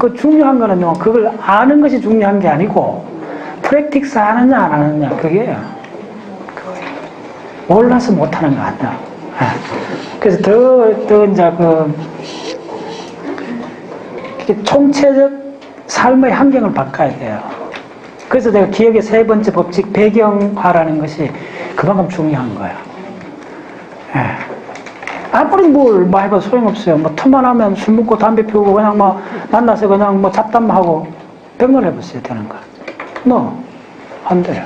그 중요한 거는요, 그걸 아는 것이 중요한 게 아니고, 프랙틱스 하느냐, 안 하느냐, 그게요. 몰라서 못하는 거 아니야. 그래서 더, 이제 총체적 삶의 환경을 바꿔야 돼요. 그래서 내가 기억의 세 번째 법칙, 배경화라는 것이 그만큼 중요한 거예요. 아무리 뭘 해봐도 소용없어요. 틈만 하면 술 먹고 담배 피우고 그냥 만나서 그냥 잡담만 하고 병을 해보세요. 되는 거. 안 돼요.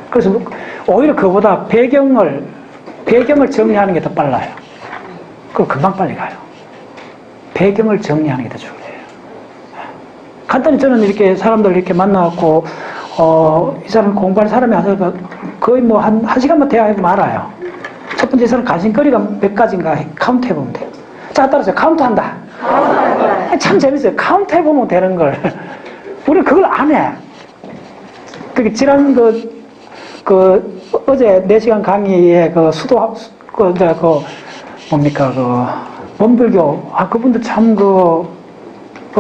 그래서 오히려 그보다 배경을 정리하는 게 더 빨라요. 그럼 금방 빨리 가요. 배경을 정리하는 게 더 중요해요. 간단히 저는 이렇게 사람들 이렇게 만나갖고, 이 사람 공부하는 사람이 아니라 거의 한 시간만 대화해보면 알아요. 첫 번째, 이 사람 가진거리가 몇 가지인가 카운트 해보면 돼요. 자, 따라서 카운트 한다. 참 재밌어요. 카운트 해보면 되는 걸. 우리 그걸 안 해. 지난 어제 4시간 강의에 원불교, 그분들 참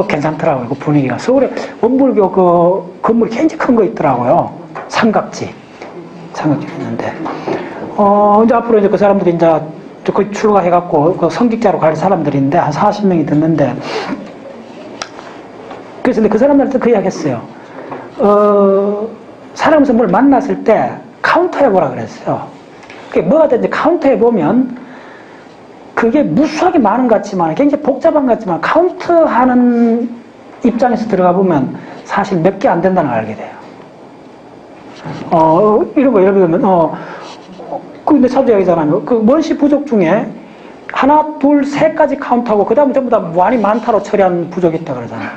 괜찮더라고요. 그 분위기가. 서울에 원불교 건물이 굉장히 큰 거 있더라고요. 삼각지 있는데. 이제 앞으로 이제 그 사람들이 이제 거의 출가해갖고 성직자로 갈 사람들인데 한 40명이 듣는데. 그래서 그 사람들한테 그 이야기 했어요. 사람에서 뭘 만났을 때 카운터 해보라 그랬어요. 그게 뭐가 되는지 카운터 해보면 그게 무수하게 많은 것 같지만 굉장히 복잡한 것 같지만 카운트하는 입장에서 들어가 보면 사실 몇 개 안 된다는 걸 알게 돼요. 이런 거 예를 들면 근데 사도 이야기잖아요. 그 원시 부족 중에 하나, 둘, 셋까지 카운트하고 그 다음에 전부 다 무한히 많다로 처리한 부족이 있다 그러잖아요.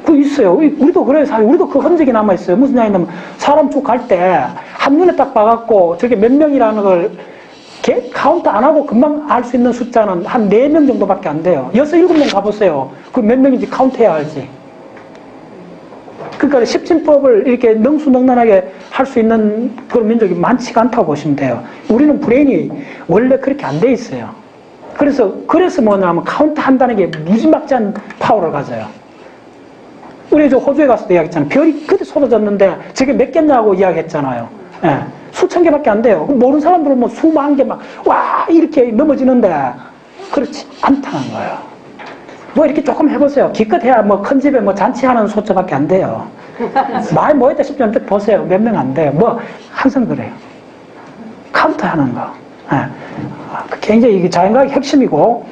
그 있어요. 우리도 그래요. 사실 우리도 그 흔적이 남아있어요. 무슨 얘기냐면 사람 쭉 갈 때 한눈에 딱 봐갖고 저게 몇 명이라는 걸 카운트 안 하고 금방 알 수 있는 숫자는 한 4명 정도밖에 안 돼요. 6, 7명 가보세요. 그 몇 명인지 카운트해야 알지. 그러니까 십진법을 이렇게 능수능란하게 할 수 있는 그런 민족이 많지가 않다고 보시면 돼요. 우리는 브레인이 원래 그렇게 안 돼 있어요. 그래서 뭐냐면 카운트 한다는 게 무지막지한 파워를 가져요. 우리 저 호주에 갔을 때 이야기했잖아요. 별이 그때 쏟아졌는데 저게 몇 개냐고 이야기했잖아요. 수천 개밖에 안 돼요. 모르는 사람들은 수만 개 이렇게 넘어지는데 그렇지 않다는 거예요. 이렇게 조금 해보세요. 기껏 해야 큰 집에 잔치하는 소처밖에 안 돼요. 많이 모였다 싶으면 보세요. 몇 명 안 돼요. 항상 그래요. 카운트 하는 거. 굉장히 이게 자연과학의 핵심이고,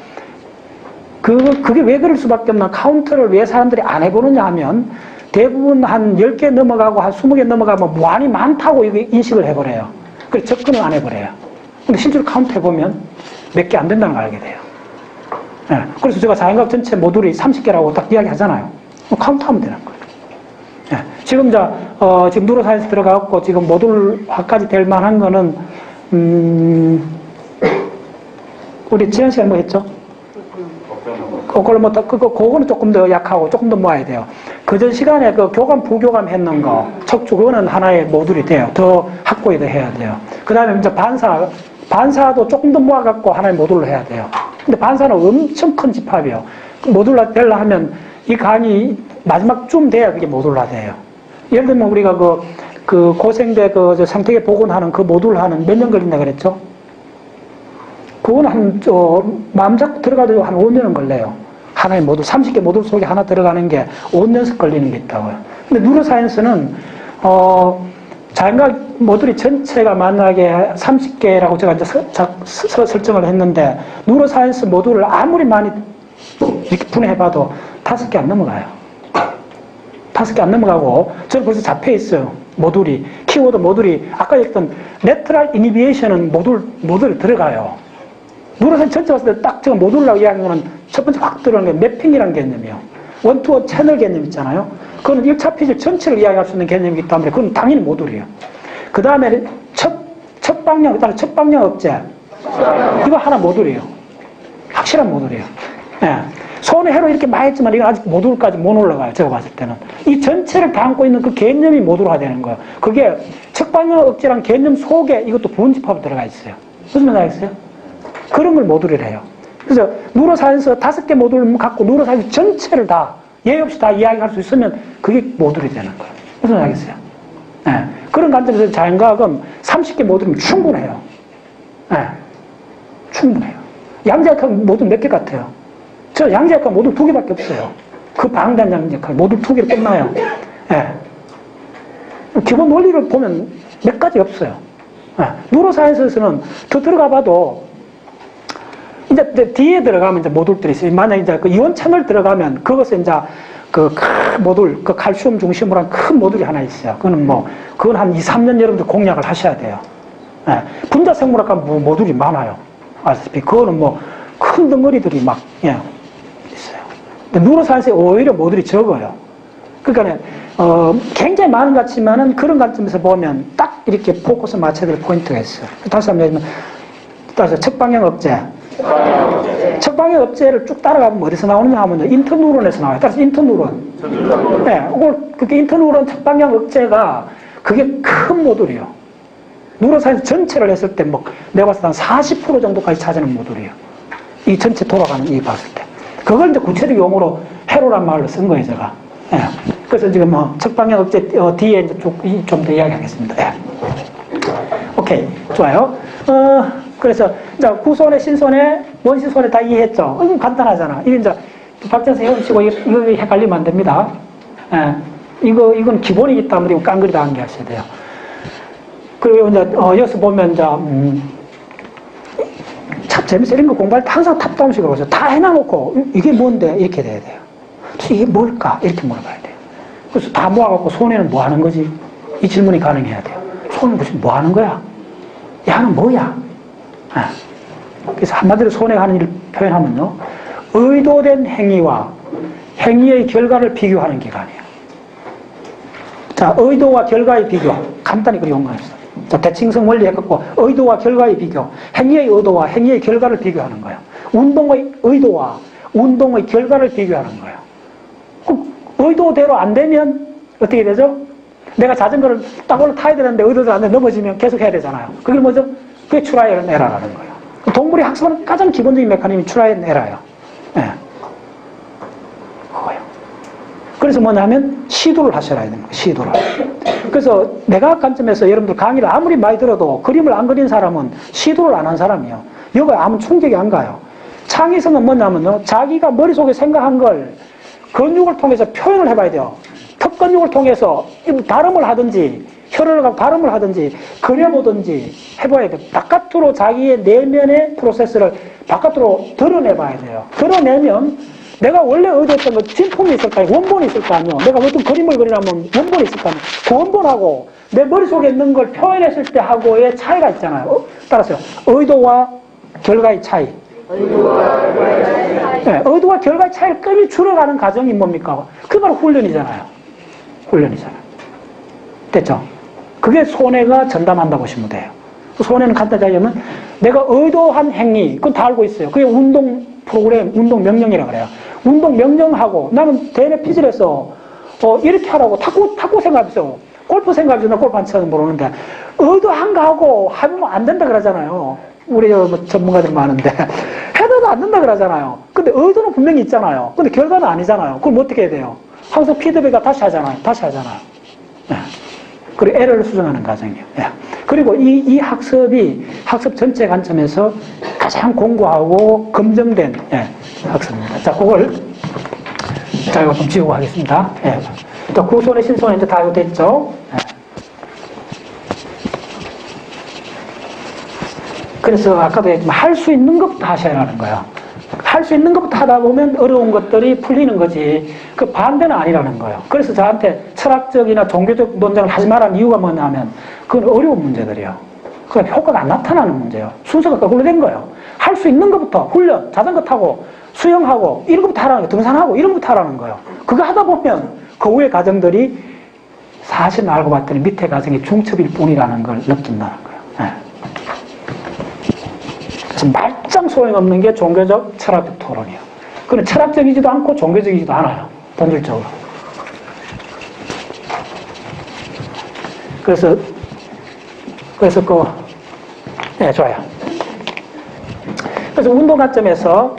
그게 왜 그럴 수밖에 없나. 카운트를 왜 사람들이 안 해보느냐 하면, 대부분 한 10개 넘어가고 한 20개 넘어가면 무한히 많다고 인식을 해버려요. 그래서 접근을 안 해버려요. 근데 실제로 카운트 해보면 몇 개 안 된다는 걸 알게 돼요. 그래서 제가 자연과학 전체 모듈이 30개라고 딱 이야기 하잖아요. 카운트하면 되는 거예요. 지금 지금 뉴로사이언스 들어가고 지금 모듈화까지 될 만한 거는, 우리 지난 시간에 뭐 했죠? 그거는 조금 더 약하고 조금 더 모아야 돼요. 그전 시간에 교감, 부교감 했는 거, 척추, 그거는 하나의 모듈이 돼요. 더 확보에 더 해야 돼요. 그 다음에 이제 반사도 조금 더 모아갖고 하나의 모듈로 해야 돼요. 근데 반사는 엄청 큰 집합이에요. 모듈화 되려 하면 이 강의 마지막쯤 돼야 그게 모듈화 돼요. 예를 들면 우리가 고생대 생태계 복원하는 그 모듈 하는 몇 년 걸린다 그랬죠? 그건 마음 잡고 들어가도 한 5년은 걸려요. 하나의 모듈, 30개 모듈 속에 하나 들어가는 게 5년씩 걸리는 게 있다고요. 근데 뉴로사이언스는, 자연과학 모듈이 전체가 만약에 30개라고 제가 이제 설정을 했는데, 뉴로사이언스 모듈을 아무리 많이 이렇게 분해해봐도 5개 안 넘어가요. 5개 안 넘어가고, 저는 벌써 잡혀 있어요. 모듈이. 키워드 모듈이, 아까 얘기했던 레트럴 이니비에이션은 모듈에 들어가요. 뉴로사이언스 전체 봤을 때 딱 제가 모듈이라고 이야기하는 거는 첫 번째 확 들어가는 게 매핑이라는 개념이에요. 원투원 채널 개념 있잖아요. 그건 1차 피질 전체를 이야기할 수 있는 개념이기 때문에 그건 당연히 모듈이에요. 그 다음에 첫 방향, 첫 방향 억제. 이거 하나 모듈이에요. 확실한 모듈이에요. 손에 해로 이렇게 많이 했지만 이건 아직 모듈까지 못 올라가요. 제가 봤을 때는. 이 전체를 담고 있는 그 개념이 모듈화 되는 거예요. 그게 첫 방향 억제란 개념 속에 이것도 부분집합이 들어가 있어요. 무슨 말 알겠어요? 그런 걸 모듈이라 해요. 그래서 뉴로사이언스 5개 모듈을 갖고 뉴로사이언스 전체를 다 예의 없이 다 이야기할 수 있으면 그게 모듈이 되는 거예요. 무슨 말이겠어요? 네. 그런 관점에서 자연과학은 30개 모듈이면 충분해요. 네. 충분해요. 양자역학 모듈 몇 개 같아요? 저 양자역학 모듈 2개밖에 없어요. 그 방대한 양자역학 모듈 2개로 끝나요. 네. 기본 원리를 보면 몇 가지 없어요. 네. 뉴로사이언스에서는 더 들어가 봐도 이제 뒤에 들어가면 이제 모듈들이 있어요. 만약에 이제 그 이온 채널 들어가면 그것은 이제 그 큰 모듈, 그 칼슘 중심으로 한 큰 모듈이 하나 있어요. 그건 한 2, 3년 여러분들 공략을 하셔야 돼요. 예. 분자생물학과 모듈이 많아요. 아시다시피. 그거는 큰 덩어리들이 막, 예, 있어요. 근데 뉴로사이언스에 오히려 모듈이 적어요. 그러니까, 굉장히 많은 것 같지만은 그런 관점에서 보면 딱 이렇게 포커스 맞춰야 될 포인트가 있어요. 다시 한번 얘기하면, 따라서 척방향 억제. 척방향 억제를 쭉 따라가면 어디서 나오느냐 하면 인터뉴런에서 나와요. 따라서 인터뉴런. 네, 그게 인터뉴런 척방향 억제가 그게 큰 모듈이에요. 뉴로사이언스 전체를 했을 때 내가 봤을 때 한 40% 정도까지 차지하는 모듈이에요. 이 전체 돌아가는 이 봤을 때. 그걸 이제 구체적 용어로 해로란 말로 쓴 거예요, 제가. 네. 그래서 지금 척방향 억제 뒤에 이제 좀 더 이야기하겠습니다. 네. 오케이, 좋아요. 그래서 이제 구손에 신손에 원시손에 다 이해했죠. 간단하잖아. 이게 이제 박전 세우시고 이거 헷갈리면 안 됩니다. 예. 이건 기본이기 때문에 깡그리 다 암기하셔야 돼요. 그리고 이제 여기서 보면 이제 참 재밌어요. 이런 거 공부할 때 항상 탑다운식으로 하죠. 다 해놔놓고 이게 뭔데 이렇게 돼야 돼요. 이게 뭘까 이렇게 물어봐야 돼요. 그래서 다 모아갖고 손에는 뭐 하는 거지? 이 질문이 가능해야 돼요. 손은 무슨 뭐 하는 거야? 야는 뭐야? 그래서 한마디로 손에 하는 일을 표현하면요, 의도된 행위와 행위의 결과를 비교하는 기관이에요. 자, 의도와 결과의 비교. 간단히 그리 연구합시다. 자, 대칭성 원리 해갖고 의도와 결과의 비교. 행위의 의도와 행위의 결과를 비교하는 거예요. 운동의 의도와 운동의 결과를 비교하는 거예요. 의도대로 안 되면 어떻게 되죠? 내가 자전거를 딱 올라타야 되는데 의도대로 안 되면 넘어지면 계속 해야 되잖아요. 그게 뭐죠? 그게 트라이 앤 에러라는 거예요. 동물이 학습하는 가장 기본적인 메커니즘이 트라이 앤 에러예요. 네. 그거예요. 그래서 뭐냐면 시도를 하셔야 되는 거예요. 시도를. 그래서 내가 관점에서 여러분들 강의를 아무리 많이 들어도 그림을 안 그린 사람은 시도를 안 한 사람이에요. 여기에 아무 충격이 안 가요. 창의성은 뭐냐면요, 자기가 머릿속에 생각한 걸 근육을 통해서 표현을 해봐야 돼요. 턱근육을 통해서 발음을 하든지 혀를 갖고 발음을 하든지 그려보든지 해봐야 돼요. 바깥으로 자기의 내면의 프로세스를 바깥으로 드러내봐야 돼요. 드러내면 내가 원래 의도했던 거 진품이 있을 거 아니에요. 원본이 있을 거 아니에요. 내가 어떤 그림을 그리려면 원본이 있을 거 아니에요. 그 원본하고 내 머릿속에 있는 걸 표현했을 때 하고의 차이가 있잖아요. 따라서요. 의도와 결과의 차이. 네, 의도와 결과의 차이를 끔히 줄여가는 과정이 뭡니까? 그게 바로 훈련이잖아요. 훈련이잖아요. 됐죠? 그게 손해가 전담한다고 보시면 돼요. 손해는 간단히 하면 내가 의도한 행위, 그건 다 알고 있어요. 그게 운동 프로그램, 운동 명령이라고 그래요. 운동 명령하고 나는 대뇌 피질에서 이렇게 하라고 탁구 생각했어. 골프 생각해서 나 골프 안 쳐서 모르는데 의도한 거 하고 하면 안 된다 그러잖아요. 우리 전문가들 많은데 해도 안 된다 그러잖아요. 근데 의도는 분명히 있잖아요. 근데 결과는 아니잖아요. 그럼 어떻게 해야 돼요? 항상 피드백을 다시 하잖아요. 네. 그리고 에러를 수정하는 과정이에요. 네. 그리고 이 학습이 학습 전체 관점에서 가장 공고하고 검증된 학습입니다. 자, 그걸 이거 좀 지우고 하겠습니다. 예. 또 구손의 신손에 이제 다 됐죠. 예. 그래서 아까도 얘기했지만 할 수 있는 것부터 하셔야 하는 거예요. 할 수 있는 것부터 하다 보면 어려운 것들이 풀리는 거지 그 반대는 아니라는 거예요. 그래서 저한테 철학적이나 종교적 논쟁을 하지 말라는 이유가 뭐냐면 그건 어려운 문제들이에요. 그건 효과가 안 나타나는 문제예요. 순서가 거꾸로 된 거예요. 할 수 있는 것부터 훈련, 자전거 타고 수영하고 이런 것부터 하라는 거예요. 등산하고 이런 것부터 하라는 거예요. 그거 하다 보면 그 후의 과정들이 사실은 알고 봤더니 밑에 과정이 중첩일 뿐이라는 걸 느낀다는 거예요. 네. 그래서 말짱 소용없는 게 종교적, 철학적 토론이에요. 그건 철학적이지도 않고 종교적이지도 않아요. 본질적으로. 그래서 좋아요. 그래서 운동 관점에서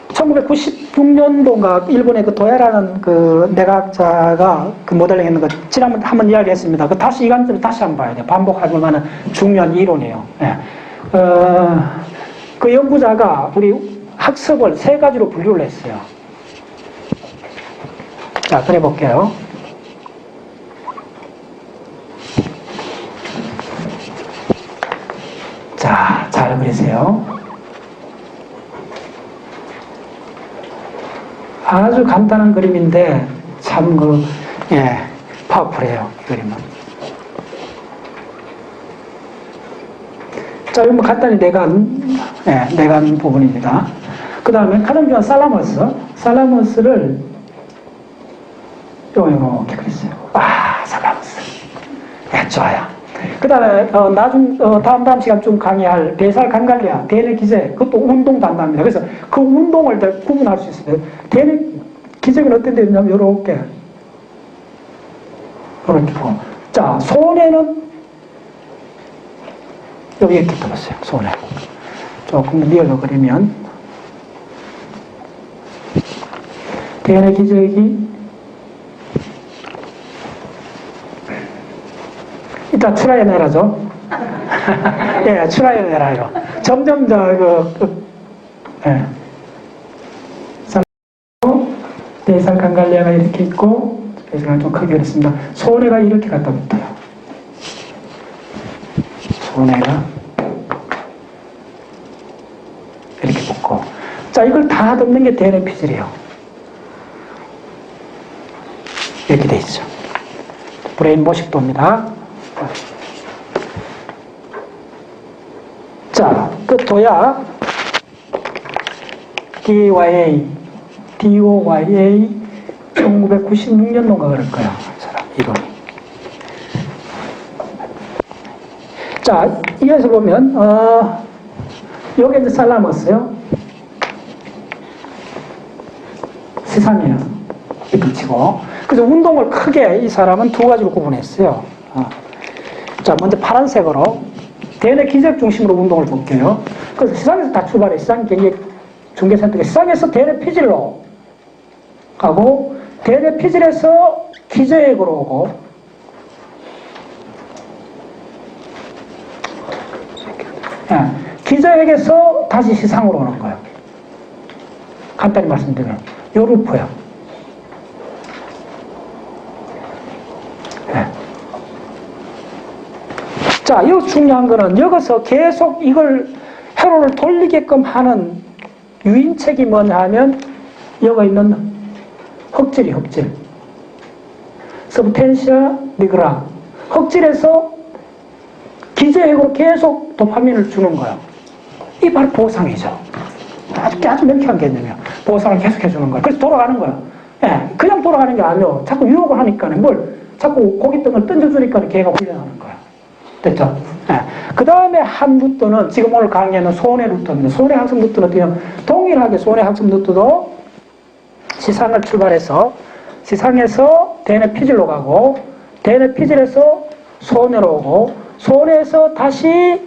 1996년도인가 일본의 그 도야라는 그 내과학자가 그 모델링 했는 거 지난번에 한번 이야기했습니다. 그 다시 이 관점을 다시 한번 봐야 돼요. 반복할 만한 중요한 이론이에요. 예. 그 연구자가 우리 학습을 세 가지로 분류를 했어요. 자, 그래 볼게요. 자, 잘 그리세요. 아주 간단한 그림인데 참 파워풀해요, 이 그림은. 자, 이거 뭐 간단히 내관 부분입니다. 그 다음에 가장 중요한 살라머스를 이렇게 그렸어요. 살라머스. 좋아요. 그 다음에 다음 시간 좀 강의할 베살 간갈리아, 대뇌 기제, 그것도 운동 담당입니다. 그래서 그 운동을 구분할 수 있어요. 대뇌 기제는 어떤 데 있냐면 이렇게 보고. 자, 손에는 여기 이렇게 떠봤어요. 손에 조금 리얼로 그리면 대뇌 기저귀 일단 트라이애널하죠. 예, 트라이애널이요. 점점 베이살 간갈리아가 이렇게 있고, 베이살을 좀 크게 그렸습니다. 소뇌가 이렇게 갖다 붙어요. 소뇌가 이렇게 붙고. 자, 이걸 다 덮는 게 대뇌 피질이에요. 이렇게 돼 있죠. 브레인 모식도입니다. 자, 그 도야 DOYA 1996년도인가 그럴 거야. 사람 이론이. 자, 이에서 보면 여기 이제 살라머스요. 세상이에요. 이렇게 치고. 그래서 운동을 크게 이 사람은 두 가지로 구분했어요. 자, 먼저 파란색으로 대뇌 기적 중심으로 운동을 볼게요. 그래서 시상에서 다 출발해. 시상 경기 중계센터가 시상에서 대뇌 피질로 가고, 대뇌 피질에서 기저액으로 오고, 기저액에서 다시 시상으로 오는 거예요. 간단히 말씀드리면 요 루프예요. 자, 여기서 중요한 거는 여기서 계속 이걸 회로를 돌리게끔 하는 유인책이 뭐냐 하면 여기 있는 흑질. 서브텐시아 니그라. 흑질에서 기저액으로 계속 도파민을 주는 거예요. 이 바로 보상이죠. 아주 명쾌한 개념이에요. 보상을 계속 해주는 거예요. 그래서 돌아가는 거예요. 그냥 돌아가는 게 아니에요. 자꾸 유혹을 하니까 자꾸 고깃등을 던져주니까 걔가 훈련하는 거예요. 됐죠? 그 다음에 한 루트는 지금 오늘 강의하는 손해 루트입니다. 손해 학습 루트는 어떻게 동일하게 손해 학습 루트도 시상을 출발해서 시상에서 대뇌 피질로 가고, 대뇌 피질에서 손해로 오고, 손해에서 다시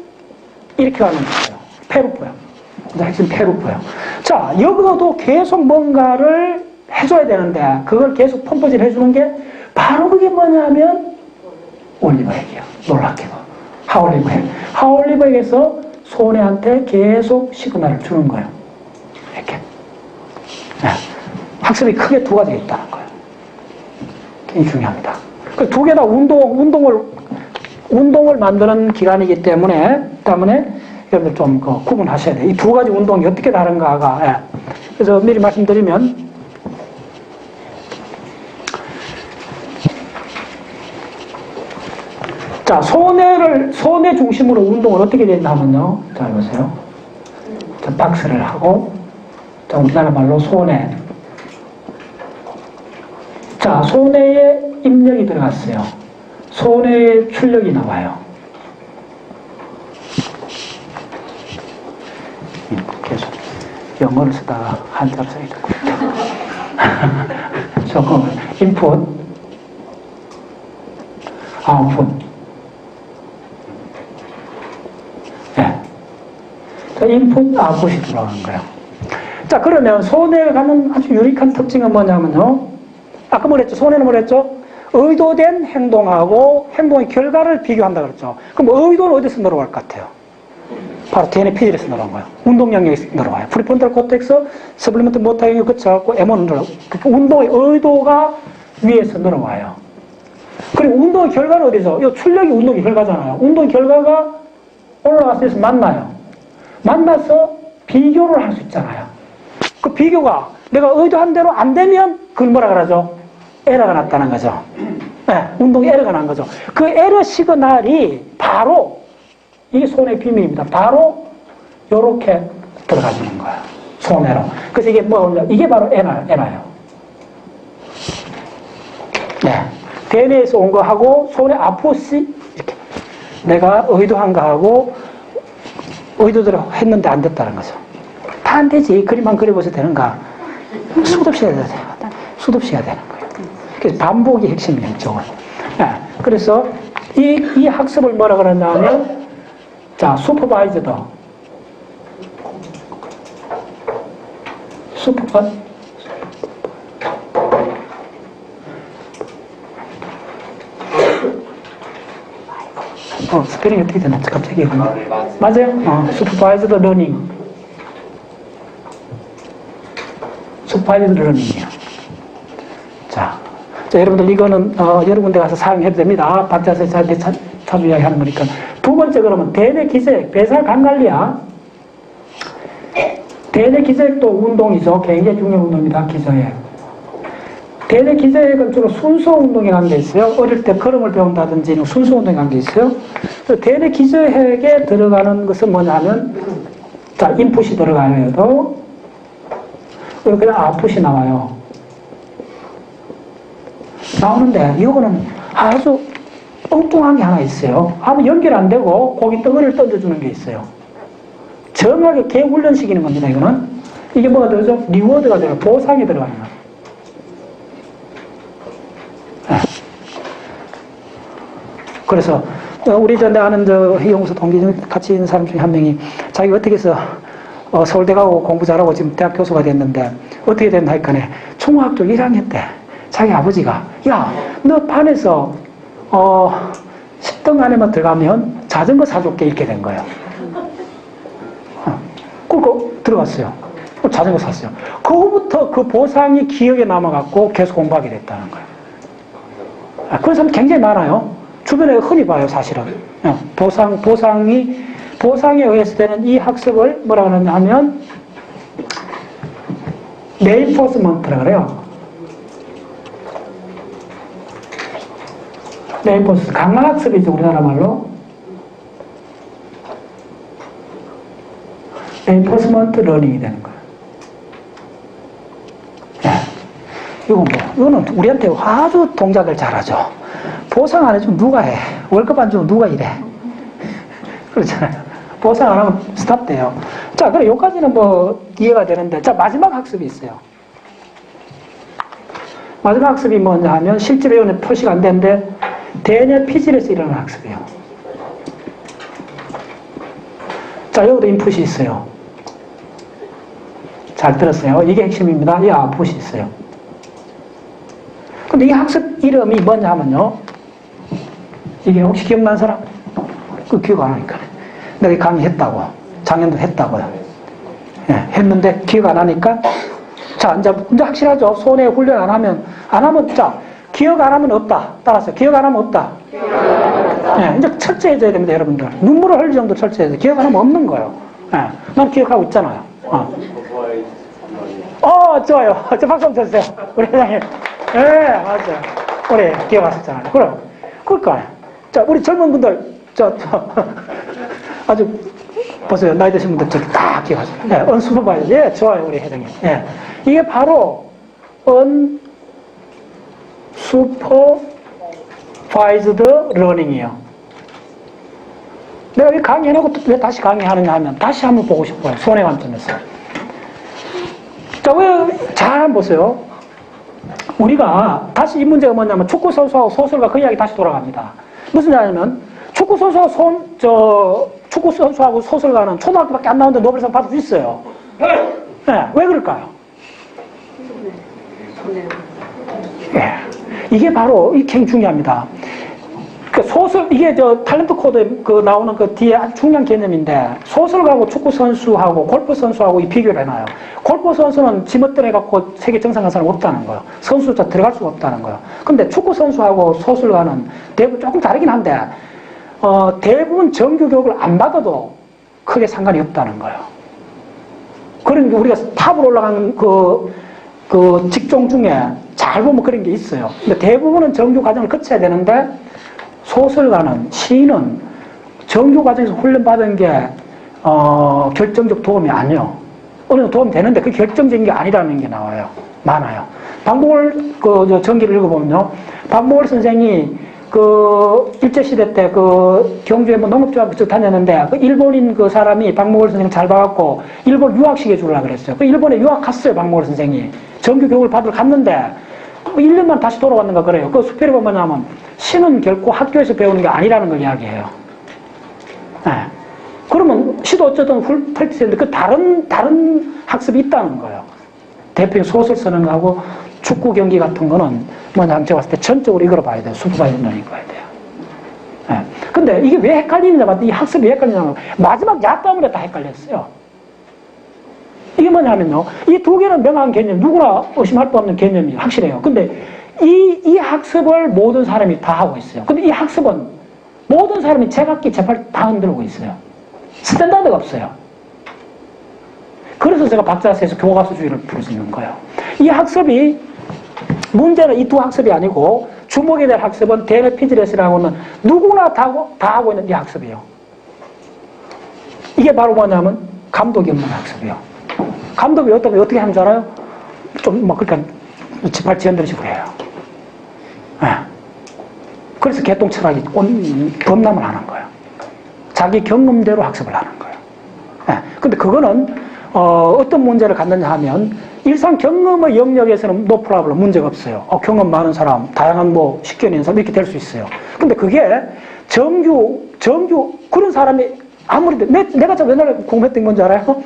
이렇게 가는 거예요. 페루프예요. 핵심 페루프예요. 자, 여기서도 계속 뭔가를 해줘야 되는데 그걸 계속 펌프질 해주는 게 바로 그게 뭐냐면 올리버액이에요. 놀랍게도. 하올리버액에서 손해한테 계속 시그널을 주는 거예요. 이렇게. 학습이 크게 두 가지가 있다는 거예요. 굉장히 중요합니다. 그 두 개 다 운동을 만드는 기관이기 때문에 여러분들 좀 구분하셔야 돼요. 이 두 가지 운동이 어떻게 다른가가. 그래서 미리 말씀드리면, 자, 손해 중심으로 운동을 어떻게 됐나 하면요. 자, 보세요. 자, 박스를 하고, 자, 우리나라 말로 손해. 자, 손해에 입력이 들어갔어요. 손해에 출력이 나와요. 계속 영어를 쓰다가 한자를 써야 되고. 조금, 인풋, 아웃풋. 인풋, 아웃풋이 들어가는 거예요. 자, 그러면 손해에 가는 아주 유니크한 특징은 뭐냐면요. 아까 뭐랬죠? 손해는 뭐랬죠? 의도된 행동하고 행동의 결과를 비교한다 그랬죠. 그럼 의도는 어디서 늘어갈 것 같아요? 바로 DNA 피질에서 늘어간 거예요. 운동 영역에서 늘어와요. 프리폰탈 코텍스, 서블리먼트 모터 영역 거쳐갖고 M1은 늘어가고. 운동의 의도가 위에서 늘어와요. 그리고 운동의 결과는 어디서? 이 출력이 운동의 결과잖아요. 운동의 결과가 올라와서 만나요. 만나서 비교를 할 수 있잖아요. 그 비교가 내가 의도한 대로 안 되면 그걸 뭐라 그러죠? 에러가 났다는 거죠. 네, 운동에 에러가 난 거죠. 그 에러 시그널이 바로 이게 손해의 비밀입니다. 바로 요렇게 들어가지는 거예요. 손해로. 그래서 이게 이게 바로 에러예요. 네. DNA에서 온 거하고 손해 아프시 이렇게 내가 의도한 거하고 의도대로 했는데 안 됐다는 거죠. 다 안 되지. 그림만 그려보셔도 되는가? 수도 없이 해야 돼요. 수도 없이 해야 되는 거예요. 그래서 반복이 핵심이에요. 이쪽은. 네. 그래서 이 학습을 뭐라 그러냐면 자, 슈퍼바이저드. 스페링이 어떻게 되나? 갑자기. 맞아요? 슈퍼바이저드 러닝. 슈퍼바이저드 러닝이에요. 자, 여러분들 이거는 여러 군데 가서 사용해도 됩니다. 박자에서 자주 이야기하는 거니까. 두 번째 그러면 대뇌 기저액, 배설 감관리야. 대뇌 기저액도 운동이죠. 굉장히 중요한 운동입니다. 기저액. 대뇌 기저액은 주로 순서 운동에 관계 있어요. 어릴 때 걸음을 배운다든지 순서 운동에 관계 있어요. 대뇌 기저액에 들어가는 것은 뭐냐면 자, 인풋이 들어가요. 얘도. 그리고 그냥 아웃풋이 나와요. 나오는데 이거는 아주 엉뚱한 게 하나 있어요. 아무 연결 안 되고 고기 덩어리를 던져주는 게 있어요. 정확하게 개 훈련시키는 겁니다. 이거는. 이게 뭐가 들어죠? 리워드가 들어가요. 보상이 들어가는 거예요. 그래서 우리 전에 아는 이용수 동기 중 같이 있는 사람 중에 한 명이 자기가 어떻게 해서 서울대 가고 공부 잘하고 지금 대학 교수가 됐는데 어떻게 됐나 했더니 중학교 1학년 때 자기 아버지가 야, 너 반에서 10등 안에만 들어가면 자전거 사줄게 이렇게 된 거예요. 그리고 들어갔어요. 자전거 샀어요. 그거부터 그 보상이 기억에 남아갖고 계속 공부하게 됐다는 거예요. 그런 사람 굉장히 많아요. 주변에 흔히 봐요, 사실은. 보상에 의해서 되는 이 학습을 뭐라 그러냐 하면 레인포스먼트라 그래요. 레인포스, 강화학습이죠, 우리나라 말로. 레인포스먼트 러닝이 되는 거예요. 이거는 우리한테 아주 동작을 잘하죠. 보상 안 해주면 누가 해? 월급 안 주면 누가 일해? 그렇잖아요. 보상 안 하면 스탑돼요. 자, 그래, 여기까지는 뭐 이해가 되는데, 자, 마지막 학습이 있어요. 마지막 학습이 뭐냐 하면, 실제 배우는 표시가 안 되는데, 대뇌 피질에서 일어나는 학습이에요. 자, 여기도 인풋이 있어요. 잘 들었어요. 이게 핵심입니다. 이 아웃풋이 있어요. 근데 이 학습 이름이 뭐냐 하면요. 이게 혹시 기억나는 사람? 그 기억 안 하니까. 내가 강의했다고. 작년도 했다고요. 예, 했는데 기억 안 하니까. 자, 이제 확실하죠? 손에 훈련 안 하면, 자, 기억 안 하면 없다. 따라서 기억 안 하면 없다. 예, 이제 철저해져야 됩니다, 여러분들. 눈물을 흘릴 정도 철저해져요. 기억 안 하면 없는 거예요. 예, 난 기억하고 있잖아요. 좋아요. 저 박수 한번 쳐주세요. 우리 회장님. 예, 맞아요. 우리 기억하셨잖아요. 그럼, 그럴까요? 자, 우리 젊은 분들, 아주, 보세요. 나이 드신 분들 저기 딱 기억하세요. 네, 언슈퍼바이저. 예, 좋아요, 우리 회장님. 예. 이게 바로, 언슈퍼바이즈드 러닝이에요. 내가 왜 강의해놓고 왜 다시 강의하느냐 하면, 다시 한번 보고 싶어요. 손해 관점에서. 자, 잘 한번 보세요. 우리가 다시 이 문제가 뭐냐면 축구 선수하고 소설가 그 이야기 다시 돌아갑니다. 무슨 얘기냐면 축구 선수하고 축구 선수하고 소설가는 초등학교밖에 안 나오는데 노벨상 받을 수 있어요. 네, 왜 그럴까요? 예, 이게 바로 굉장히 중요합니다. 그 소설, 이게 탤런트 코드에 나오는 그 뒤에 아주 중요한 개념인데, 소설가하고 축구 선수하고 골프 선수하고 이 비교를 해놔요. 골프 선수는 지멋대로 해갖고 세계 정상 간 사람 없다는 거예요. 선수조차 들어갈 수가 없다는 거예요. 근데 축구 선수하고 소설가는 대부분 조금 다르긴 한데, 대부분 정규 교육을 안 받아도 크게 상관이 없다는 거예요. 그러니까 우리가 탑으로 올라간 그 직종 중에 잘 보면 그런 게 있어요. 근데 대부분은 정규 과정을 거쳐야 되는데, 소설가는, 시인은 정규 과정에서 훈련받은 게, 결정적 도움이 아니에요. 어느 정도 도움이 되는데 그 결정적인 게 아니라는 게 나와요. 많아요. 박목월, 전기를 읽어보면요. 박목월 선생이 일제시대 때 경주에 농업조합을 다녔는데, 일본인 사람이 박목월 선생을 잘 봐갖고 일본 유학시켜 주려고 그랬어요. 일본에 유학 갔어요, 박목월 선생이. 정규 교육을 받으러 갔는데, 1년만 다시 돌아왔는가 그래요. 수필에 보면 시는 결코 학교에서 배우는 게 아니라는 걸 이야기해요. 네. 그러면 시도 어쨌든 프랙티스인데 다른 학습이 있다는 거예요. 대표적인 소설 쓰는 거하고 축구 경기 같은 거는 제가 봤을 때 전적으로 이걸 봐야 돼요. 슈퍼바이저는 이거 봐야 돼요. 네. 근데 이게 왜 헷갈리느냐, 이 학습이 왜 헷갈리냐면 마지막 야 때문에 다 헷갈렸어요. 이게 뭐냐면요. 이 두 개는 명확한 개념, 누구나 의심할 수 없는 개념이 확실해요. 근데 이 학습을 모든 사람이 다 하고 있어요. 근데 이 학습은 모든 사람이 제각기 제발 다 흔들고 있어요. 스탠다드가 없어요. 그래서 제가 박자세에서 교과서주의를 부를 수 있는 거예요. 이 학습이, 문제는 이 두 학습이 아니고 주목해야 될 학습은 데네 피지레스라고는 누구나 다 하고 있는 이 학습이에요. 이게 바로 뭐냐면 감독이 없는 학습이에요. 감독이 어떻게 하는 줄 알아요? 그러니까 지팔 지연되는 식으로 해요. 네. 그래서 개똥 철학이 범람을 하는 거예요. 자기 경험대로 학습을 하는 거예요. 네. 근데 그거는, 어떤 문제를 갖느냐 하면, 일상 경험의 영역에서는 no problem, 문제가 없어요. 경험 많은 사람, 다양한 식견 있는 사람, 이렇게 될 수 있어요. 근데 그게 정규, 그런 사람이 아무리, 내가 옛날에 공부했던 게 뭔지 알아요?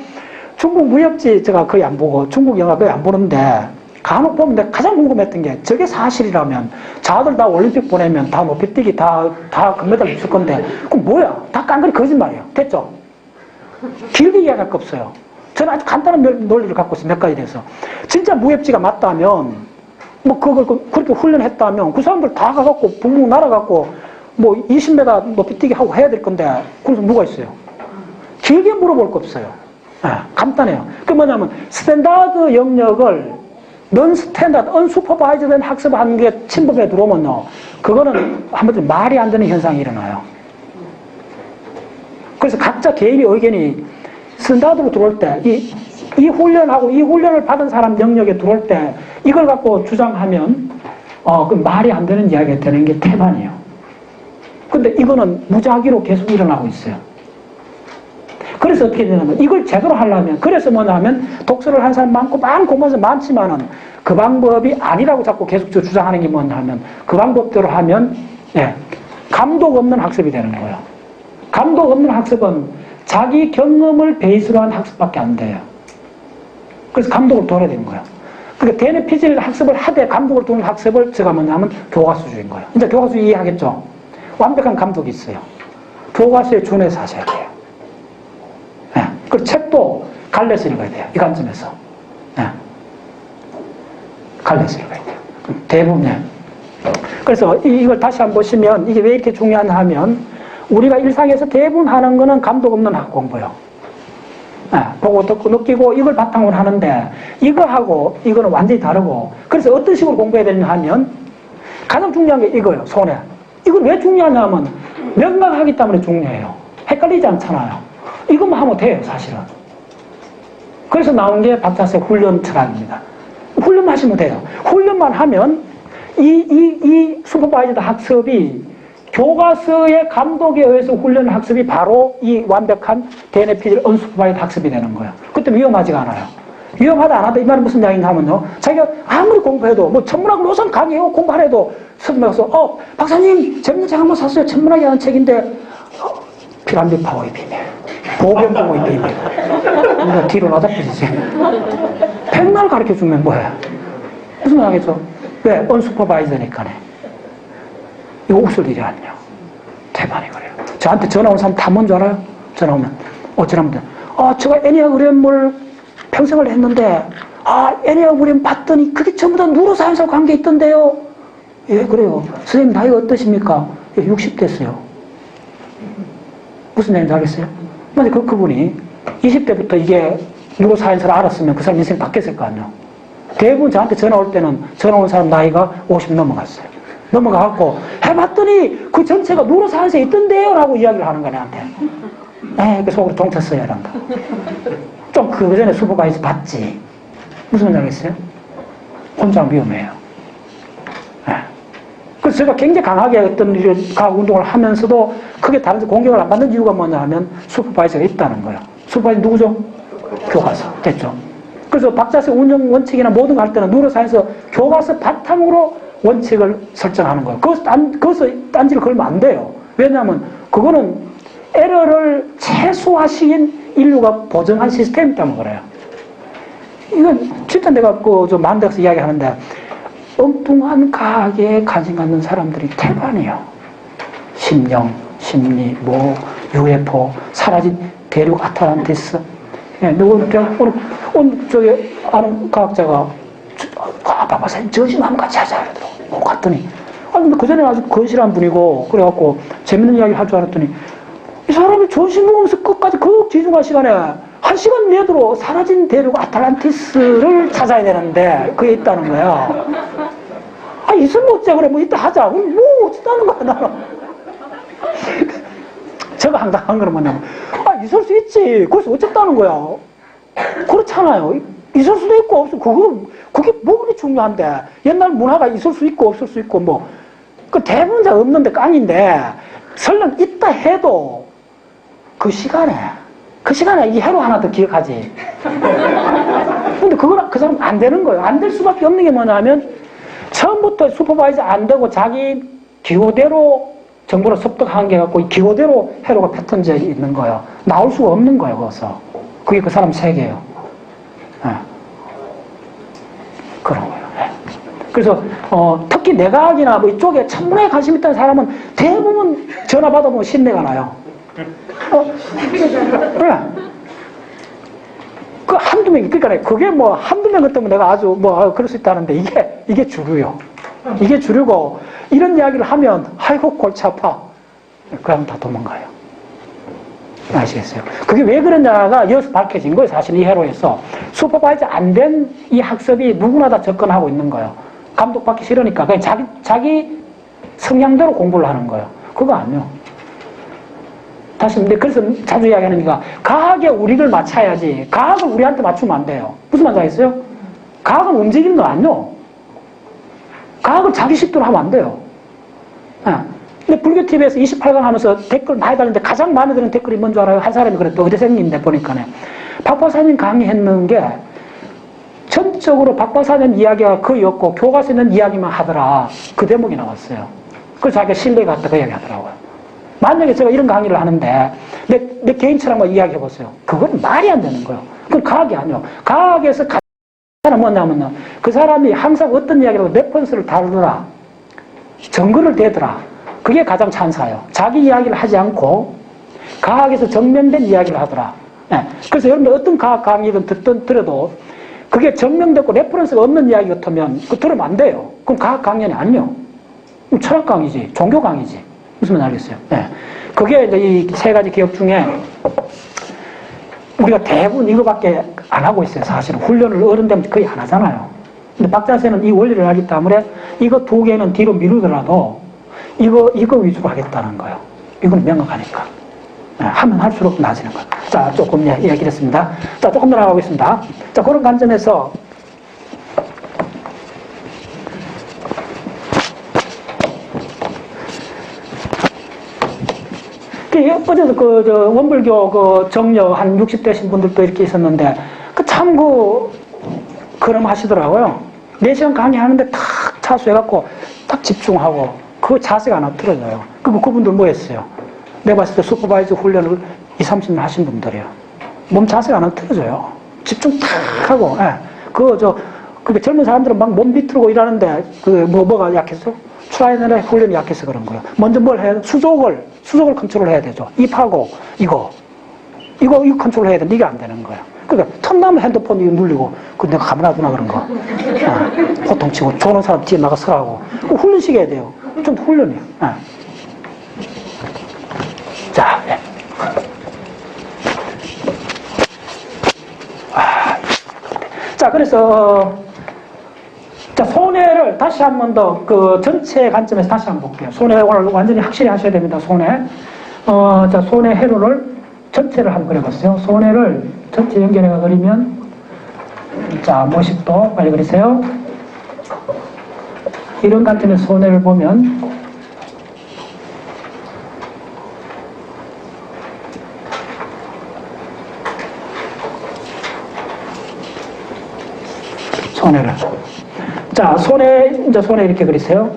중국 무협지 제가 거의 안 보고 중국 영화 거의 안 보는데 간혹 보면 내가 가장 궁금했던 게 저게 사실이라면 자들 다 올림픽 보내면 다 높이뛰기 다 금메달 줄 건데 그럼 뭐야? 다 깡그리 거짓말이에요. 됐죠? 길게 이야기할 거 없어요. 저는 아주 간단한 논리를 갖고 있어요. 몇 가지 돼서. 진짜 무협지가 맞다면 그걸 그렇게 훈련했다면 그 사람들 다 가갖고 붕붕 날아갖고 20m 높이뛰기 하고 해야 될 건데 그래서 누가 있어요? 길게 물어볼 거 없어요. 간단해요. 그 뭐냐면 스탠다드 영역을 non-스탠다드, unsupervised된 학습하는 게 침범에 들어오면요, 그거는 한마디로 말이 안 되는 현상이 일어나요. 그래서 각자 개인의 의견이 스탠다드로 들어올 때 이 훈련하고 이 훈련을 받은 사람 영역에 들어올 때 이걸 갖고 주장하면 그 말이 안 되는 이야기가 되는 게 태반이에요. 근데 이거는 무작위로 계속 일어나고 있어요. 그래서 어떻게 되냐면 이걸 제대로 하려면 그래서 뭐냐면 독서를 한 사람 많고 공부한 사람 많지만은 그 방법이 아니라고 자꾸 계속 주장하는 게 뭐냐면 그 방법대로 하면 감독 없는 학습이 되는 거예요. 감독 없는 학습은 자기 경험을 베이스로 한 학습밖에 안 돼요. 그래서 감독을 둬야 되는 거예요. 그러니까 데네 피질 학습을 하되 감독을 두는 학습을 제가 뭐냐면 교과서주의인 거예요. 이제 교과서주의 이해하겠죠? 완벽한 감독이 있어요. 교과서에 준해서 하셔야 돼요. 그리고 책도 갈래서 읽어야 돼요. 이 관점에서. 갈래서 읽어야 돼요. 대부분. 그래서 이걸 다시 한번 보시면 이게 왜 이렇게 중요하냐 하면 우리가 일상에서 대부분 하는 거는 감독 없는 학업 공부예요. 보고 듣고 느끼고 이걸 바탕으로 하는데 이거하고 이거는 완전히 다르고 그래서 어떤 식으로 공부해야 되냐 하면 가장 중요한 게 이거예요. 손에. 이건 왜 중요하냐 하면 명확하기 때문에 중요해요. 헷갈리지 않잖아요. 이것만 하면 돼요, 사실은. 그래서 나온 게 박자세 훈련 철학입니다. 훈련만 하시면 돼요. 훈련만 하면 이 슈퍼바이저드 학습이 교과서의 감독에 의해서 훈련을 학습이 바로 이 완벽한 데네피질 언슈퍼바이저드 학습이 되는 거예요. 그때 위험하지가 않아요. 위험하다 안 하다 이 말은 무슨 이야기냐 하면요. 자기가 아무리 공부해도 천문학 노선 강의하고 공부 안 해도 선배가 와서 박사님 재밌는 책 한번 샀어요. 천문학이라는 책인데 피라미드 파워의 비밀, 보병공의 비밀. 우리가 뒤로 나잡히지. 백날 가르쳐 주면 뭐해? 무슨 말 하겠죠? 왜? 언슈퍼바이저니까네. 이거 웃을 일이 아니야. 대만이 그래요. 저한테 전화 온 사람 다 뭔지 알아요? 전화 오면. 어쩌라면, 제가 애니아그램을 평생을 했는데, 애니아그램 봤더니 그게 전부 다 누로사이언스와 관계 있던데요? 예, 그래요. 선생님 나이가 어떠십니까? 예, 60 됐어요. 무슨 얘기인지 알겠어요? 근데 그분이 20대부터 이게 누로사이언스를 알았으면 그 사람 인생 바뀌었을 거 아니에요. 대부분 저한테 전화 올 때는 전화 온 사람 나이가 50 넘어갔어요. 넘어가갖고 해봤더니 그 전체가 누로사이언스에 있던데요? 라고 이야기를 하는 거야, 나한테. 그 속으로 종쳤어요, 이런다. 좀 그 전에 슈퍼바이저 봤지. 무슨 말인지 알겠어요? 혼자 위험해요. 그래서 제가 굉장히 강하게 어떤 과학 운동을 하면서도 크게 다른 데 공격을 안 받는 이유가 뭐냐 하면 슈퍼바이저가 있다는 거예요. 슈퍼바이저 누구죠? 교과서. 됐죠? 그래서 박자세 운영 원칙이나 모든 거 할 때는 누로사이언스 교과서 바탕으로 원칙을 설정하는 거예요. 거기서 딴지를 걸면 안 돼요. 왜냐하면 그거는 에러를 최소화시킨 인류가 보정한 시스템이 때문에 그래요. 이건 진짜 내가 만대에서 이야기하는데 엉뚱한 과학에 관심 갖는 사람들이 대반이에요. 심령, 심리, UFO, 사라진 대륙 아틀란티스. 오늘 저기 아는 과학자가 박사님 저심 한번 같이 하자 그러더라고. 갔더니 근데 그 전에 아주 거실한 분이고 그래갖고 재밌는 이야기를 할 줄 알았더니 이 사람이 전심 먹으면서 끝까지 그 지중한 시간에 1시간 내도록 사라진 대륙 아틀란티스를 찾아야 되는데 그게 있다는 거야. 있으면 어째 그래. 이따 하자. 어쩌다는 거야 나는. 제가 항상 한 거는 뭐냐면 있을 수 있지. 그래서 어쨌다는 거야. 그렇잖아요. 있을 수도 있고 없을 그게 뭐가 중요한데. 옛날 문화가 있을 수 있고 없을 수 있고 그 대부분 다 없는데 깡인데 설령 있다 해도 그 시간에 이 해로 하나 더 기억하지. 근데 그 사람 안 되는 거예요. 안 될 수밖에 없는 게 뭐냐면 처음부터 슈퍼바이저 안 되고 자기 기호대로 정보를 습득한 게 갖고 기호대로 회로가 패턴제 있는 거예요. 나올 수가 없는 거예요. 거기서. 그게 그 사람 세계예요. 그런 거예요. 그래서 특히 내과학이나 이쪽에 천문에 관심 있다는 사람은 대부분 전화 받아보면 신내가 나요. 그래. 그 한두 명, 그러니까 그게 한두 명 같으면 내가 아주 그럴 수 있다는데 이게 주류요. 이게 주류고 이런 이야기를 하면 아이고 골치 아파. 그럼 다 도망가요. 아시겠어요? 그게 왜 그러냐가 여기서 밝혀진 거예요. 사실 이 회로에서 슈퍼바이저 안 된 이 학습이 누구나 다 접근하고 있는 거예요. 감독받기 싫으니까 그냥 자기 성향대로 공부를 하는 거예요. 그거 아니요. 다시 근데 그래서 자주 이야기하는 게가 과학에 우리를 맞춰야지 과학을 우리한테 맞추면 안 돼요. 무슨 말인지 알겠어요? 과학은 움직이는 거 아니요. 과학을 자기 식대로 하면 안 돼요. 근데 불교TV에서 28강 하면서 댓글 많이 달리는데 가장 마음에 드는 댓글이 뭔지 알아요? 한 사람이 그랬더니 의대생인데 보니까네. 박 박사님 강의했는 게 전적으로 박 박사님 이야기가 거의 없고 교과서에 있는 이야기만 하더라. 그 대목이 나왔어요. 그래서 자기가 신뢰가 갔다 그 이야기 하더라고요. 만약에 제가 이런 강의를 하는데 내 개인 철학만 이야기해보세요. 그건 말이 안 되는 거예요. 그건 과학이 아니에요. 과학에서 가장 뭐냐면 그 사람이 항상 어떤 이야기라고 레퍼런스를 다루더라. 정글을 대더라. 그게 가장 찬사예요. 자기 이야기를 하지 않고 과학에서 증명된 이야기를 하더라. 그래서 여러분들 어떤 과학 강의든 들어도 그게 증명됐고 레퍼런스가 없는 이야기 같으면 그거 들으면 안 돼요. 그럼 과학 강연이 아니에요. 철학 강의지. 종교 강의지. 무슨 말인지 알겠어요? 그게 이제 이 세 가지 기억 중에 우리가 대부분 이거밖에 안 하고 있어요. 사실은 훈련을 어른 되면 거의 안 하잖아요. 근데 박자세는 이 원리를 알기 때문에 이거 두 개는 뒤로 미루더라도 이거 위주로 하겠다는 거예요. 이건 명확하니까. 하면 할수록 나아지는 거예요. 자, 조금 이야기를 했습니다. 자, 조금 더 나가보겠습니다. 자, 그런 관점에서 어제도 원불교 정려 한 60대신 분들도 이렇게 있었는데 그럼 하시더라고요. 4시간 강의하는데 탁 차수해갖고 딱 집중하고 그 자세가 하나 틀어져요. 그분들 뭐 했어요? 내가 봤을 때 슈퍼바이저 훈련을 20, 30년 하신 분들이에요. 몸 자세가 안 틀어져요. 집중 탁 하고, 예. 그게 젊은 사람들은 막 몸 비틀고 일하는데, 뭐가 약해서? 트라이널의 훈련이 약해서 그런 거예요. 먼저 뭘 해야 돼? 수족을 컨트롤 해야 되죠. 입하고, 이거 컨트롤 해야 되는데, 이게 안 되는 거예요. 그러니까, 틈나면 핸드폰 이거 눌리고, 내가 가만 놔두나 그런 거. 보통 치고, 좋은 사람 뒤에 나가 서라고. 훈련식 해야 돼요. 좀 훈련이에요. 자, 예. 자, 그래서, 자, 손해를 다시 한 번 더, 전체 관점에서 다시 한번 볼게요. 손해 오늘 완전히 확실히 하셔야 됩니다, 손해. 자, 손해 회로를 전체를 한번 그려봤어요. 손해를 전체 연결해가 그리면, 자, 모식도 빨리 그리세요. 이런 관점에서 손해를 보면, 손해를. 자, 이제 손해 이렇게 그리세요.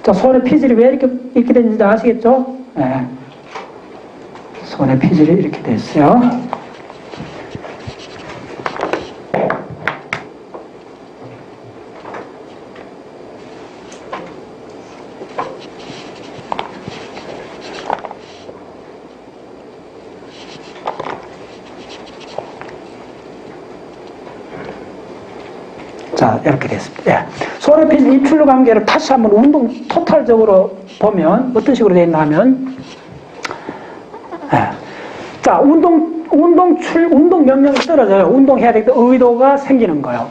자, 손해 피질이 왜 이렇게 됐는지 아시겠죠? 네. 손해 피질이 이렇게 됐어요. 자, 이렇게 됐습니다. 예. 손해 피질 입출력 관계를 다시 한번 운동 토탈적으로 보면 어떤 식으로 되어 있나 하면, 예. 자, 운동 명령이 떨어져요. 운동해야 되겠다. 의도가 생기는 거예요.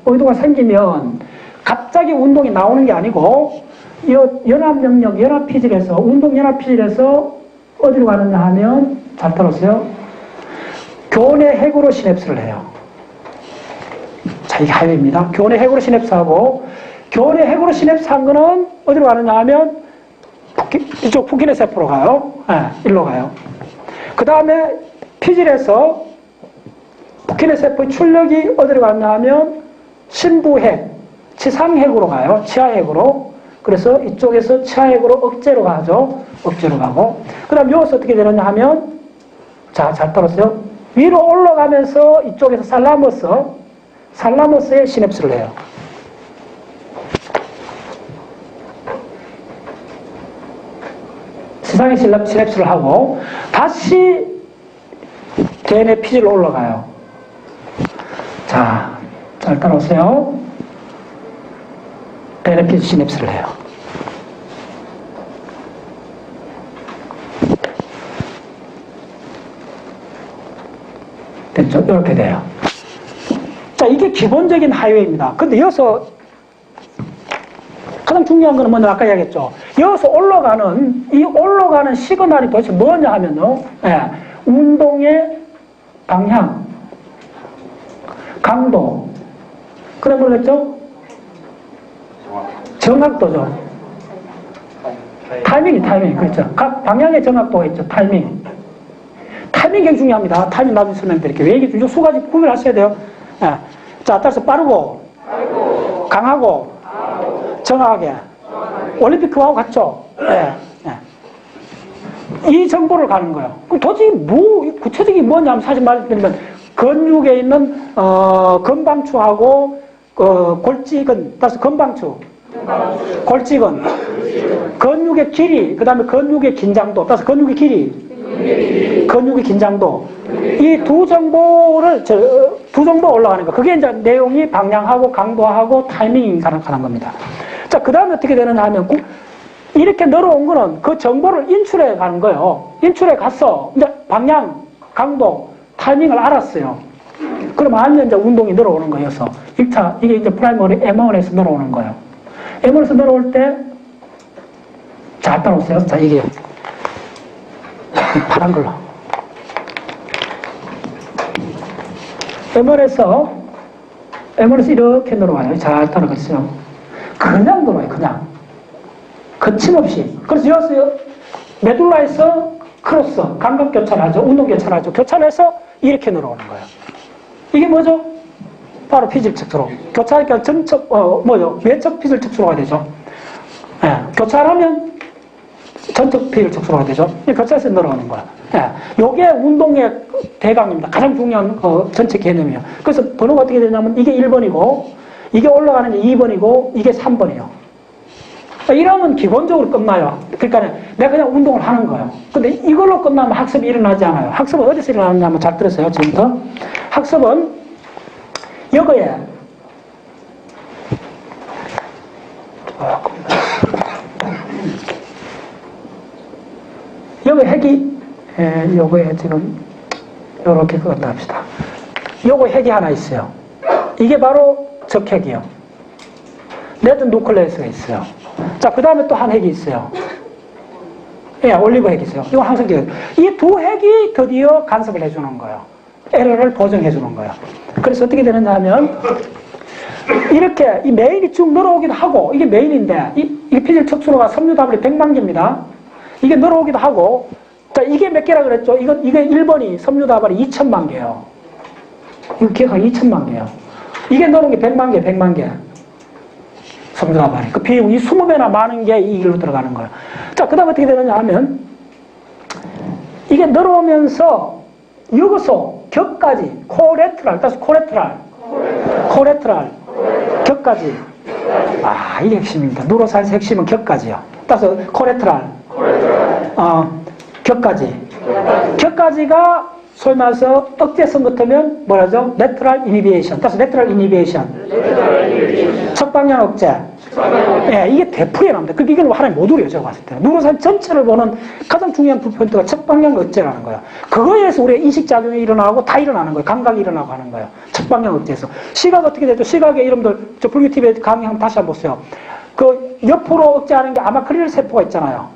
의도가 생기면 갑자기 운동이 나오는 게 아니고, 연합 피질에서, 운동 연합 피질에서 어디로 가느냐 하면, 잘 들었어요? 교내 핵으로 시냅스를 해요. 자, 이게 하이웨이입니다. 교내 핵으로 시냅스하고, 교내 핵으로 시냅스한 거는 어디로 가느냐 하면, 이쪽 푸키네 세포로 가요. 네, 일로 가요. 그 다음에 피질에서 푸키네 세포의 출력이 어디로 가느냐 하면, 신부핵, 지상핵으로 가요. 치아핵으로. 그래서 이쪽에서 치아핵으로 억제로 가죠. 억제로 가고. 그 다음 여기서 어떻게 되느냐 하면, 자, 잘 들었어요? 위로 올라가면서 이쪽에서 살라머스에 시냅스를 해요. 지상에 시냅스를 하고 다시 DNA 피질로 올라가요. 자, 잘 따라오세요. DNA 피질 시냅스를 해요. 됐죠? 이렇게 돼요. 자, 이게 기본적인 하이웨이입니다. 근데 여기서 가장 중요한 거는 뭐냐, 아까 이야기했죠. 여기서 올라가는 시그널이 도대체 뭐냐 하면요, 예, 운동의 방향, 강도, 그래 뭐랬죠? 정확도죠. 타이밍, 그렇죠. 각 방향의 정확도가 있죠, 타이밍. 타이밍이 굉장히 중요합니다. 타이밍 나중에 설명드릴게요. 왜 얘기 중요? 수 가지 구별하셔야 돼요. 예. 자, 따라서 빠르고, 강하고, 정확하게. 올림픽하고 같죠? 예. 이 정보를 가는 거예요. 그럼 도대체 구체적인 뭐냐 하면 사실 말씀드리면, 근육에 있는, 건방추하고, 골직은, 따라서 건방추. 골직은, 근육의 길이, 그 다음에 근육의 긴장도, 따라서 근육의 길이, 근육의 긴장도. 이 두 정보 올라가는 거. 그게 이제 내용이 방향하고 강도하고 타이밍이 가능한 겁니다. 자, 그 다음에 어떻게 되느냐 하면, 이렇게 늘어온 거는 그 정보를 인출해 가는 거예요. 인출해 갔어. 이제 방향, 강도, 타이밍을 알았어요. 그럼 알면 이제 운동이 늘어오는 거여서. 1차, 이게 이제 프라이머리 M1에서 늘어오는 거예요. M1에서 늘어올 때, 잘 따라오세요. 자, 이게 파란 걸로. M1에서 이렇게 늘어와요. 잘 따라가세요. 그냥 늘어와요, 그냥. 거침없이. 그래서 여기서 메둘라에서 크로스, 감각 교차하죠. 운동 교차하죠. 교차해서 이렇게 늘어오는 거예요. 이게 뭐죠? 바로 피질 척수로. 교차하니까 외척 피질 척수로가 되죠. 예, 교차하면 전적 피해를 척수로가 되죠. 교차에서 늘어오는 거야. 예. 요게 운동의 대강입니다. 가장 중요한 전체 개념이에요. 그래서 번호가 어떻게 되냐면 이게 1번이고, 이게 올라가는 게 2번이고, 이게 3번이에요. 이러면 기본적으로 끝나요. 그러니까 내가 그냥 운동을 하는 거예요. 근데 이걸로 끝나면 학습이 일어나지 않아요. 학습은 어디서 일어나느냐면 잘 들으세요. 지금부터. 학습은 여거에 여기 핵이 요거에 지금 요렇게 그건다 합시다. 요거 핵이 하나 있어요. 이게 바로 적핵이요. 레드 누클레이스가 있어요. 자, 그 다음에 또 한 핵이 있어요. 예, 올리브 핵이 있어요. 이거 항상 기억해요. 이 두 핵이 드디어 간섭을 해주는 거예요. 에러를 보정해주는 거예요. 그래서 어떻게 되느냐 하면, 이렇게 이 메인이 쭉 늘어오기도 하고, 이게 메인인데, 이게 피질 척수로가 섬유답이 100만 개입니다. 이게 늘어오기도 하고, 자, 이게 몇 개라 그랬죠? 이게 1번이 섬유다발이 2천만 개예요. 이거 기억하기 2천만 개예요. 이게 늘어온 게 100만 개, 100만 개. 섬유다발이. 그 비용이 20배나 많은 게 이 길로 들어가는 거예요. 자, 그 다음 어떻게 되느냐 하면, 이게 늘어오면서, 여기서 격까지, 코레트랄, 따라서 코레트랄, 격까지. 아, 이게 핵심입니다. 누로사이언스 핵심은 격까지요. 따라서 코레트랄, 격까지가 소위 말해서 억제성 같으면 뭐라죠? 레트럴 이니비에이션. 따라서 레트럴 이니비에이션. 척방향 억제. 예, 이게 되풀이에 나옵니다. 그러니까 이걸 하나의 모듈이에요, 제가 봤을 때는. 누로산 전체를 보는 가장 중요한 포인트가 척방향 억제라는 거예요. 그거에 의해서 우리의 인식작용이 일어나고 다 일어나는 거예요. 감각이 일어나고 하는 거예요. 척방향 억제에서. 시각 어떻게 되죠? 시각의 이름들, 저 불규TV에 강의 한번 다시 한번 보세요. 그 옆으로 억제하는 게 아마크릴 세포가 있잖아요.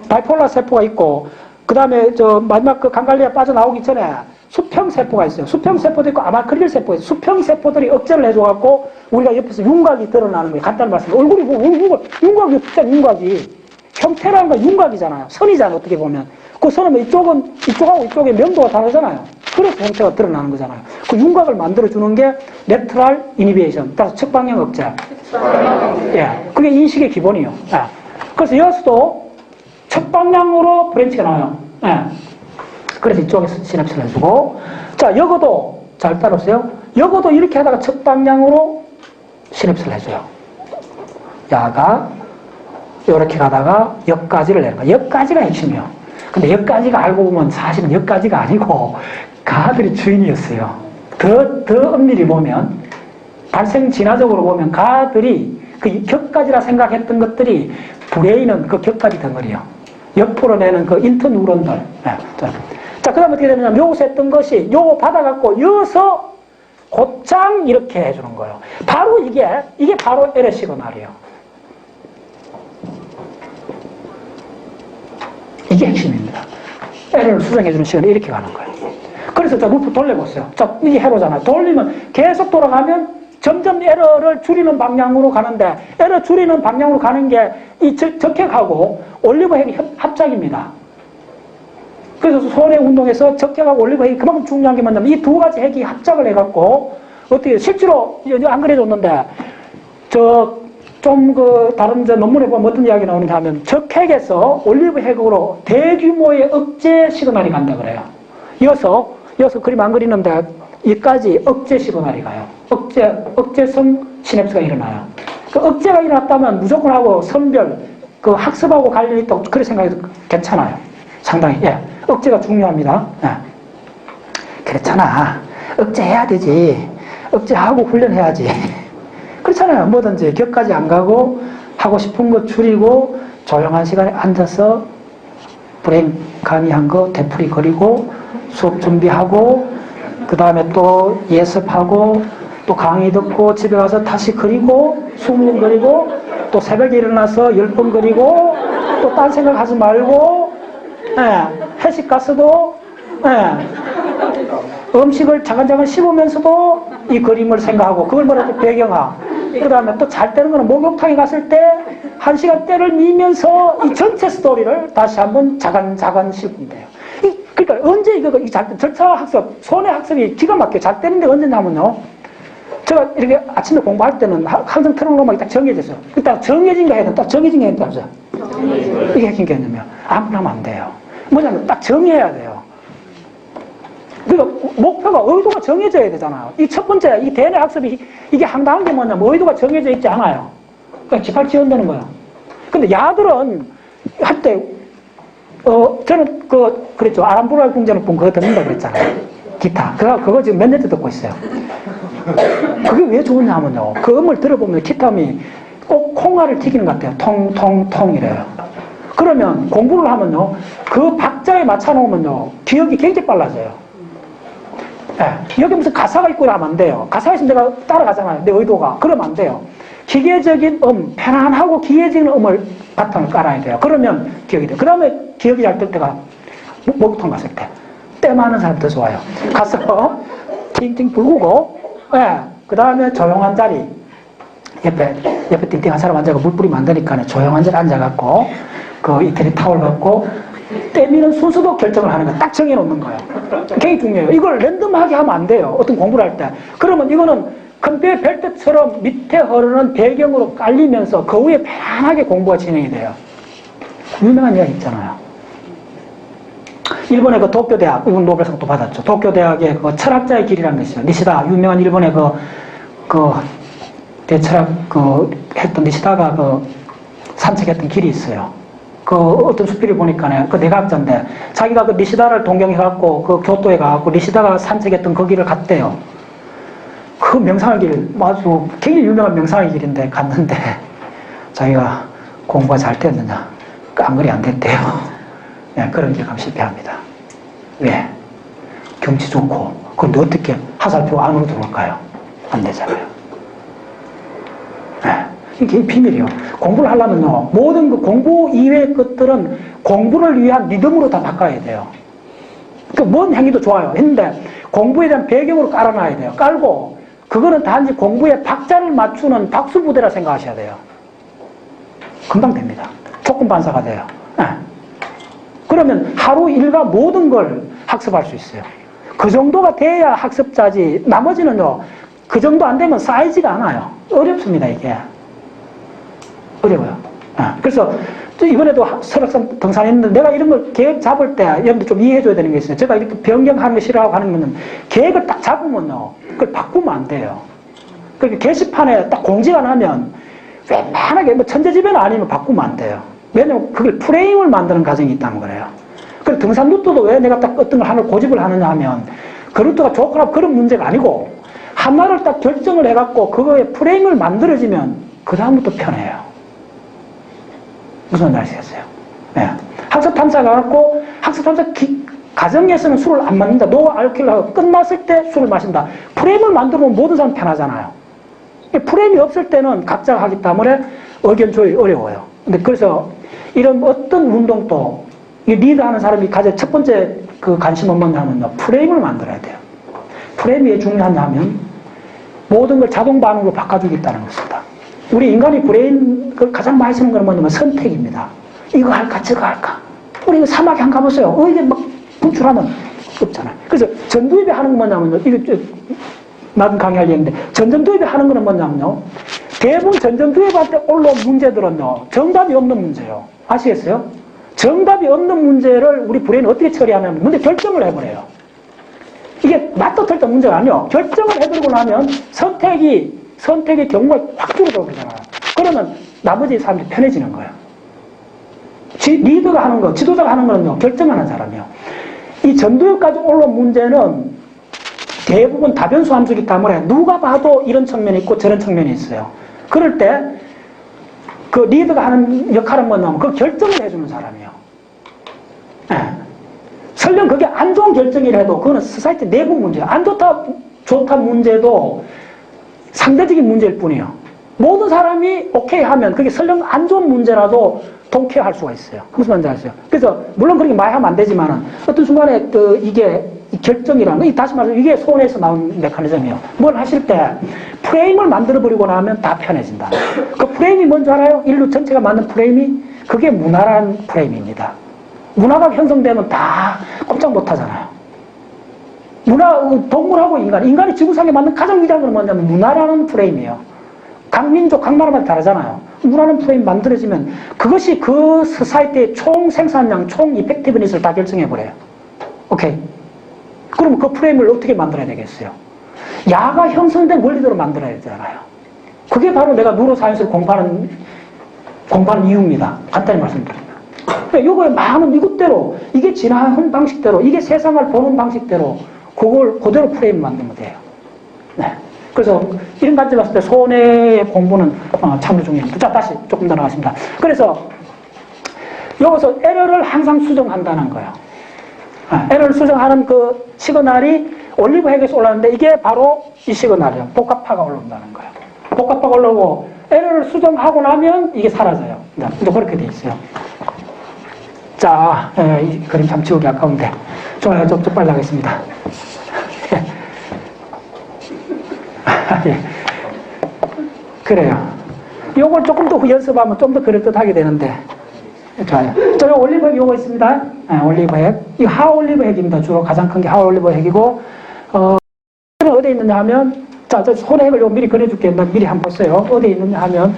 바이폴라 세포가 있고, 그 다음에 저 마지막 그 강갈리아 빠져나오기 전에 수평세포가 있어요. 수평세포도 있고 아마크릴 세포가 있어요. 수평세포들이 억제를 해줘갖고 우리가 옆에서 윤곽이 드러나는 거예요. 간단히 말씀드리면. 얼굴이 뭐, 윤곽이 진짜 윤곽이. 형태라는 건 윤곽이잖아요. 선이잖아요. 어떻게 보면. 그 선은 이쪽하고 이쪽의 명도가 다르잖아요. 그래서 형태가 드러나는 거잖아요. 그 윤곽을 만들어주는 게 레트럴 이니비에이션. 따라서 척방향 억제. 예. 그게 인식의 기본이에요. 예. 그래서 여기서도 첫 방향으로 브랜치가 나와요. 예. 그래서 이쪽에서 시냅스를 해주고. 자, 여거도, 잘 따라오세요. 여거도 이렇게 하다가 첫 방향으로 시냅스를 해줘요. 야가, 이렇게 가다가 역까지를 내는 거야. 역까지가 핵심이에요. 근데 역까지가 알고 보면 사실은 역까지가 아니고, 가들이 주인이었어요. 더 엄밀히 보면, 발생 진화적으로 보면 가들이 그 격까지라 생각했던 것들이 브레인은 그 격까지 덩어리요. 옆으로 내는 그 인터뉴런들. 네. 자, 그 다음에 어떻게 되냐면, 요것에 했던 것이, 요거 받아갖고, 여기서 곧장 이렇게 해주는 거예요. 바로 이게 바로 에러 시그널이에요. 이게 핵심입니다. 에러를 수정해주는 시간이 이렇게 가는 거예요. 그래서 자, 루프 돌려보세요. 자, 이게 해보잖아요. 돌리면 계속 돌아가면 점점 에러를 줄이는 방향으로 가는데, 에러 줄이는 방향으로 가는 게 이 적핵하고 올리브 핵이 합작입니다. 그래서 손의 운동에서 적핵하고 올리브 핵이 그만큼 중요한 게 뭐냐면 이 두 가지 핵이 합작을 해갖고 어떻게 실제로 안 그려줬는데 다른 논문에 보면 어떤 이야기 나오는가 하면 적핵에서 올리브 핵으로 대규모의 억제 시그널이 간다 그래요. 이어서 그림 안 그리는데 여기까지 억제 시그널이 가요. 억제성 시냅스가 일어나요. 그 억제가 일어났다면 무조건 하고 선별, 그 학습하고 관련이 있다고 그렇게 생각해도 괜찮아요. 상당히, 예. 억제가 중요합니다. 예. 그렇잖아. 억제해야 되지. 억제하고 훈련해야지. 그렇잖아요. 뭐든지 격까지 안 가고 하고 싶은 거 줄이고 조용한 시간에 앉아서 브레인 강의한 거 되풀이 거리고 수업 준비하고 그 다음에 또 예습하고 또 강의 듣고 집에 가서 다시 그리고 20번 그리고 또 새벽에 일어나서 10번 그리고 또 딴 생각하지 말고 회식 가서도 음식을 자간자간 씹으면서도 이 그림을 생각하고 그걸 뭐라고 배경화. 그 다음에 또 잘 때는 거는 목욕탕에 갔을 때 1시간 때를 미면서 이 전체 스토리를 다시 한번 자간자간 씹으면 돼요. 그러니까 언제 이거 잘 때, 절차 학습, 손의 학습이 기가 막혀요. 잘 때는데 언제냐면요. 제가 이렇게 아침에 공부할 때는 항상 틀어놓은 음악이 딱 정해져 있어요. 딱 정해진 거 해야 돼. 딱 정해진 거 해야 돼. 이게 핵심 개념이에요. 아무나 하면 안 돼요. 뭐냐면 딱 정해야 돼요. 그러니까 목표가, 의도가 정해져야 되잖아요. 이 첫 번째, 이 대내 학습이, 이게 황당한 게 뭐냐면 의도가 정해져 있지 않아요. 그러니까 지팔 지원되는 거예요. 근데 야들은 할 때, 저는 그랬죠. 아람브라 궁전을본 그거 듣는다고 그랬잖아요. 기타. 그거 지금 몇 년째 듣고 있어요. 그게 왜 좋으냐 하면요. 그 음을 들어보면 기타 음이 꼭 콩알을 튀기는 것 같아요. 통, 통, 통 이래요. 그러면 공부를 하면요. 그 박자에 맞춰놓으면요. 기억이 굉장히 빨라져요. 네. 여기 무슨 가사가 있고 하면 안 돼요. 가사가 있으면 내가 따라가잖아요. 내 의도가. 그러면 안 돼요. 기계적인 편안하고 기계적인 음을 바탕을 깔아야 돼요. 그러면 기억이 돼요. 그 다음에 기억이 잘 될 때가 목욕탕 갔을 때. 때 많은 사람 더 좋아요. 가서 팅팅 불구고, 네. 그 다음에 조용한 자리. 옆에 띵띵한 사람 앉아서 물 뿌리면 안 되니까 조용한 자리 앉아갖고, 그 이태리 타월 갖고, 때미는 순서도 결정을 하는 거예요. 딱 정해놓는 거예요. 굉장히 중요해요. 이걸 랜덤하게 하면 안 돼요. 어떤 공부를 할 때. 그러면 이거는 큰배 벨트처럼 밑에 흐르는 배경으로 깔리면서 그 위에 편안하게 공부가 진행이 돼요. 유명한 이야기 있잖아요. 일본의 그 도쿄대학, 이건 노벨상도 받았죠. 도쿄대학의 그 철학자의 길이라는 게 있어요. 니시다, 유명한 일본의 대철학 했던 니시다가 산책했던 길이 있어요. 어떤 수필을 보니까 그 내과학자인데 자기가 그 니시다를 동경해갖고 그 교토에 가갖고 니시다가 산책했던 그 길을 갔대요. 그 명상의 길, 아주 굉장히 유명한 명상의 길인데 갔는데 자기가 공부가 잘 됐느냐? 깡그리 안 됐대요. 네, 그런 길 가면 실패합니다. 왜? 경치 좋고 그런데 어떻게 화살표 안으로 들어올까요? 안 되잖아요. 네. 이게 비밀이에요. 공부를 하려면요, 모든 그 공부 이외의 것들은 공부를 위한 리듬으로 다 바꿔야 돼요. 뭔 행위도 좋아요. 했는데 공부에 대한 배경으로 깔아놔야 돼요. 깔고 그거는 단지 공부에 박자를 맞추는 박수부대라 생각하셔야 돼요. 금방 됩니다. 조건 반사가 돼요. 네. 그러면 하루 일과 모든 걸 학습할 수 있어요. 그 정도가 돼야 학습자지, 나머지는요, 그 정도 안 되면 쌓이지가 않아요. 어렵습니다, 이게. 어려워요. 그래서 이번에도 설악산 등산했는데 내가 이런 걸 계획 잡을 때 여러분들 좀 이해해 줘야 되는 게 있어요. 제가 이렇게 변경하는 거 싫어하고 하는 거는 계획을 딱 잡으면요, 그걸 바꾸면 안 돼요. 그러니까 게시판에 딱 공지가 나면 웬만하게 천재지변 아니면 바꾸면 안 돼요. 왜냐면 그걸 프레임을 만드는 과정이 있다는 거예요. 그래서 등산 루트도 왜 내가 딱 어떤 걸 하나를 고집을 하느냐 하면 그 루트가 좋거나 그런 문제가 아니고 하나를 딱 결정을 해갖고 그거에 프레임을 만들어지면 그 다음부터 편해요. 무슨 말인지 아시겠어요? 네. 학습 탐사가 갖고 학습 탐사 과정에서는 술을 안 마신다. 노와 알코올하고 끝났을 때 술을 마신다. 프레임을 만들면 모든 사람 편하잖아요. 프레임이 없을 때는 각자가 하기 때문에 의견 조율이 어려워요. 근데 그래서 이런 어떤 운동도 리드하는 사람이 가장 첫 번째 그 관심은 뭐냐면요, 프레임을 만들어야 돼요. 프레임이 왜 중요하냐 하면 모든 걸 자동 반응으로 바꿔주겠다는 것입니다. 우리 인간이 브레인 가장 많이 쓰는 건 뭐냐면 선택입니다. 이거 할까 저거 할까. 우리 이거 사막에 한 가보세요. 이게 막 분출하면 없잖아요. 그래서 전두엽이 하는 건 뭐냐면요, 이거 나도 강의할 얘기인데 전전두엽이 하는 건 뭐냐면요, 대부분 전전두엽한테 올라온 문제들은요, 정답이 없는 문제예요. 아시겠어요? 정답이 없는 문제를 우리 브레인은 어떻게 처리하냐면 문제 결정을 해버려요. 이게 맞도 틀도 문제가 아니에요. 결정을 해버리고 나면 선택의 경우가 확 줄어들잖아요. 그러면 나머지 사람들이 편해지는 거예요. 리더가 하는 거, 지도자가 하는 거는요, 결정하는 사람이에요. 이 전두엽까지 올라온 문제는 대부분 다변수 함수이기 때문에 누가 봐도 이런 측면이 있고 저런 측면이 있어요. 그럴 때 그 리더가 하는 역할은 뭐냐면 그 결정을 해주는 사람이에요. 네. 설령 그게 안 좋은 결정이라 해도 그거는 소사이티 내부 문제예요. 안 좋다 문제도 상대적인 문제일 뿐이에요. 모든 사람이 오케이 하면 그게 설령 안 좋은 문제라도 통쾌할 수가 있어요. 무슨 말인지 아세요? 그래서 물론 그렇게 많이 하면 안 되지만은 어떤 순간에 이게 결정이라는 거, 다시 말해서 이게 손에서 나온 메커니즘이에요. 뭘 하실 때 프레임을 만들어버리고 나면 다 편해진다. 그 프레임이 뭔지 알아요? 인류 전체가 만든 프레임이 그게 문화라는 프레임입니다. 문화가 형성되면 다 꼼짝 못하잖아요. 동물하고 인간이 지구상에 만든 가장 위대한 건 뭐냐면 문화라는 프레임이에요. 각 민족, 각 나라마다 다르잖아요. 문화라는 프레임 만들어지면 그것이 그 소사이티의 총 생산량, 총 이펙티브니스를 다 결정해버려요. 오케이. 그럼 그 프레임을 어떻게 만들어야 되겠어요? 야가 형성된 원리대로 만들어야 되잖아요. 그게 바로 내가 뉴로사이언스를 공부하는 이유입니다. 간단히 말씀드립니다. 요거에 많은 이것대로, 이게 진화한 방식대로, 이게 세상을 보는 방식대로, 그걸 그대로 프레임 만들면 돼요. 네. 그래서 이런 관점 봤을 때 손해의 공부는 참으로 중요합니다. 자, 다시 조금 더 나가겠습니다. 그래서 여기서 에러를 항상 수정한다는 거예요. 에러를 수정하는 그 시그널이 올리브 핵에서 올라오는데 이게 바로 이 시그널이에요. 복합파가 올라온다는 거예요. 복합파가 올라오고 에러를 수정하고 나면 이게 사라져요. 이제 그렇게 돼 있어요. 자, 이 그림 참 지우기 아까운데. 좋아요. 좀 빨리 하겠습니다. 예. 그래요. 요걸 조금 더 연습하면 좀 더 그럴듯하게 되는데. 좋아요. 저 올리브 핵 요거 있습니다. 올리브 핵. 이 하올리브 핵입니다. 주로 가장 큰 게 하올리브 핵이고, 어디에 있느냐 하면, 자, 저 손의 핵을 요 미리 그려줄게요. 미리 한번 보세요. 어디에 있느냐 하면,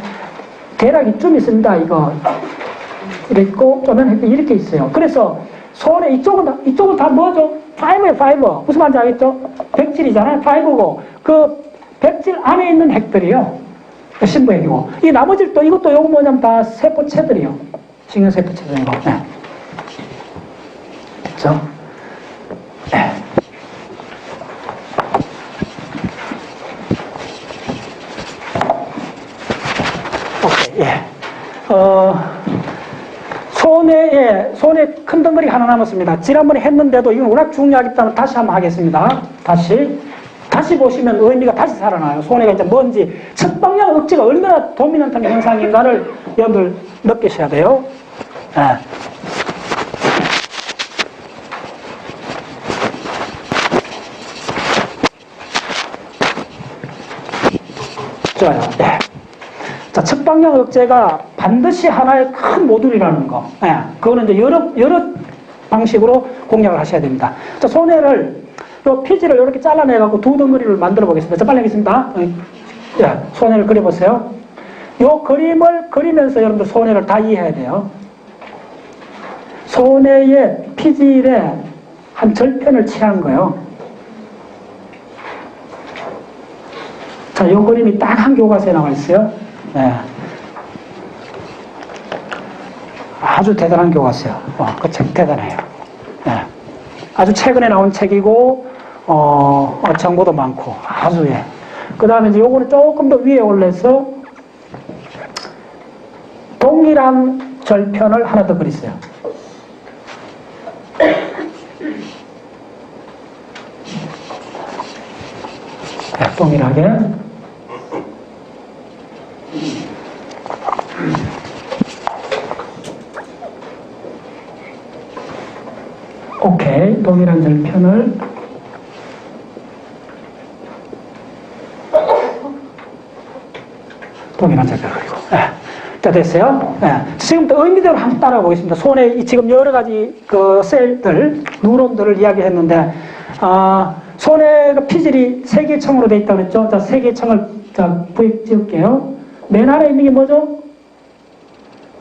대략 이쯤 있습니다. 이거. 이렇게 있고, 쪼면 핵이 이렇게 있어요. 그래서 손에 이쪽은 다 뭐죠? 파이버예요, 파이버. 무슨 말인지 알겠죠? 백질이잖아요. 파이버고. 그 백질 안에 있는 핵들이요. 신부핵이고. 이 나머지 또 이것도 요거 뭐냐면 다 세포체들이요. 신경세포체들이고. 네. 그렇죠? 네. 오케이, 예. 손에 큰 덩어리 하나 남았습니다. 지난번에 했는데도 이건 워낙 중요하기 때문에 다시 한번 하겠습니다. 다시 보시면 의미가 다시 살아나요. 손해가 이제 뭔지, 첫 방향 억제가 얼마나 도미넌트한 현상인가를 여러분들 느끼셔야 돼요. 네. 좋아요. 네. 자, 첫 방향 억제가 반드시 하나의 큰 모듈이라는 거. 네. 그거는 이제 여러 방식으로 공략을 하셔야 됩니다. 자, 손해를 요 피지를 이렇게 잘라내갖고 두 덩어리를 만들어 보겠습니다. 자, 빨리 하겠습니다. 자, 손해를 그려보세요. 요 그림을 그리면서 여러분들 손해를 다 이해해야 돼요. 손해의 피질의 한 절편을 취한 거예요. 자, 요 그림이 딱 한 교과서에 나와 있어요. 네. 아주 대단한 교과서요. 그 책 대단해요. 네. 아주 최근에 나온 책이고, 정보도 많고, 아주, 예. 그 다음에 이제 요거는 조금 더 위에 올려서 동일한 절편을 하나 더 그리세요. 네, 동일하게. 오케이. 동일한 절편을 동일한 절편을 그리고. 네. 자, 됐어요? 네. 지금부터 의미대로 한번 따라가 보겠습니다. 손에 지금 여러 가지 그 셀들, 뉴런들을 이야기했는데, 손에 그 피질이 세 개의 층으로 되어 있다고 그랬죠? 자, 세 개의 층을 자, 부익 지을게요. 맨 아래에 있는 게 뭐죠?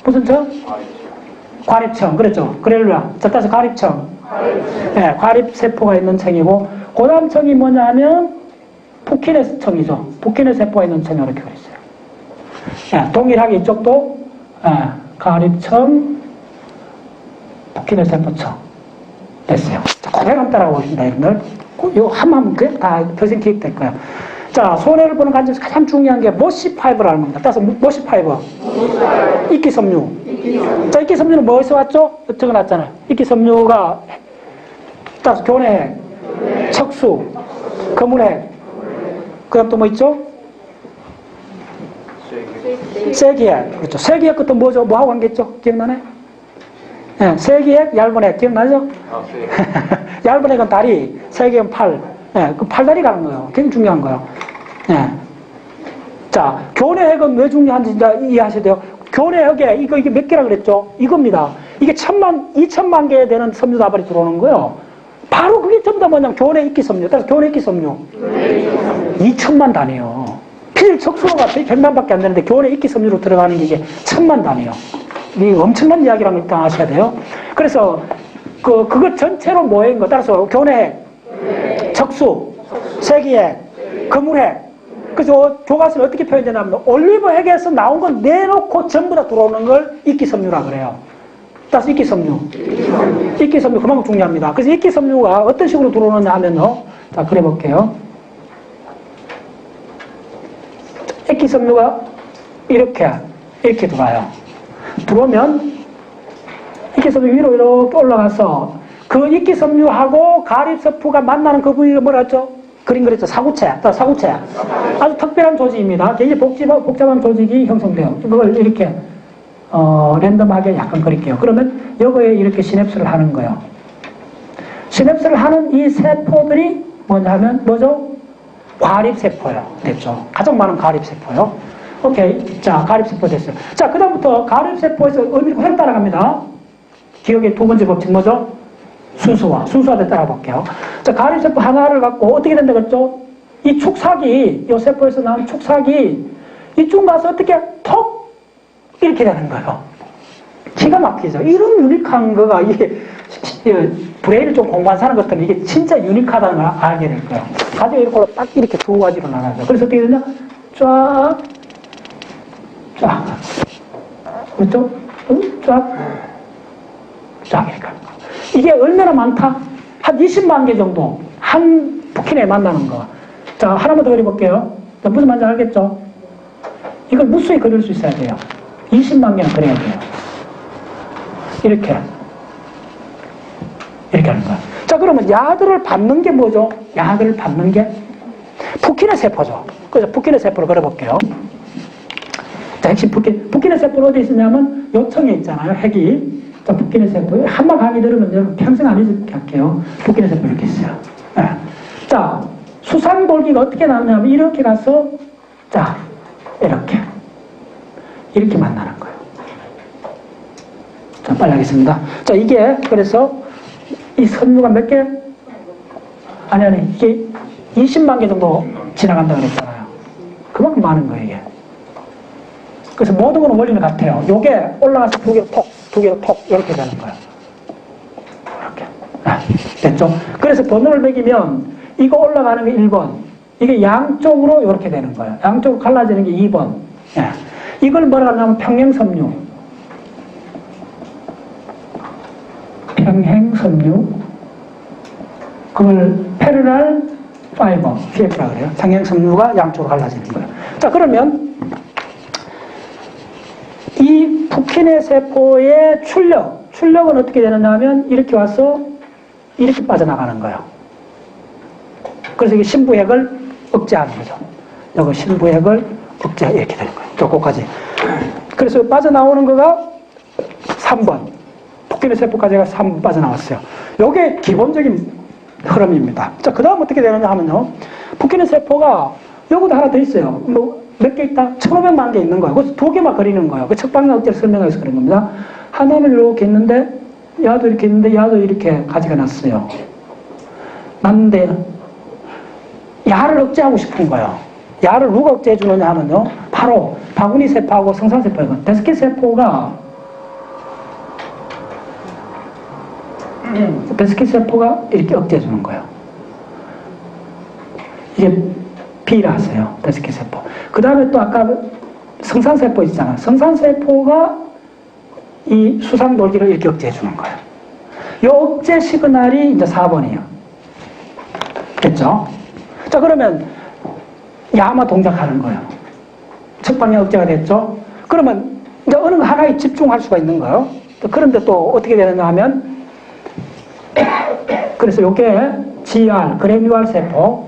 무슨 층? 과립층. 그랬죠? 그렐루라. 자, 다시 과립층. 네, 과립세포가 있는 층이고, 그 다음 층이 뭐냐 하면, 푸키네스 층이죠. 푸키네스 세포가 있는 층이 이렇게 그랬어요. 네, 동일하게 이쪽도, 과립층, 푸키네스 세포층. 됐어요. 자, 그대로 한번 따라가 보겠습니다, 여러분들. 요 한번 다 더생 기억될 거예요. 자, 손해를 보는 관점에서 가장 중요한 게 모시파이버라는 겁니다. 따라서 모시파이버. 이끼섬유. 자, 이끼섬유는 뭐에서 왔죠? 적어놨잖아요. 이끼섬유가 따라서 교내핵, 척수, 거문핵, 그 다음 또 뭐 있죠? 세기핵. 그렇죠. 세기핵 그것도 뭐죠? 뭐하고 관계있죠? 기억나네? 네, 세기핵, 얇은 핵. 기억나죠? 얇은 핵은 다리, 세기핵은 팔. 네, 그 팔다리 가는 거예요. 굉장히 중요한 거예요. 네. 자, 교내핵은 왜 중요한지 이제 이해하셔야 돼요. 교내핵에 이게 몇 개라 그랬죠? 이겁니다. 이게 2천만 개 되는 섬유 다발이 들어오는 거예요. 바로 그게 전부 다 뭐냐면 교내 이끼섬유. 따라서 교내 이끼섬유 2천만 단위요. 필적수로가 100만밖에 안 되는데 교내 이끼섬유로 들어가는 게 이게 1000만 단위요. 이게 엄청난 이야기라는 걸 일단 아셔야 돼요. 그래서 그것 전체로 뭐인 거 따라서 교내핵, 적수, 세기핵, 그물핵. 그래서 교과서는 어떻게 표현되냐면 올리브핵에서 나온 건 내놓고 전부 다 들어오는 걸 이끼섬유라 그래요. 따라서 이끼섬유. 이끼섬유 그만큼 중요합니다. 그래서 이끼섬유가 어떤 식으로 들어오느냐 하면요. 자, 그래 볼게요. 이끼섬유가 이렇게 들어와요. 들어오면 이끼섬유 위로 이렇게 올라가서 그 이끼섬유하고 가립세포가 만나는 그 부위가 뭐라 했죠? 그림 그렸죠? 사구체. 사구체. 아주 특별한 조직입니다. 굉장히 복잡한 조직이 형성돼요. 그걸 이렇게 랜덤하게 약간 그릴게요. 그러면 여기에 이렇게 시냅스를 하는 거예요. 시냅스를 하는 이 세포들이 뭐냐면 뭐죠? 과립세포예요. 됐죠? 가장 많은 과립세포요. 오케이. 자, 과립세포 됐어요. 자, 그 다음부터 과립세포에서 의미를 그대로 따라갑니다. 기억의 두 번째 법칙 뭐죠? 순수화대 따라볼게요. 자, 과립세포 하나를 갖고 어떻게 된다 그랬죠? 이 축삭이, 이 세포에서 나온 축삭이 이쪽 가서 어떻게 톡! 이렇게 되는 거예요. 기가 막히죠. 이런 유니크한 거가 이게 브레인을 좀 공부한 사람 같으면 이게 진짜 유니크하다는 걸 알게 될 거예요. 가지고 이렇게 딱 이렇게 두 가지로 나눠요. 그래서 어떻게 되냐? 쫙, 그렇죠? 쫙 이렇게. 이게 얼마나 많다? 한 20만 개 정도. 한 부킨에 만나는 거. 자, 하나만 더 그려볼게요. 자, 무슨 말인지 알겠죠? 이걸 무수히 그릴 수 있어야 돼요. 20만 개는 그려야 돼요. 이렇게 하는 거야. 자, 그러면 야들을 받는 게 뭐죠? 야들을 받는 게 푸킨의 세포죠. 그래서 푸킨의 세포를 그려볼게요. 자, 핵심 푸킨의 세포는 어디 있으냐면 요청에 있잖아요. 핵이. 자, 푸킨의 세포. 한번 강의 들으면 여러분 평생 안 잊을게요. 푸킨의 세포 이렇게 있어요. 네. 자, 수상돌기가 어떻게 나오냐면 이렇게 가서 자, 이렇게 만나는 거예요. 자, 빨리 하겠습니다. 자, 이게 그래서 이 섬유가 몇 개? 아니, 이게 20만 개 정도 지나간다고 그랬잖아요. 그만큼 많은 거예요, 이게. 그래서 모든 거는 원리는 같아요. 요게 올라가서 두 개로 톡, 이렇게 되는 거예요. 이렇게. 됐죠? 그래서 번호를 매기면 이거 올라가는 게 1번. 이게 양쪽으로 이렇게 되는 거예요. 양쪽으로 갈라지는 게 2번. 예. 이걸 뭐라 하냐면 평행섬유. 평행섬유. 그걸 패러럴 파이버, PF라 그래요. 평행섬유가 양쪽으로 갈라지는 거예요. 자, 그러면 이 푸킨의 세포의 출력은 어떻게 되느냐 하면 이렇게 와서 이렇게 빠져나가는 거예요. 그래서 이게 신부핵을 억제하는 거죠. 여기 신부핵을 억제 이렇게 되는 거예요. 요거까지. 그래서 빠져나오는 거가 3번. 푸킨의 세포까지가 3번 빠져나왔어요. 요게 기본적인 흐름입니다. 자, 그 다음 어떻게 되느냐 하면요. 푸킨의 세포가 여기도 하나 더 있어요. 뭐 몇 개 있다? 1500만 개 있는 거예요. 그래서 두 개만 그리는 거예요. 그 척방향 억제를 설명해서 그런 겁니다. 하나는 이렇게 있는데, 야도 이렇게 있는데, 야도 이렇게 가지가 났어요. 났는데, 야를 억제하고 싶은 거예요. 야를 누가 억제해 주느냐 하면요. 바로 바구니 세포하고 성산세포예요. 데스키 세포가 데스키 세포가 이렇게 억제해 주는 거예요. 이게 B라서요. 데스키 세포. 그 다음에 또 아까 성산세포 있잖아요. 성산세포가 이 수상돌기를 이렇게 억제해 주는 거예요. 이 억제 시그널이 이제 4번이에요. 됐죠? 자, 그러면 야마 동작하는 거예요. 척방향 억제가 됐죠? 그러면 이제 어느 하나에 집중할 수가 있는 거예요. 그런데 또 어떻게 되느냐 하면 그래서 이게 GR, 그래뉴알 세포.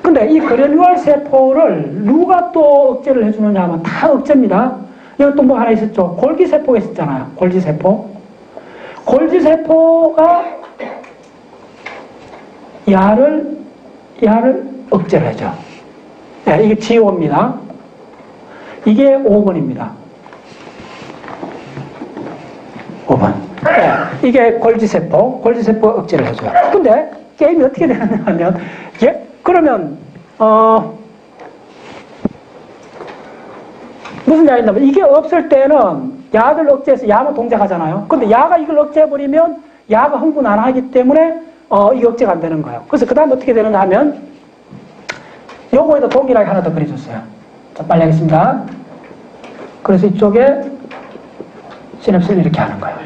근데 이 그래뉴알 세포를 누가 또 억제를 해주느냐 하면 다 억제입니다. 여기 또 뭐 하나 있었죠? 골기세포가 있었잖아요. 골지세포. 골지세포가 야를 억제를 해줘. 네, 이게 G5입니다. 이게 5번입니다. 5번. 네. 이게 골지세포 억제를 해줘요. 근데 게임이 어떻게 되느냐 하면, 그러면, 무슨 이야기 있냐면, 이게 없을 때는 야를 억제해서 야만 동작하잖아요. 근데 야가 이걸 억제해버리면 야가 흥분 안 하기 때문에, 이게 억제가 안 되는 거예요. 그래서 그 다음 어떻게 되느냐 하면, 요거에다 동일하게 하나 더 그려줬어요. 자, 빨리 하겠습니다. 그래서 이쪽에 시냅스를 이렇게 하는 거예요.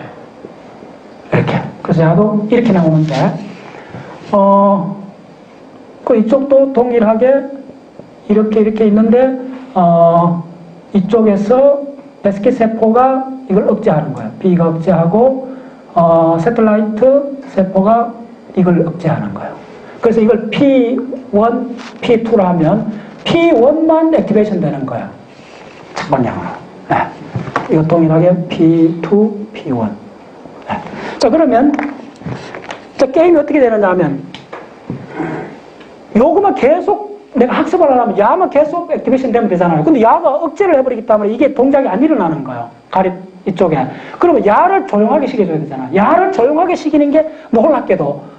이렇게. 그래서 야도 이렇게 나오는데, 그 이쪽도 동일하게 이렇게 있는데, 이쪽에서 베스킷 세포가 이걸 억제하는 거예요. B가 억제하고, 새틀라이트 세포가 이걸 억제하는 거예요. 그래서 이걸 P1, P2로 하면 P1만 액티베이션 되는 거예요. 첫 방향으로. 네. 이거 동일하게 P2, P1. 네. 자, 그러면 자, 게임이 어떻게 되느냐 하면 요거만 계속 내가 학습을 하려면 야만 계속 액티베이션 되면 되잖아요. 근데 야가 억제를 해버리기 때문에 이게 동작이 안 일어나는 거예요. 가립 이쪽에. 그러면 야를 조용하게 시켜줘야 되잖아요. 야를 조용하게 시키는 게 놀랍게도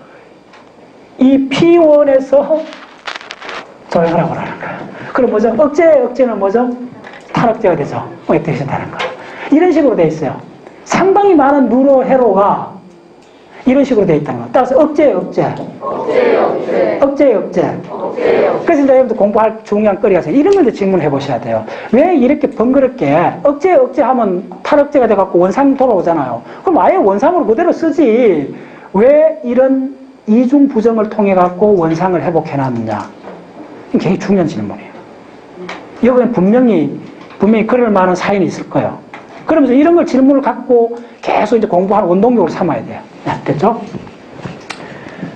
이 P1에서 조용하라고 하는 거예요. 그럼 뭐죠? 억제는 뭐죠? 탈억제가 되죠. 액티베이션 되는 거예요. 이런 식으로 돼 있어요. 상당히 많은 누로회로가 이런 식으로 돼 있다는 거예요. 따라서 억제. 그래서 이제 여러분들 공부할 중요한 거리가 있어요. 이런 걸 질문해 보셔야 돼요. 왜 이렇게 번거롭게 억제 하면 탈억제가 돼갖고 원상 돌아오잖아요. 그럼 아예 원상으로 그대로 쓰지. 왜 이런 이중 부정을 통해 갖고 원상을 회복해 놨느냐. 굉장히 중요한 질문이에요. 여기는 분명히 그럴 만한 사연이 있을 거예요. 그러면서 이런 걸 질문을 갖고 계속 이제 공부하는 원동력으로 삼아야 돼요. 네, 됐죠?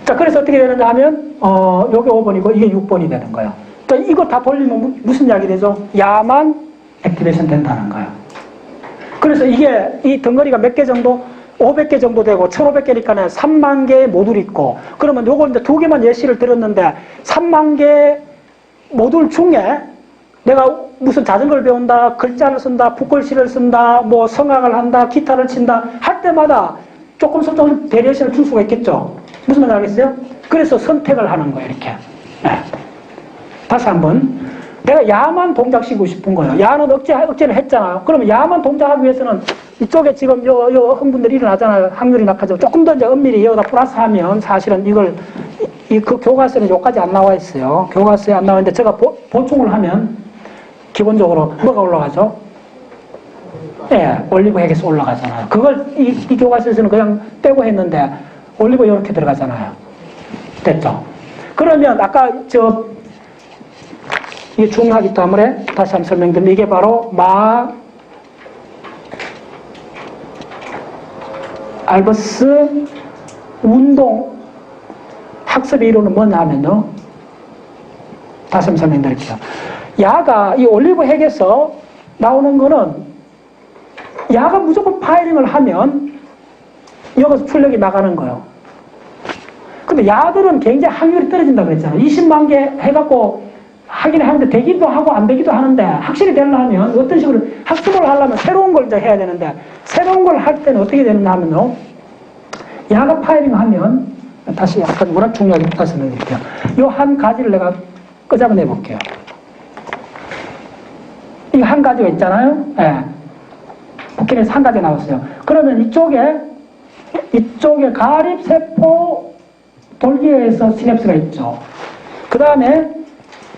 자, 그래서 어떻게 되느냐 하면, 요게 5번이고, 이게 6번이 되는 거예요. 그러니까 이거 다 돌리면 무슨 이야기 되죠? 야만 액티베이션 된다는 거예요. 그래서 이게, 이 덩어리가 몇 개 정도? 500개 정도 되고, 1500개니까 3만 개의 모듈이 있고, 그러면 요걸 이제 2개만 예시를 들었는데, 3만 개 모듈 중에 내가 무슨 자전거를 배운다, 글자를 쓴다, 붓글씨를 쓴다, 뭐 성악을 한다, 기타를 친다 할 때마다 조금 베리에이션을 줄 수가 있겠죠. 무슨 말인지 알겠어요? 그래서 선택을 하는 거예요, 이렇게. 네. 다시 한번. 내가 야만 동작시키고 싶은 거예요. 야는 억제를 했잖아요. 그러면 야만 동작하기 위해서는 이쪽에 지금 요 흥분들이 일어나잖아요. 확률이 낮아져. 조금 더 이제 엄밀히 여기다 플러스하면 사실은 그 교과서는 여기까지 안 나와 있어요. 교과서에 안 나와 있는데 제가 보충을 하면 기본적으로 뭐가 올라가죠? 예, 올리브 핵에서 올라가잖아요. 그걸 이 교과서에서는 그냥 빼고 했는데 올리브 이렇게 들어가잖아요. 됐죠? 그러면 아까 이게 중요하기 때문에 다시 한번 설명드리면 이게 바로 알버스 운동 학습의 이론은 뭐냐 하면요. 다시 한번 설명드릴게요. 야가 이 올리브 핵에서 나오는 거는 야가 무조건 파이링을 하면 여기서 출력이 나가는 거예요. 근데 야들은 굉장히 확률이 떨어진다고 그랬잖아요. 20만 개 해갖고 하긴 하는데 되기도 하고 안 되기도 하는데 확실히 되려면 어떤 식으로 학습을 하려면 새로운 걸 이제 해야 되는데 새로운 걸 할 때는 어떻게 되느냐 하면요. 야가 파이링 하면 다시 약간 워낙 중요하게 다시 설명드릴게요. 이 한 가지를 내가 끄잡아내 볼게요. 이 한 가지가 있잖아요. 예. 복킨에서 한 가지 나왔어요. 그러면 이쪽에 가립세포 돌기에서 시냅스가 있죠. 그 다음에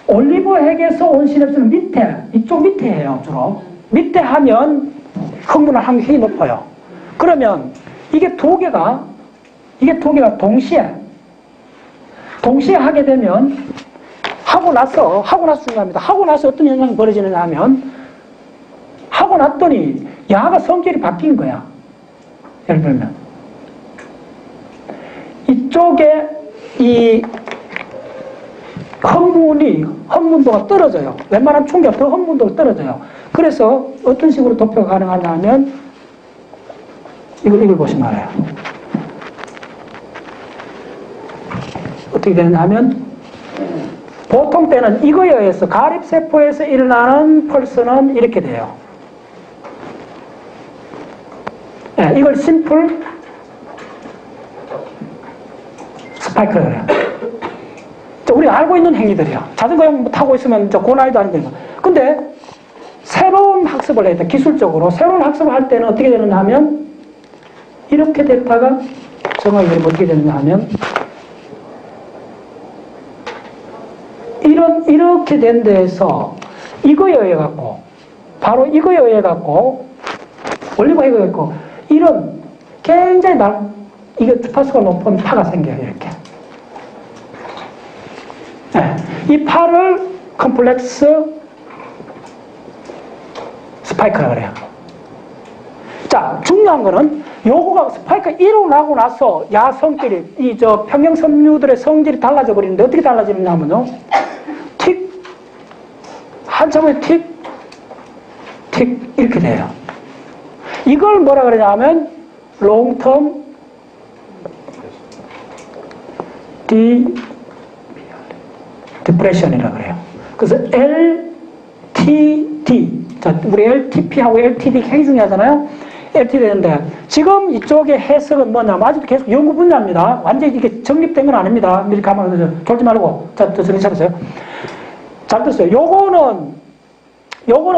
올리브 핵에서 온 시냅스는 이쪽 밑에예요, 주로. 밑에 하면 흥분할 확률이 높아요. 그러면 이게 두 개가 동시에 하게 되면 하고 나서 중요합니다. 하고 나서 어떤 현상이 벌어지느냐 하면 하고 났더니 야가 성질이 바뀐 거야. 예를 들면 이쪽에 이 흥분도가 떨어져요. 웬만한 충격 더 흥분도가 떨어져요. 그래서 어떤 식으로 도표가 가능하냐 하면 이걸 보시면 알아요. 어떻게 되느냐 하면 보통 때는 이거에 의해서 가립세포에서 일어나는 펄스는 이렇게 돼요. 네, 이걸 심플 스파이크라 그래요. 우리가 알고 있는 행위들이야. 자전거 타고 있으면 그 나이도 아닌데. 근데 새로운 학습을 해야 돼. 기술적으로. 새로운 학습을 할 때는 어떻게 되느냐 하면 이렇게 됐다가 정확히 어떻게 되느냐 하면 이렇게 된 데에서 이거에 의해 갖고 바로 이거에 의해 갖고 올리고 이거에 있고 이런 굉장히 이게 주파수가 높은 파가 생겨요. 이렇게. 네. 이 파를 컴플렉스 스파이크라고 그래요. 자, 중요한 거는 요거가 스파이크가 일어나고 나서 야성끼리 평형섬유들의 성질이 달라져 버리는데 어떻게 달라지느냐 하면요. 틱 한참 후에 틱 이렇게 돼요. 이걸 뭐라 그러냐 하면 long-term depression이라고 그래요. 그래서 LTD, 자, 우리 LTP하고 LTD 굉장히 중요하잖아요. LTD인데 지금 이쪽의 해석은 뭐냐면 아직도 계속 연구 분야입니다. 완전히 이게 정립된 건 아닙니다. 미리 가만 졸지 말고 자, 정신 차리세요. 잘 들었어요. 요거는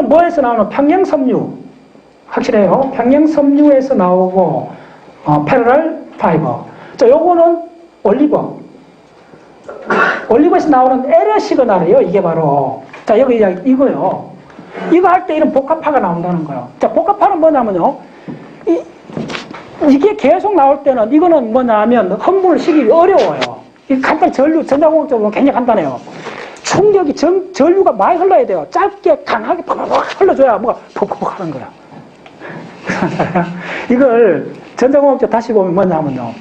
뭐에서 나오는 평형섬유 확실해요. 평형섬유에서 나오고 패러럴 파이버. 자, 요거는 올리브에서 나오는 에러 시그널이에요. 이게 바로 자 여기 이거요. 이거 할 때 이런 복합파가 나온다는 거예요. 자, 복합파는 뭐냐면요. 이게 계속 나올 때는 이거는 뭐냐면 흥분을 시키기 어려워요. 이 간단 전자공학적으로 굉장히 간단해요. 충격이 전류가 많이 흘러야 돼요. 짧게 강하게 퍽퍽 흘러줘야 뭐가 퍽퍽 하는 거야. 이걸 전자공학적 다시 보면 뭐냐면요.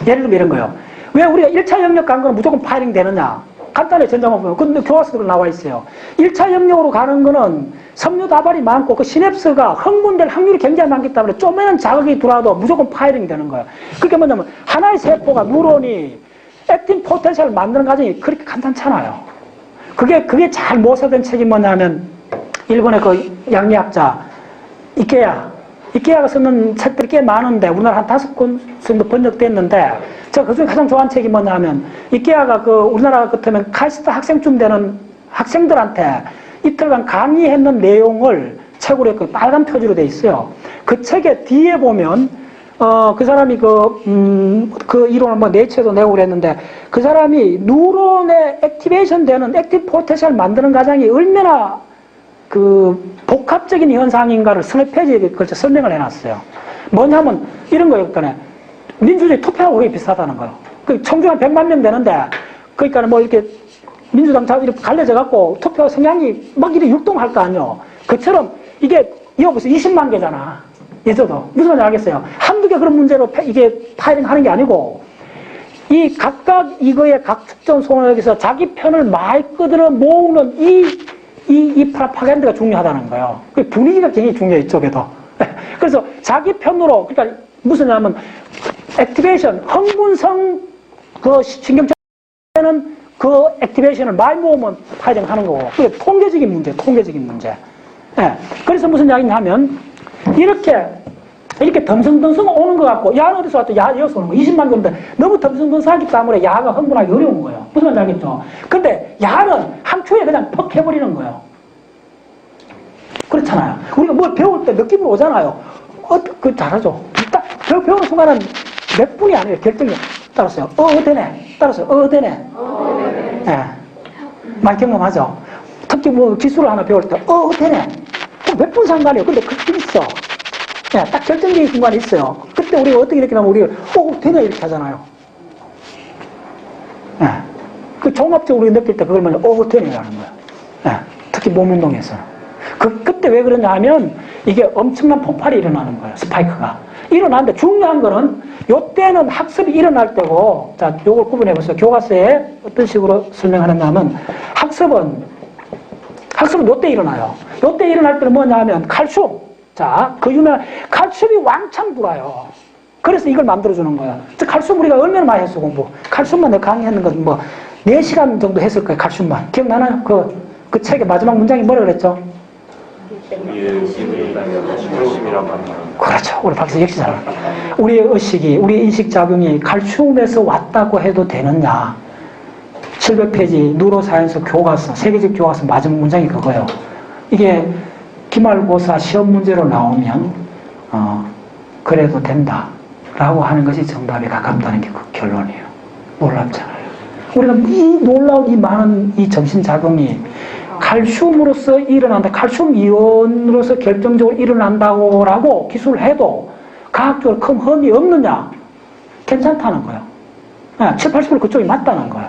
예를 들면 이런 거예요. 왜 우리가 1차 영역 간 거는 무조건 파이링 되느냐? 간단히 전자공학 보면. 근데 교과서도 나와 있어요. 1차 영역으로 가는 거는 섬유 다발이 많고 그 시냅스가 흥분될 확률이 굉장히 많기 때문에 쪼매는 자극이 들어와도 무조건 파이링 되는 거예요. 그게 뭐냐면 하나의 세포가 뉴런이 액틴 포텐셜을 만드는 과정이 그렇게 간단찮아요. 그게 잘 모사된 책이 뭐냐면 일본의 그 양리학자 이케야가 쓰는 책들이 꽤 많은데 우리나라 한 5권 정도 번역됐는데 제가 그중에 가장 좋아하는 책이 뭐냐면 이케야가 우리나라 같으면 카이스트 학생쯤 되는 학생들한테 이틀간 강의했는 내용을 책으로 그 빨간 표지로 돼 있어요. 그 책의 뒤에 보면 그 사람이 그 이론을 뭐 네이처에도 내고 그랬는데 그 사람이 뉴런의 액티베이션 되는 액티브 포텐셜 만드는 과정이 얼마나 복합적인 현상인가를 서너 페이지에 걸쳐 설명을 해놨어요. 뭐냐면 이런 거예요. 그러니까 민주주의 투표하고 그게 비슷하다는 거예요. 청주 한 100만 명 되는데 그러니까 뭐 이렇게 민주당 다 이렇게 갈려져 갖고 투표 성향이 막 이렇게 율동할 거 아니에요. 그처럼 이거 벌써 20만 개잖아. 예서도 무슨 말인지 알겠어요. 한두 개 그런 문제로 이게 파이링 하는 게 아니고 이 각각 이거의 각 특정 소속에서 자기 편을 말 그대로 모으는 이 프로파간다가 중요하다는 거예요. 그 분위기가 굉장히 중요해, 이쪽에도. 그래서 자기 편으로, 그러니까 무슨 하면, 액티베이션, 흥분성 신경체는 그 액티베이션을 많이 모으면 파이링 하는 거고. 그게 통계적인 문제. 네. 그래서 무슨 이야기냐 하면, 이렇게 덤성덤성 오는 것 같고, 야는 어디서 왔죠? 야, 여기서 오는 거. 20만 정도. 너무 덤성덤성하기 때문에 야가 흥분하기 어려운 거예요. 무슨 말인지 알겠죠? 근데 야는 한 초에 그냥 퍽 해버리는 거예요. 그렇잖아요. 우리가 뭘 배울 때 느낌으로 오잖아요. 잘하죠. 딱 배우는 순간은 몇 분이 아니에요. 결정이 따랐어요. 되네. 따랐어요. 되네. 예. 많이 경험하죠. 특히 뭐 기술을 하나 배울 때, 되네. 몇 분 상관이에요. 근데 그게 있어. 예, 딱 결정적인 순간이 있어요. 그때 우리가 어떻게 이렇게 하면 우리가, 되네. 이렇게 하잖아요. 예. 그 종합적으로 느낄 때 그걸 먼저, 되네. 라는 거예요. 예. 특히 몸 운동에서는. 그때 왜 그러냐 하면 이게 엄청난 폭발이 일어나는 거예요. 스파이크가. 일어나는데 중요한 거는 요때는 학습이 일어날 때고 자, 요걸 구분해 보세요. 교과서에 어떤 식으로 설명하느냐 하면 학습은 요때 일어나요. 요때 일어날 때는 뭐냐 하면 칼슘. 자, 그 유명한 칼슘이 왕창 들어와요. 그래서 이걸 만들어주는 거야. 칼슘 우리가 얼마나 많이 했어, 공부. 칼슘만 내가 강의했는 건 뭐 4시간 정도 했을 거예요. 칼슘만. 기억나나요? 그 책의 마지막 문장이 뭐라 그랬죠? 우리의 의식이 중심이란 말이에요. 그렇죠. 우리 박사 역시 잘 알아요. 우리의 의식이, 우리 인식작용이 칼슘에서 왔다고 해도 되느냐. 700페이지 누로사이언스 교과서, 세계적 교과서 마지막 문장이 그거예요. 이게 기말고사 시험 문제로 나오면 그래도 된다 라고 하는 것이 정답에 가깝다는 게 그 결론이에요. 놀랍잖아요. 우리가 이 놀라운 이 많은 이 정신작용이 칼슘으로서 일어난다, 칼슘 이온으로서 결정적으로 일어난다고 라고 기술을 해도 과학적으로 큰 흠이 없느냐? 괜찮다는 거예요. 7, 80% 그쪽이 맞다는 거예요.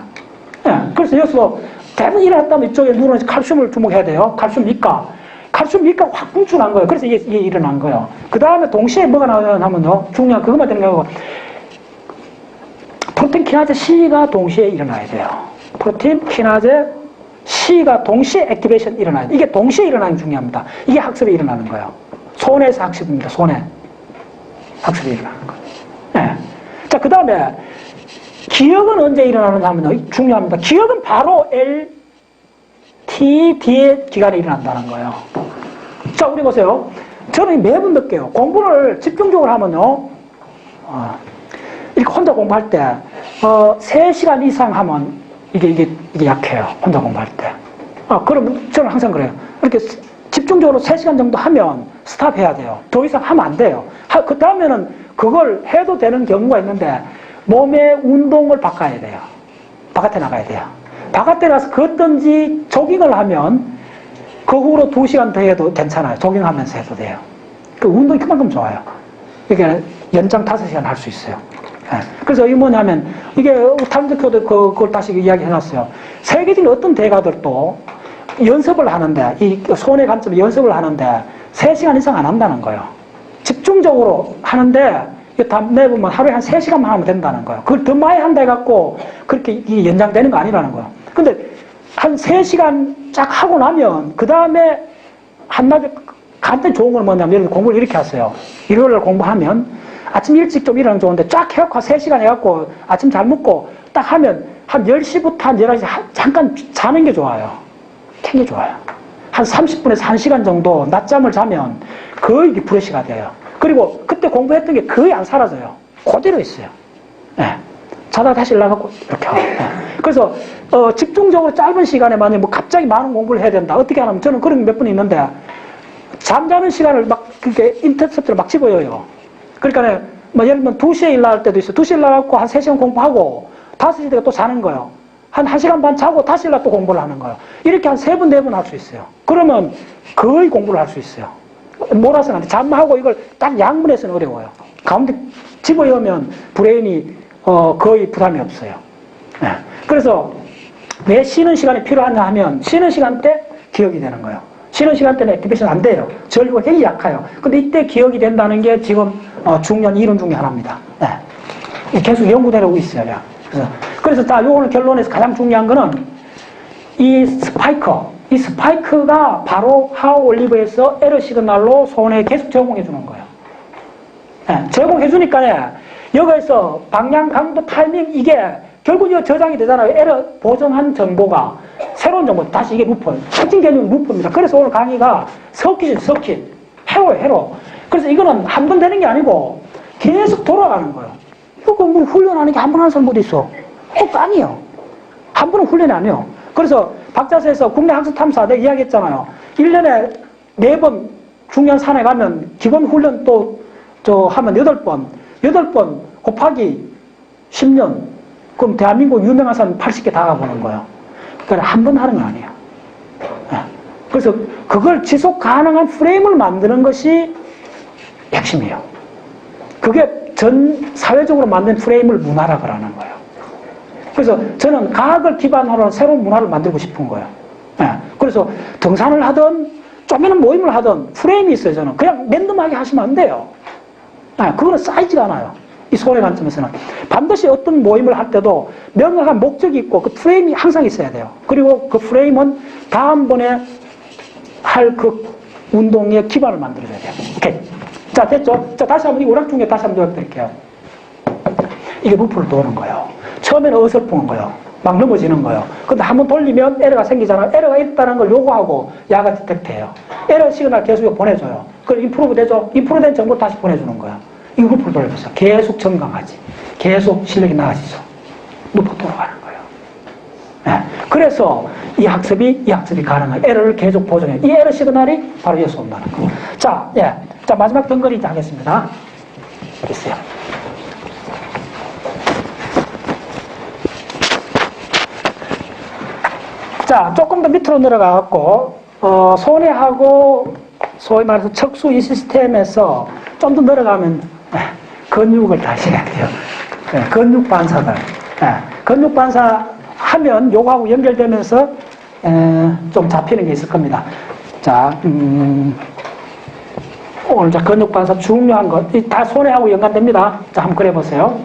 그래서 여기서 대부분 일어났다면 이쪽에 누구는 칼슘을 주목해야 돼요. 칼슘 이가. 칼슘 이가가 확 분출한 거예요. 그래서 이게 일어난 거예요. 그 다음에 동시에 뭐가 나오냐면요. 중요한 그것만 되는 게 아니고 프로틴 키나제 C가 동시에 일어나야 돼요. 프로틴 키나제 C가 동시에 액티베이션 일어나야 돼요. 이게 동시에 일어나는 게 중요합니다. 이게 학습이 일어나는 거예요. 손에서 학습입니다. 손에. 학습이 일어나는 거예요. 네. 자, 그 다음에 기억은 언제 일어나느냐 하면 중요합니다. 기억은 바로 LTD의 기간에 일어난다는 거예요. 자, 우리 보세요. 저는 매번 느껴요. 공부를 집중적으로 하면요. 이렇게 혼자 공부할 때, 3시간 이상 하면 이게 약해요. 혼자 공부할 때. 그러면 저는 항상 그래요. 이렇게 집중적으로 3시간 정도 하면 스탑해야 돼요. 더 이상 하면 안 돼요. 그 다음에는 그걸 해도 되는 경우가 있는데, 몸의 운동을 바꿔야 돼요. 바깥에 나가야 돼요. 바깥에 나가서 걷든지 조깅을 하면 그 후로 2시간 더 해도 괜찮아요. 조깅하면서 해도 돼요. 그 운동이 그만큼 좋아요. 이게 연장 5시간 할 수 있어요. 그래서 이게 뭐냐면, 이게 탈문대표도 그걸 다시 이야기해놨어요. 세계적인 어떤 대가들도 연습을 하는데, 이 손의 관점에 연습을 하는데 3시간 이상 안 한다는 거예요. 집중적으로 하는데 내보면 하루에 한 3시간만 하면 된다는 거예요. 그걸 더 많이 한다 해갖고 그렇게 연장되는 거 아니라는 거예요. 근데 한 3시간 쫙 하고 나면 그 다음에 한낮에 간단히 좋은 건 뭐냐면, 여러분 공부를 이렇게 하세요. 일요일날 공부하면 아침 일찍 좀 일어나면 좋은데 쫙 해갖고 3시간 해갖고 아침 잘 먹고 딱 하면 한 10시부터 한 11시 잠깐 자는 게 좋아요. 되게 좋아요. 한 30분에서 1시간 정도 낮잠을 자면 거의 리프레시가 돼요. 그리고 그때 공부했던 게 거의 안 사라져요. 그대로 있어요. 네. 자다가 다시 일어나고 이렇게 하고. 네. 그래서 집중적으로 짧은 시간에 만약에 뭐 갑자기 많은 공부를 해야 된다. 어떻게 하냐면 저는 그런 게 몇 번 있는데 잠자는 시간을 막 그렇게 인터셉트를 막 집어요. 그러니까 뭐 예를 들면 2시에 일어날 때도 있어요. 2시에 일어나고 한 3시간 공부하고 5시 되가 또 자는 거예요. 한 1시간 반 자고 다시 일어나 또 공부를 하는 거예요. 이렇게 한 3번, 4번 할 수 있어요. 그러면 거의 공부를 할 수 있어요. 몰아서는 안 돼. 잠하고 이걸 딱 양분해서는 어려워요. 가운데 집어넣으면 브레인이 거의 부담이 없어요. 네. 그래서 왜 쉬는 시간이 필요하냐 하면 쉬는 시간 때 기억이 되는 거예요. 쉬는 시간 때는 액티베이션 안 돼요. 전류가 굉장히 약해요. 근데 이때 기억이 된다는 게 지금 중요한 이론 중에 하나입니다. 네. 계속 연구되고 있어요. 그래서 자, 요거는 결론에서 가장 중요한 거는 이 스파이크가 바로 하우 올리브에서 에러 시그널로 손에 계속 제공해 주는 거예요. 네, 제공해 주니까 여기에서 방향, 강도, 타이밍 이게 결국 이거 저장이 되잖아요. 에러 보정한 정보가 새로운 정보, 다시 이게 루퍼, 특징 개념 루퍼입니다. 그래서 오늘 강의가 서킷, 회로. 그래서 이거는 한 번 되는 게 아니고 계속 돌아가는 거예요. 이거 뭐 훈련하는 게 한 번 하는 사람 어디 있어? 꼭 아니에요. 한 번은 훈련이 아니에요. 그래서 박자서에서 국내 학습 탐사 내가 이야기했잖아요. 1년에 4번 중요한 산에 가면 기본 훈련 하면 8번 곱하기 10년. 그럼 대한민국 유명한 산 80개 다 가보는 거예요. 그러니까 한 번 하는 건 아니에요. 그래서 그걸 지속 가능한 프레임을 만드는 것이 핵심이에요. 그게 전 사회적으로 만든 프레임을 문화라 그러는 거예요. 그래서 저는 과학을 기반으로 한 새로운 문화를 만들고 싶은 거예요. 그래서 등산을 하든 쪼매는 모임을 하든 프레임이 있어요. 저는 그냥 랜덤하게 하시면 안 돼요. 그거는 쌓이지가 않아요. 이 손의 관점에서는 반드시 어떤 모임을 할 때도 명확한 목적이 있고 그 프레임이 항상 있어야 돼요. 그리고 그 프레임은 다음번에 할 그 운동의 기반을 만들어줘야 돼요. 오케이. 자, 됐죠? 자, 다시 한번 이 오락 중에 다시 한번 드릴게요. 이게 루프를 도는 거예요. 처음에는 어설픈 거예요. 막 넘어지는 거예요. 근데 한번 돌리면 에러가 생기잖아요. 에러가 있다는 걸 요구하고 야가 디텍트해요. 에러 시그널 계속 보내줘요. 그럼 인프로브 되죠? 인프로브 된 정보를 다시 보내주는 거야. 이 루프를 돌려보세요. 계속 증강하지. 계속 실력이 나아지죠. 루프 돌아가는 거예요. 네. 그래서 이 학습이 가능해요. 에러를 계속 보정해요. 이 에러 시그널이 바로 여기서 온다는 거예요. 자, 예. 자, 마지막 덩거리 이제 하겠습니다. 글쎄요. 자, 조금 더 밑으로 내려가갖고, 손해하고, 소위 말해서 척수 이 시스템에서 좀 더 내려가면, 근육을 다시 해야 돼요. 근육 반사들. 근육 반사 하면 요거하고 연결되면서, 좀 잡히는 게 있을 겁니다. 자, 오늘 자, 근육 반사 중요한 것, 다 손해하고 연관됩니다. 자, 한번 그려보세요.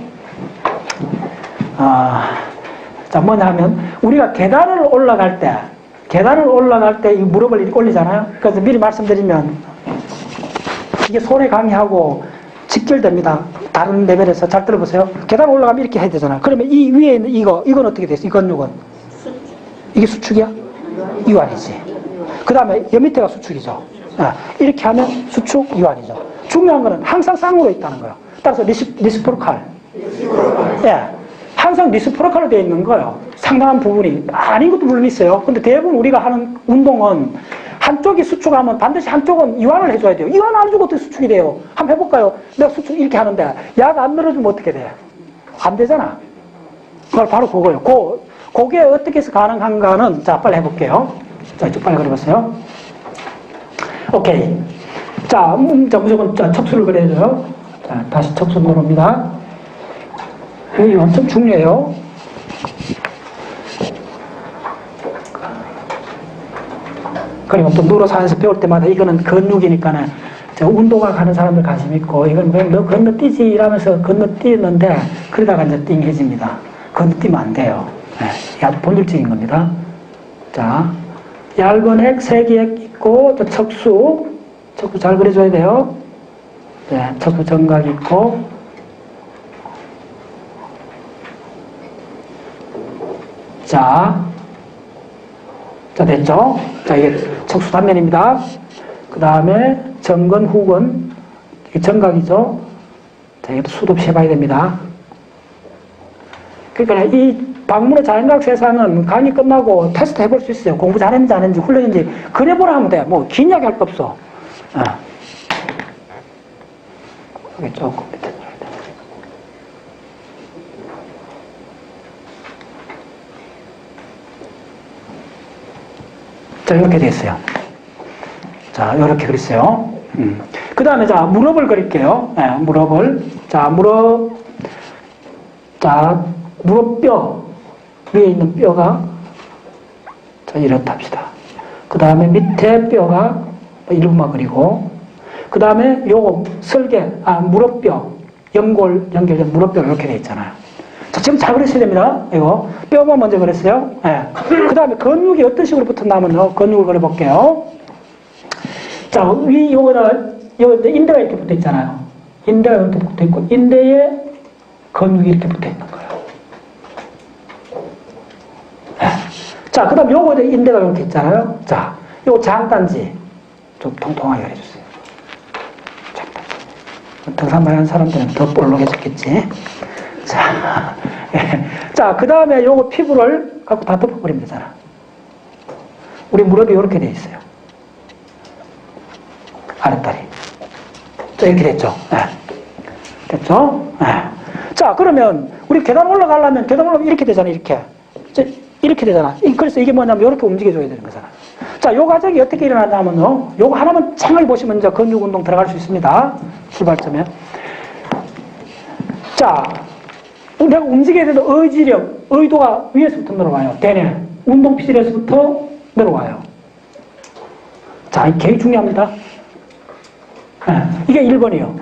자, 뭐냐 하면, 우리가 계단을 올라갈 때 이 무릎을 이렇게 올리잖아요. 그래서 미리 말씀드리면, 이게 손에 강의하고 직결됩니다. 다른 레벨에서 잘 들어보세요. 계단 올라가면 이렇게 해야 되잖아요. 그러면 이 위에 있는 이건 어떻게 됐어? 이 근육은? 이게 수축이야? 이완이지. 그 다음에 옆 밑에가 수축이죠. 이렇게 하면 수축, 이완이죠. 중요한 거는 항상 쌍으로 있다는 거예요. 따라서 리스포로칼. 예. 항상 리스포로칼로 되어 있는 거예요. 상당한 부분이. 아닌 것도 물론 있어요. 근데 대부분 우리가 하는 운동은 한쪽이 수축하면 반드시 한쪽은 이완을 해줘야 돼요. 이완 안 해주고 어떻게 수축이 돼요? 한번 해볼까요? 내가 수축 이렇게 하는데 약 안 늘어주면 어떻게 돼? 안 되잖아. 그걸 바로 그거예요. 그게 어떻게 해서 가능한가는 자, 빨리 해볼게요. 자, 이쪽 빨리 그려보세요. 오케이. 자, 무조건 척수를 그려줘요. 자, 다시 척수 누릅니다. 이게 엄청 중요해요. 그리고 또 누로사에서 배울 때마다 이거는 근육이니까는 운동화 가는 사람들 관심 있고 이건 왜 너 건너뛰지 이러면서 건너뛰는데 그러다가 이제 띵해집니다. 건너뛰면 안 돼요. 네, 본질적인 겁니다. 자, 얇은 액, 세기액 있고 척수 잘 그려줘야 돼요. 네, 척수 정각 있고 자, 됐죠? 자, 이게 척수 단면입니다. 그 다음에 정근, 후근, 이게 정각이죠? 자, 이것도 수도 없이 해봐야 됩니다. 그러니까 이 방문의 자연과학 세상은 강의 끝나고 테스트 해볼 수 있어요. 공부 잘했는지 안 했는지, 훈련인지. 그래보라 하면 돼. 뭐, 긴 이야기 할 거 없어. 여기 조금 밑에 들어야 돼. 자, 이렇게 됐어요. 자, 이렇게 그렸어요. 그 다음에, 자, 무릎을 그릴게요. 무릎을. 자, 무릎뼈. 위에 있는 뼈가, 자, 이렇다 합시다. 그 다음에 밑에 뼈가 일부만 그리고, 그 다음에 요거 설계, 무릎뼈, 연골 연결된 무릎뼈가 이렇게 돼 있잖아요. 자, 지금 잘 그리셔야 됩니다. 이거. 뼈만 먼저 그렸어요. 그 다음에 근육이 어떤 식으로 붙었나면요. 근육을 그려볼게요. 자, 요거 인대가 이렇게 붙어 있잖아요. 인대가 이렇게 붙어 있고, 인대에 근육이 이렇게 붙어 있는 거예요. 자, 그 다음 요거 인대가 이렇게 있잖아요. 자, 요 장단지 좀 통통하게 해주세요. 장단지. 등산 많이 하는 사람들은 더 볼록해졌겠지. 자, 자, 그 다음에 요거 피부를 갖고 다 덮어버리면 되잖아. 우리 무릎이 이렇게 돼 있어요. 아랫다리. 자, 이렇게 됐죠. 됐죠? 자, 그러면 우리 계단 올라가려면 이렇게 되잖아, 이렇게. 이렇게 되잖아. 그래서 이게 뭐냐면 이렇게 움직여줘야 되는 거잖아. 자, 요 과정이 어떻게 일어나냐면요. 요거 하나만 창을 보시면 이제 근육 운동 들어갈 수 있습니다. 출발점에. 자, 내가 움직여야 되는 의도가 위에서부터 내려와요. 대뇌. 운동 피질에서부터 내려와요. 자, 이게 굉장히 중요합니다. 이게 1번이요.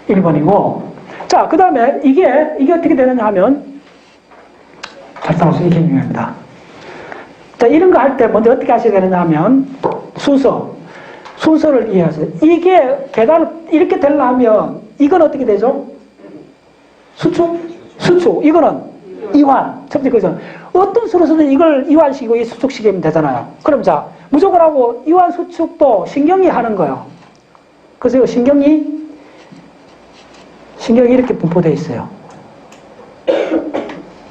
1번이고. 자, 그 다음에 이게 어떻게 되느냐 하면, 잘 따라서 이게 중요합니다. 자, 이런 거 할 때 먼저 어떻게 하셔야 되느냐 하면, 순서를 이해하세요. 이게 계단을 이렇게 되려면, 이건 어떻게 되죠? 수축. 이거는 이완. 첫 번째 거죠. 어떤 수로서든 이걸 이완시키고 이 수축시키면 되잖아요. 그럼 자, 무조건 하고 이완 수축도 신경이 하는 거예요. 그래서 신경이 이렇게 분포되어 있어요.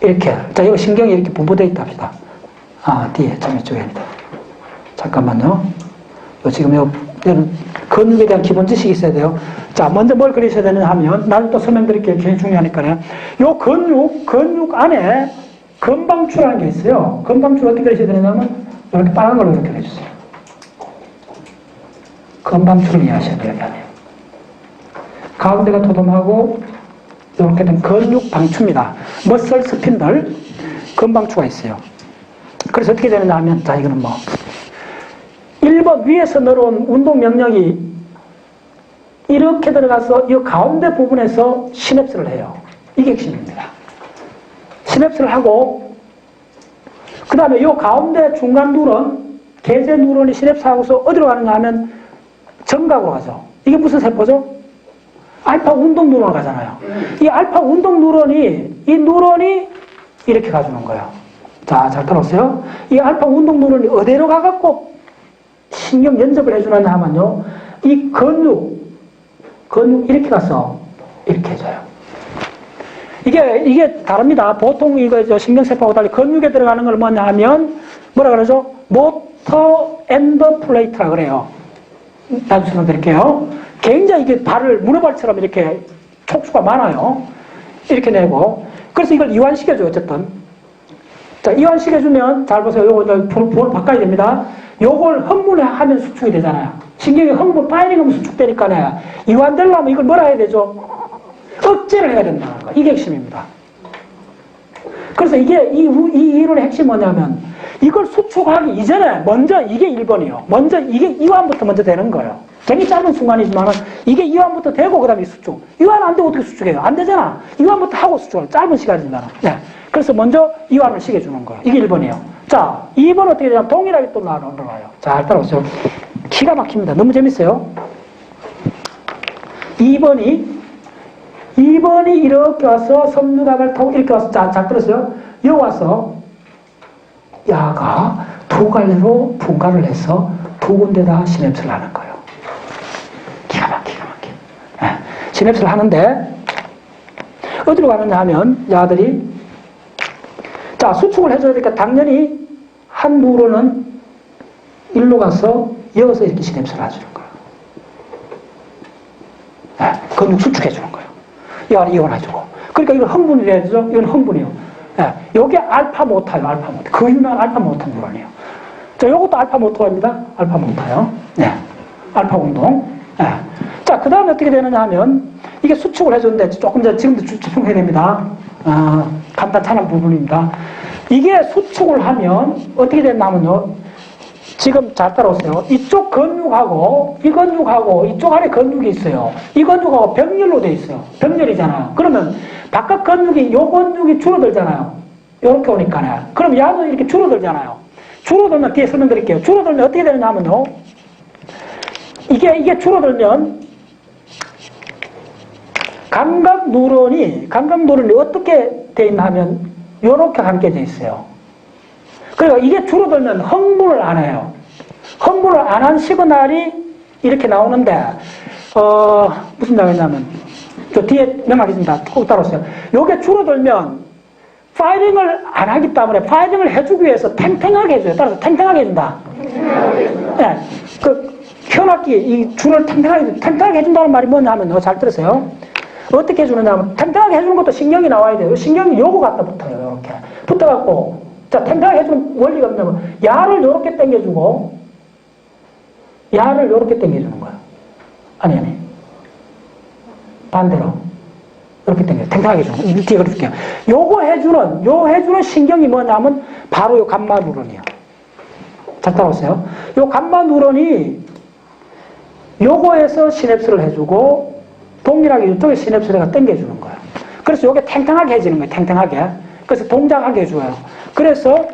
이렇게. 자, 이거 신경이 이렇게 분포되어 있다 합시다. 뒤에, 참 이쪽입니다. 잠깐만요. 지금 이거는 근육에 대한 기본 지식이 있어야 돼요. 자, 먼저 뭘 그리셔야 되느냐 하면, 나는 또 설명드릴게요. 굉장히 중요하니까요. 요 근육 안에 건방추라는 게 있어요. 건방추를 어떻게 그리셔야 되냐면, 이렇게 빨간 걸로 이렇게 그려주세요. 건방추를 이해하셔야 돼요, 여기 안에. 가운데가 도톰하고, 이렇게 된 근육 방추입니다. 머슬 스핀들, 건방추가 있어요. 그래서 어떻게 되느냐 하면, 자, 이거는 뭐, 1번 위에서 내려온 운동 명령이 이렇게 들어가서 이 가운데 부분에서 시냅스를 해요. 이게 핵심입니다. 시냅스를 하고, 그 다음에 이 가운데 중간 누런, 계제 누런이 시냅스하고서 어디로 가는가 하면 정각으로 가죠. 이게 무슨 세포죠? 알파 운동 누런으로 가잖아요. 이 알파 운동 누런이, 이 누런이 이렇게 가주는 거예요. 자, 잘 들었어요? 이 알파 운동 누런이 어디로 가갖고 신경 연접을 해주느냐 하면요, 이 근육 이렇게 가서 이렇게 해줘요. 이게 다릅니다. 보통 이거 신경세포하고 달리 근육에 들어가는 걸 뭐냐 하면, 뭐라 그러죠? 모터 엔더 플레이트라 그래요. 다시 설명드릴게요. 굉장히 이게 문어발처럼 이렇게 촉수가 많아요. 이렇게 내고. 그래서 이걸 이완시켜줘요, 어쨌든. 자, 이완시켜주면, 잘 보세요. 요거 볼 바꿔야 됩니다. 요걸 흥분하면 수축이 되잖아요. 신경이 파이링하면 수축되니까, 이완되려면 이걸 뭐라 해야 되죠? 억제를 해야 된다는 거. 이게 핵심입니다. 그래서 이게, 이 이론의 핵심이 뭐냐면, 이걸 수축하기 이전에 먼저 이게 1번이에요. 먼저 이게 이완부터 먼저 되는 거예요. 굉장히 짧은 순간이지만, 이게 이완부터 되고, 그 다음에 수축. 이완 안 되고 어떻게 수축해요? 안 되잖아. 이완부터 하고 수축을. 짧은 시간이지만. 네. 그래서 먼저 이완을 시켜주는 거예요. 이게 1번이에요. 자, 2번 어떻게 되냐면 동일하게 또 나와요. 자, 따라오세요. 기가 막힙니다. 너무 재밌어요. 2번이 이렇게 와서 섬유각을 타고 이렇게 와서, 자, 잘 들었어요? 여기 와서 야가 두 갈래로 분갈을 해서 두 군데다 시냅스를 하는 거예요. 기가 막혀. 네. 시냅스를 하는데 어디로 가느냐 하면 야들이, 자, 수축을 해줘야 되니까 당연히 한 누로는 일로 가서 이어서 이렇게 시냅스를 해주는 거예요. 네, 근육 수축해주는 거예요. 이걸 이완해주고. 그러니까 이걸 흥분을 해야 되죠? 이건 흥분이에요. 네, 요게 알파 모터예요, 알파 모터. 그 유명한 알파 모터 누런이에요. 자, 요것도 알파 모터입니다. 알파 모터요. 네, 알파 운동. 네. 자, 그 다음에 어떻게 되느냐 하면, 이게 수축을 해줬는데, 조금 전에 지금도 집중해야 됩니다. 간단한 부분입니다. 이게 수축을 하면 어떻게 됐냐면요, 지금 잘 따라오세요. 이쪽 근육하고 이 근육하고 이쪽 안에 근육이 있어요. 이 근육하고 병렬로 돼 있어요. 병렬이잖아요. 그러면 바깥 근육이, 요 근육이 줄어들잖아요. 요렇게 오니까요. 그럼 야도 이렇게 줄어들잖아요. 줄어들면, 뒤에 설명드릴게요. 줄어들면 어떻게 되느냐 하면요, 이게 줄어들면 감각 누런이 어떻게 돼 있나 하면 요렇게 감겨져 있어요. 그러니까 이게 줄어들면 흥분을 안 해요. 흥분을 안 한 시그널이 이렇게 나오는데, 무슨 말이냐면, 저 뒤에 명하겠습니다. 꼭 따라오세요. 요게 줄어들면 파이링을 안 하기 때문에 파이링을 해주기 위해서 탱탱하게 해줘요. 따라서 탱탱하게 해준다. 네. 현악기, 이 줄을 탱탱하게 해준다는 말이 뭐냐 하면, 잘 들으세요. 어떻게 해주느냐 하면, 탱탱하게 해주는 것도 신경이 나와야 돼요. 신경이 요거 갖다 붙어요. 이렇게. 붙어갖고, 자, 탱탱하게 해주는 원리가 뭐냐면, 야를 요렇게 당겨주고, 야를 요렇게 당겨주는 거예요. 아니. 반대로. 이렇게 당겨. 탱탱하게 해주는 거예요. 뒤에 그려줄게요. 요거 해주는 신경이 뭐냐면, 바로 요 감마 누런이에요. 잘 따라오세요. 요 감마 누런이 요거에서 시냅스를 해주고, 동일하게 이쪽에 시냅스가 당겨주는 거예요. 그래서 요게 탱탱하게 해지는 거예요. 탱탱하게. 그래서 동작하게 해줘요. 그래서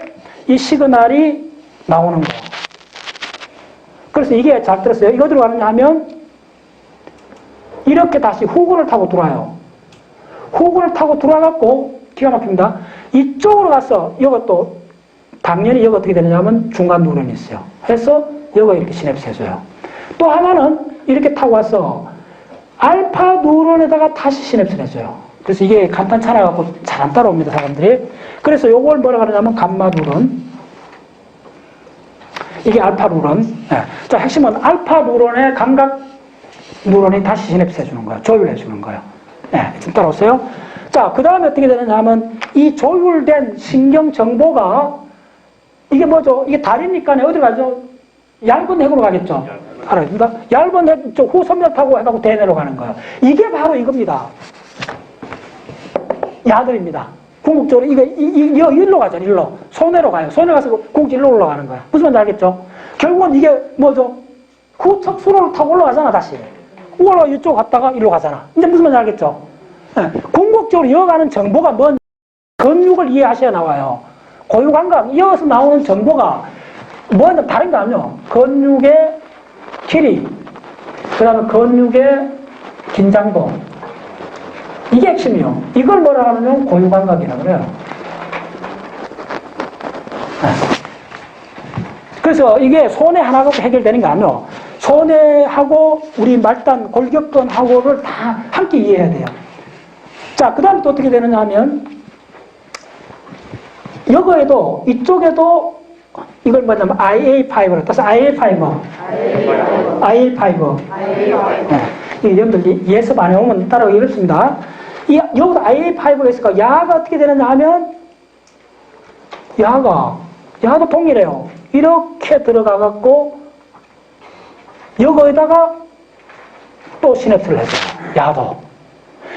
이 시그널이 나오는 거예요. 그래서 이게 잘 들었어요. 이거 어디로 가느냐 하면 이렇게 다시 후근을 타고 돌아요. 후근을 타고 돌아갖고 기가 막힙니다. 이쪽으로 가서 이것도 당연히 이거 어떻게 되느냐면 중간 누런이 있어요. 해서 이거 이렇게 시냅스 해줘요. 또 하나는 이렇게 타고 와서 알파 누런에다가 다시 시냅스를 해줘요. 그래서 이게 간단찮아갖고 잘 안 따라옵니다, 사람들이. 그래서 요걸 뭐라 그러냐면 감마 누런. 이게 알파 누런. 네. 자, 핵심은 알파 누런에 감각 누런이 다시 시냅스 해주는 거예요. 조율해주는 거예요. 네, 지금 따라오세요. 자, 그 다음에 어떻게 되느냐 하면 이 조율된 신경 정보가 이게 뭐죠? 이게 다리니까 어디로 가죠? 얇은 핵으로 가겠죠? 알아듣습니까? 얇은 핵, 후섬유 타고 해가고 대내로 가는 거예요. 이게 바로 이겁니다. 야들입니다. 궁극적으로 일로 가죠, 일로. 손해로 가요. 손해 가서 궁극 일로 올라가는 거야. 무슨 말인지 알겠죠? 결국은 이게 뭐죠? 후척수로를 타고 올라가잖아, 다시. 올라가 이쪽 갔다가 일로 가잖아. 이제 무슨 말인지 알겠죠? 네. 궁극적으로 이어가는 정보가 뭔 근육을 이해하셔야 나와요. 고유감각, 이어서 나오는 정보가 뭐냐, 다른 거 아니요. 근육의 길이, 그 다음에 근육의 긴장도. 이게 핵심이요. 이걸 뭐라 하냐면 고유감각이라고 그래요. 네. 그래서 이게 손해 하나가 해결되는 게 아니요. 손해하고 우리 말단 골격근하고를 다 함께 이해해야 돼요. 자, 그 다음에 또 어떻게 되느냐 하면 여거에도 이쪽에도 이걸 뭐냐면 IA5로 따서 IA5 네. 여러분들 예습 안 해오면 따라오기 어렵습니다. 여기도 IA5가 있을까? 야가 어떻게 되느냐 하면 야도 동일해요. 이렇게 들어가 갖고 여기에다가 또 시냅스를 해줘요. 야도.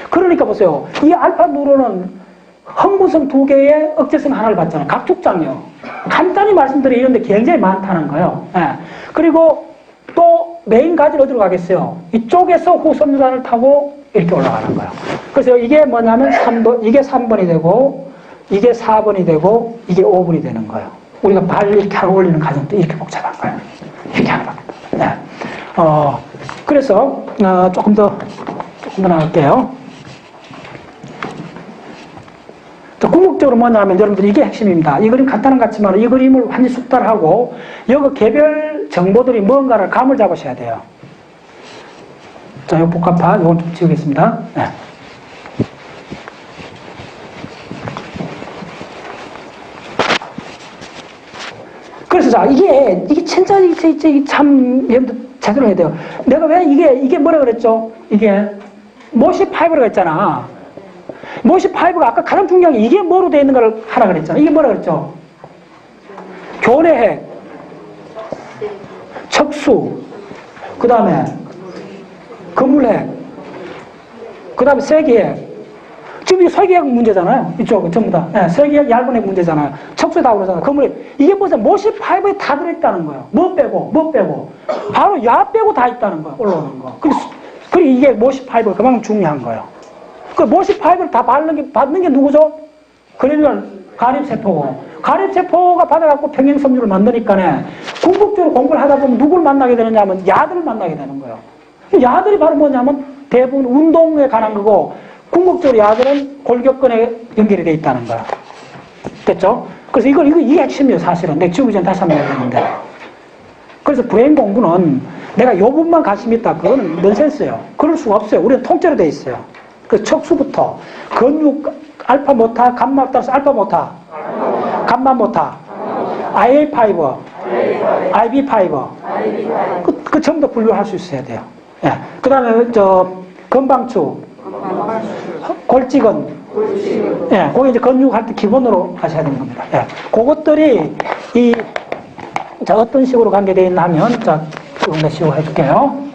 그러니까 보세요. 이 알파 누런은 흥분성 2개의 억제성 하나를 받잖아요. 각축장이요. 간단히 말씀드리는데 굉장히 많다는 거예요. 예. 그리고 또 메인 가지는 어디로 가겠어요? 이쪽에서 후섬유단을 타고 이렇게 올라가는 거예요. 그래서 이게 뭐냐면 3번, 이게 3번이 되고 이게 4번이 되고 이게 5번이 되는 거예요. 우리가 발 이렇게 하고 올리는 과정도 이렇게 복잡한 거예요. 이렇게 하는 겁니다. 네. 그래서 조금 더 나갈게요. 궁극적으로 뭐냐면 여러분들 이게 핵심입니다. 이 그림 간단한 것 같지만 이 그림을 완전히 숙달하고 여기 개별 정보들이 뭔가를 감을 잡으셔야 돼요. 자, 이 복합판 이건 좀 지우겠습니다. 네. 그래서 자, 이게 진짜 참 여러분들 제대로 해야 돼요. 내가 왜 이게 뭐라 그랬죠? 이게 모시5로 했잖아. 모시5가 아까 가장 중요한 게 이게 뭐로 되어 있는가를 하라 그랬잖아. 이게 뭐라 그랬죠? 교내핵, 척수, 그 다음에 그물핵, 그 다음에 세기핵. 지금 이 세기핵 문제잖아요. 이쪽은 전부 다. 네, 세기핵 얇은 핵 문제잖아요. 척수에 다 그러잖아요. 그물핵. 이게 뭐죠? 모시5에 다 들어있다는 거예요. 뭐 빼고. 바로 야 빼고 다 있다는 거예요. 올라오는 거. 그리고 이게 모시5가 그만큼 중요한 거예요. 그 모시5를 다 받는 게 누구죠? 그러면 가립세포고. 가립세포가 받아갖고 평행섬유를 만드니까 궁극적으로 공부를 하다 보면 누굴 만나게 되느냐 하면 야들을 만나게 되는 거예요. 야들이 바로 뭐냐면 대부분 운동에 관한 거고 궁극적으로 야들은 골격근에 연결이 돼 있다는 거야. 됐죠? 그래서 이게 핵심이에요, 사실은. 내가 지우기 전에 다시 한번 해야 되는데. 그래서 브레인 공부는 내가 요 부분만 관심 있다. 그거는 넌센스예요. 그럴 수가 없어요. 우리는 통째로 돼 있어요. 그 척수부터 근육 알파 모타, 감마 따라서 알파 모타, 감마 모타, IA5, IB5, 그 전부 다 분류할 수 있어야 돼요. 예. 그 다음에 건방추, 골직은, 예, 그게 이제 근육할 때 기본으로 하셔야 되는 겁니다. 예. 그것들이 어떤 식으로 관계되어 있나 하면, 조금 식으로 해줄게요.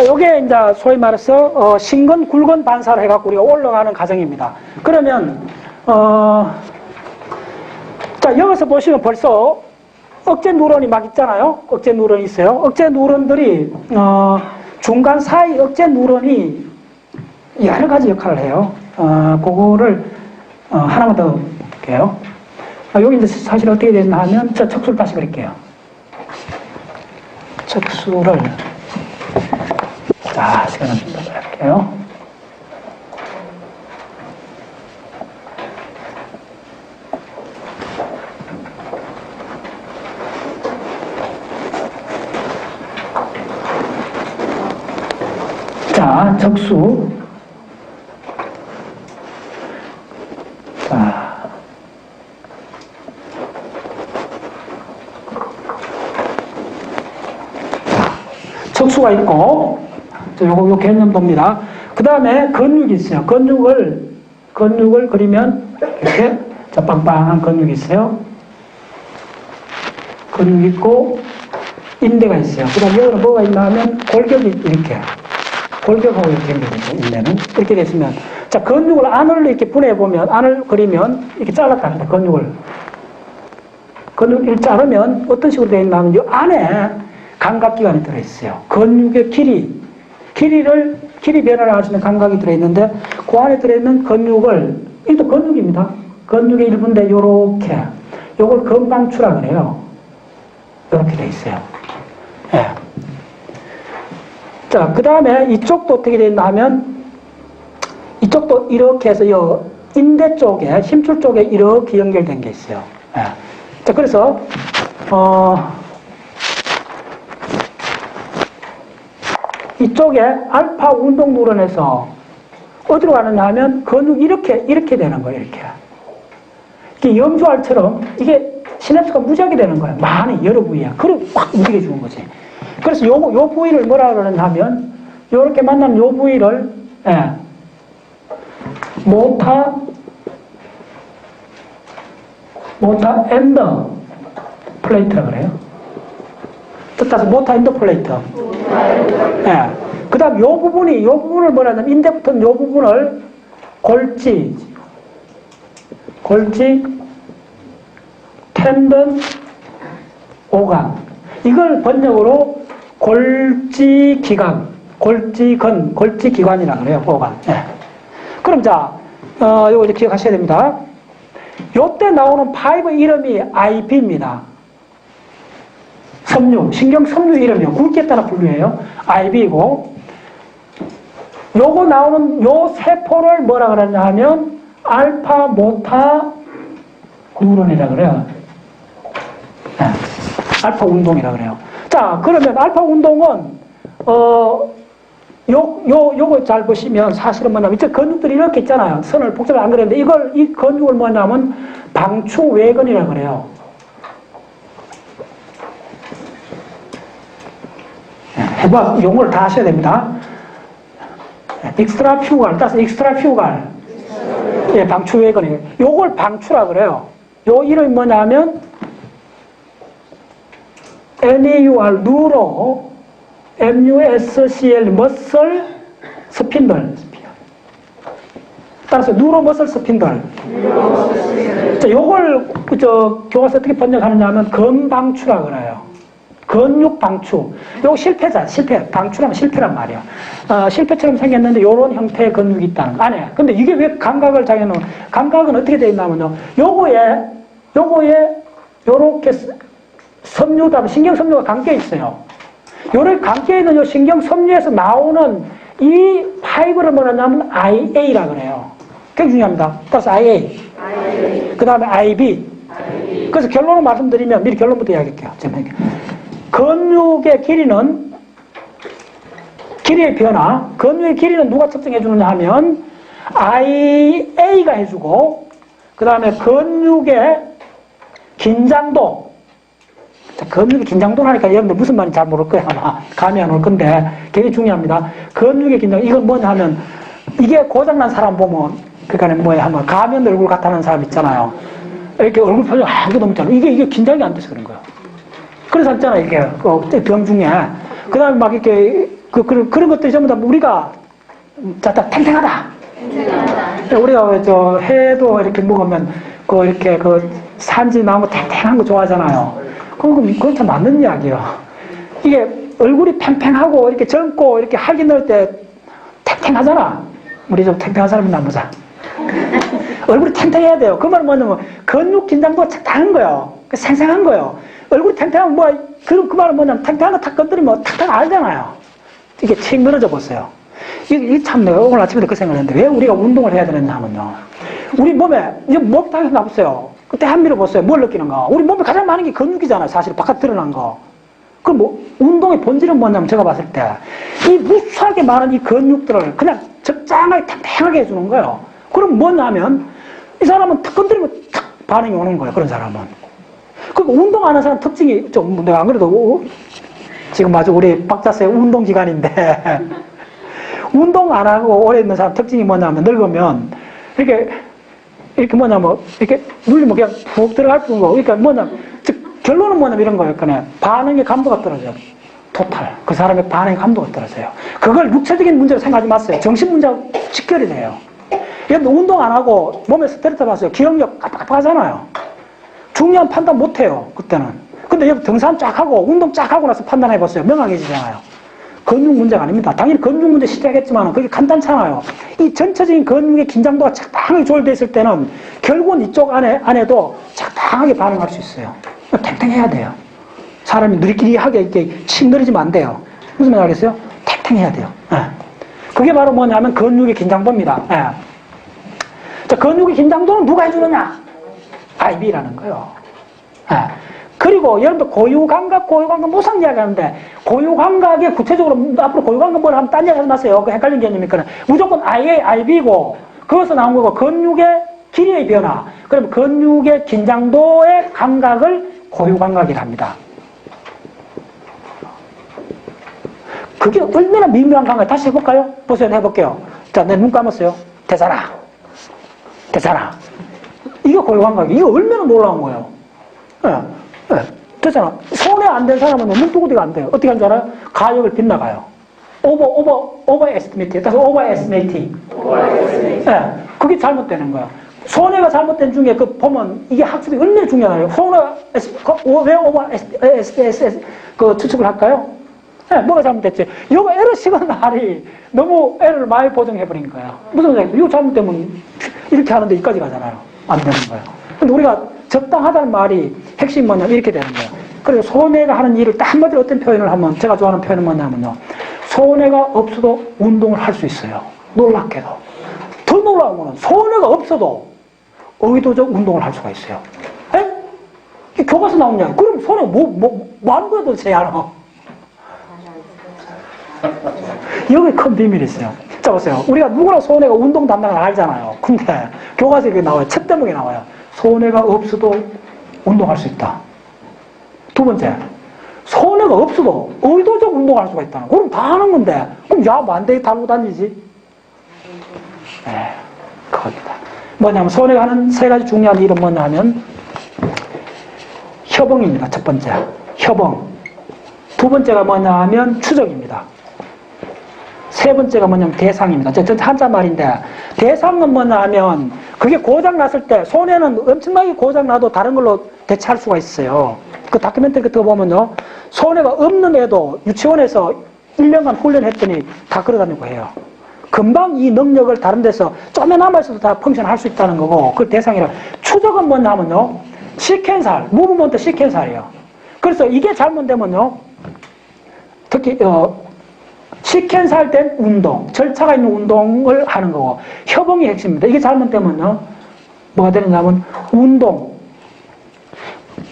요게 이제 소위 말해서 신근 굴근 반사를 해갖고 우리가 올라가는 과정입니다. 그러면 자, 여기서 보시면 벌써 억제 누런이 막 있잖아요. 억제 누런이 있어요. 억제 누런들이 중간 사이 억제 누런이 여러 가지 역할을 해요. 그거를 하나만 더 볼게요. 여기 이제 사실 어떻게 됐나 하면 척수를 다시 그릴게요. 척수를 자, 시간을 좀 더 할게요. 자, 적수. 자. 척수가 있고, 요거 개념도입니다. 그 다음에 근육이 있어요. 근육을 그리면, 이렇게, 자, 빵빵한 근육이 있어요. 근육 있고, 인대가 있어요. 그 다음에 여기는 뭐가 있나 하면, 골격이 이렇게, 골격하고 이렇게 연결되죠, 인대는. 이렇게 됐으면, 자, 근육을 안으로 이렇게 분해해보면, 안을 그리면, 이렇게 잘랐답니다, 근육을. 근육을 자르면, 어떤 식으로 되어 있나 하면, 이 안에, 감각기관이 들어있어요. 근육의 길이 변화를 할 수 있는 감각이 들어있는데, 그 안에 들어있는 근육을, 이것도 근육입니다. 근육의 일부인데, 요렇게. 요걸 근방추라 그래요. 요렇게 돼 있어요. 예. 자, 그 다음에 이쪽도 어떻게 돼 있나 하면, 이쪽도 이렇게 해서 요 인대 쪽에, 힘줄 쪽에 이렇게 연결된 게 있어요. 예. 자, 그래서, 이쪽에 알파 운동 뉴런에서 어디로 가느냐 하면 근육이 이렇게 되는 거예요, 이렇게. 이게 염주알처럼 이게 시냅스가 무지하게 되는 거예요. 많이, 여러 부위야. 그리고 확 움직여 주는 거지. 그래서 요 부위를 뭐라 그러느냐 하면, 요렇게 만난 요 부위를, 예, 모타 엔더 플레이트라고 그래요. 뜻따서 모타 엔더 플레이트. 예. 그 다음 요 부분을 뭐라 하냐면, 인대부터는 요 부분을 골지, 텐던, 오간. 이걸 번역으로 골지기관이라고 그래요, 오간. 예. 그럼 자, 요거 이제 기억하셔야 됩니다. 요때 나오는 파이브 이름이 IB입니다. 신경 섬유 이름이요. 굵기에 따라 분류해요. IB이고, 요거 나오는 요 세포를 뭐라 그러냐 하면, 알파 모타 뉴런이라 그래요. 네. 알파 운동이라 그래요. 자, 그러면 알파 운동은, 요거 잘 보시면 사실은 뭐냐면, 이제 근육들이 이렇게 있잖아요. 선을 복잡하게 안 그랬는데, 이 근육을 뭐냐면, 방추외근이라 그래요. 해봐, 용어를 다 하셔야 됩니다. 익스트라퓨갈, 따라서 익스트라퓨갈. 예, 방추외근이에요. 요걸 방추라 그래요. 요 이름이 뭐냐면, NEUR, 누로, MUSCL, 머슬 스핀들. 따라서 누로 머슬 스핀들. 자, 요걸, 교과서 어떻게 번역하느냐 하면, 근방추라 그래요. 근육 방추. 요거 실패. 방추라면 실패란 말이야. 실패처럼 생겼는데 요런 형태의 근육이 있다는 거. 아니야. 근데 이게 왜 감각을 장애는, 감각은 어떻게 되어 있냐면요. 요거에, 요렇게 신경 섬유가 감겨 있어요. 요렇게 감겨 있는 요 신경 섬유에서 나오는 이 파이브를 뭐냐면 IA.라 그래요. 굉장히 중요합니다. 따라서 IA. 그 다음에 IB. 그래서 결론을 말씀드리면, 미리 결론부터 이야기할게요. 근육의 길이의 변화, 근육의 길이는 누가 측정해 주느냐 하면 IA가 해주고, 그 다음에 근육의 긴장도, 근육의 긴장도를 하니까 여러분들 무슨 말인지 잘 모를 거예요. 아마 감이 안 올 건데 굉장히 중요합니다. 근육의 긴장, 이건 뭐냐 하면, 이게 고장난 사람 보면, 그러니까 뭐야 하면 가면 얼굴 같다는 사람 있잖아요. 이렇게 얼굴 표정 아무도 너무 잘, 이게 긴장이 안 돼서 그런 거예요. 그래서 있잖아, 이게, 병 중에. 그 다음에 막 이렇게, 그런 것들이 전부 다 우리가, 탱탱하다. 우리가 회도 이렇게 먹으면, 이렇게, 산지 나무 탱탱한 거 좋아하잖아요. 그건 참 맞는 이야기예요. 이게 얼굴이 팽팽하고, 이렇게 젊고, 이렇게 할기 넣을 때 탱탱하잖아. 우리 좀 탱탱한 사람이 나보자. 얼굴이 탱탱해야 돼요. 그 말은 뭐냐면, 근육 긴장도가 탁탁한 거예요. 생생한 거예요. 얼굴이 탱탱하면 그 말은 뭐냐면, 탱탱한 거 탁 건드리면 탁탁 알잖아요. 이게 책 늘어져 보세요. 이게 참 내가 오늘 아침에도 그 생각을 했는데 왜 우리가 운동을 해야 되느냐 하면요. 우리 몸에, 이제 몸 당해서 나보세요. 그때 한 밀어보세요. 뭘 느끼는가? 우리 몸에 가장 많은 게 근육이잖아요. 사실 바깥 드러난 거. 그럼 뭐, 운동의 본질은 뭐냐면 제가 봤을 때, 이 무수하게 많은 이 근육들을 그냥 적당하게 탱탱하게 해주는 거예요. 그럼 뭐냐면, 이 사람은 탁 건드리면 탁 반응이 오는 거예요. 그런 사람은. 그리고 운동 안 하는 사람 특징이, 좀, 내가 안 그래도, 지금 마주 우리 박자쌤 운동 기간인데, 운동 안 하고 오래 있는 사람 특징이 뭐냐면, 늙으면, 이렇게 뭐냐면, 이렇게 눌리면 그냥 푹 들어갈 뿐인 거고, 그러니까 뭐냐면, 즉, 결론은 뭐냐면 이런 거예요. 그냥 반응의 감도가 떨어져요. 토탈. 그 사람의 반응의 감도가 떨어져요. 그걸 육체적인 문제로 생각하지 마세요. 정신 문제와 직결이 돼요. 여러분, 운동 안 하고 몸에 스트레스 받았어요. 기억력 깜빡하잖아요. 중요한 판단 못 해요. 그때는. 근데 여러분, 등산 쫙 하고, 운동 쫙 하고 나서 판단해 보세요. 명확해지잖아요. 근육 문제가 아닙니다. 당연히 근육 문제 시작했지만 그게 간단찮아요. 이 전체적인 근육의 긴장도가 적당하게 조절되어 있을 때는 결국은 이쪽 안에도 적당하게 반응할 수 있어요. 탱탱해야 돼요. 사람이 느리끼리하게 이렇게 칙 늘어지면 안 돼요. 무슨 말 알겠어요? 탱탱해야 돼요. 예. 그게 바로 뭐냐면 근육의 긴장도입니다. 예. 자, 근육의 긴장도는 누가 해주느냐? IB라는 거예요. 예. 그리고 여러분들 고유감각 무상 이야기 하는데, 고유감각에 구체적으로 앞으로 고유감각 뭘 하면 딴 이야기 하지 마세요. 그 헷갈린 개념이니까. 무조건 IA, IB고, 거기서 나온 거고, 근육의 길이의 변화. 그러면 근육의 긴장도의 감각을 고유감각이라 합니다. 그게 얼마나 미묘한 감각. 다시 해볼까요? 보세요. 해볼게요. 자, 내 눈 감았어요. 되잖아. 이게 고유감각이에요. 이게 얼마나 놀라운 거예요. 예. 네, 됐잖아. 손에 안 된 사람은 눈두구대가 안 돼요. 어떻게 하는 줄 알아요? 가역을 빗나가요. overestimate. 그래서 overestimating. 네, 그게 잘못되는 거야. 손해가 잘못된 중에 그 보면 이게 학습이 얼마나 중요하나요? 왜 overestimate 그 추측을 할까요? 네, 뭐가 잘못됐지? 이거 에러 시간 날이 너무 에러를 많이 보정해버린 거야. 무슨 말이야? 이거 잘못되면 이렇게 하는데 여기까지 가잖아요. 안 되는 거예요. 근데 우리가 적당하다는 말이 핵심이 뭐냐면 이렇게 되는 거예요. 그래서 손해가 하는 일을 딱 한마디로 어떤 표현을 하면, 제가 좋아하는 표현은 뭐냐면요. 손해가 없어도 운동을 할 수 있어요. 놀랍게도. 더 놀라운 거는 손해가 없어도 의도적 운동을 할 수가 있어요. 에? 교과서 나온 이야기. 그럼 손해 뭐 하는 거야 도대체 알아? 여기 큰 비밀이 있어요. 자, 보세요. 우리가 누구나 손해가 운동 담당을 알잖아요. 근데 교과서에 그게 나와요. 첫 대목에 나와요. 손해가 없어도 운동할 수 있다. 두 번째, 손해가 없어도 의도적 운동할 수가 있다는. 그럼 다 하는 건데, 그럼 야, 만대에 달고 다니지? 네, 그겁니다. 뭐냐면, 손해가 하는 세 가지 중요한 일은 뭐냐 하면, 협응입니다. 첫 번째, 협응. 두 번째가 뭐냐 하면, 추적입니다. 세 번째가 뭐냐면 대상입니다. 저 한자 말인데, 대상은 뭐냐 하면, 그게 고장났을 때, 손해는 엄청나게 고장나도 다른 걸로 대체할 수가 있어요. 그 다큐멘터리 같은 거 보면요, 손해가 없는 애도 유치원에서 1년간 훈련했더니 다 걸어다니고 해요. 금방 이 능력을 다른 데서 좀에 남아있어도 다 펑션 할 수 있다는 거고, 그 대상이라. 추적은 뭐냐 하면요, 시켄살, 무브먼트 시켄살이에요. 그래서 이게 잘못되면요, 특히, 시켄살 된 운동, 절차가 있는 운동을 하는 거고, 협응이 핵심입니다. 이게 잘못되면요, 뭐가 되느냐면,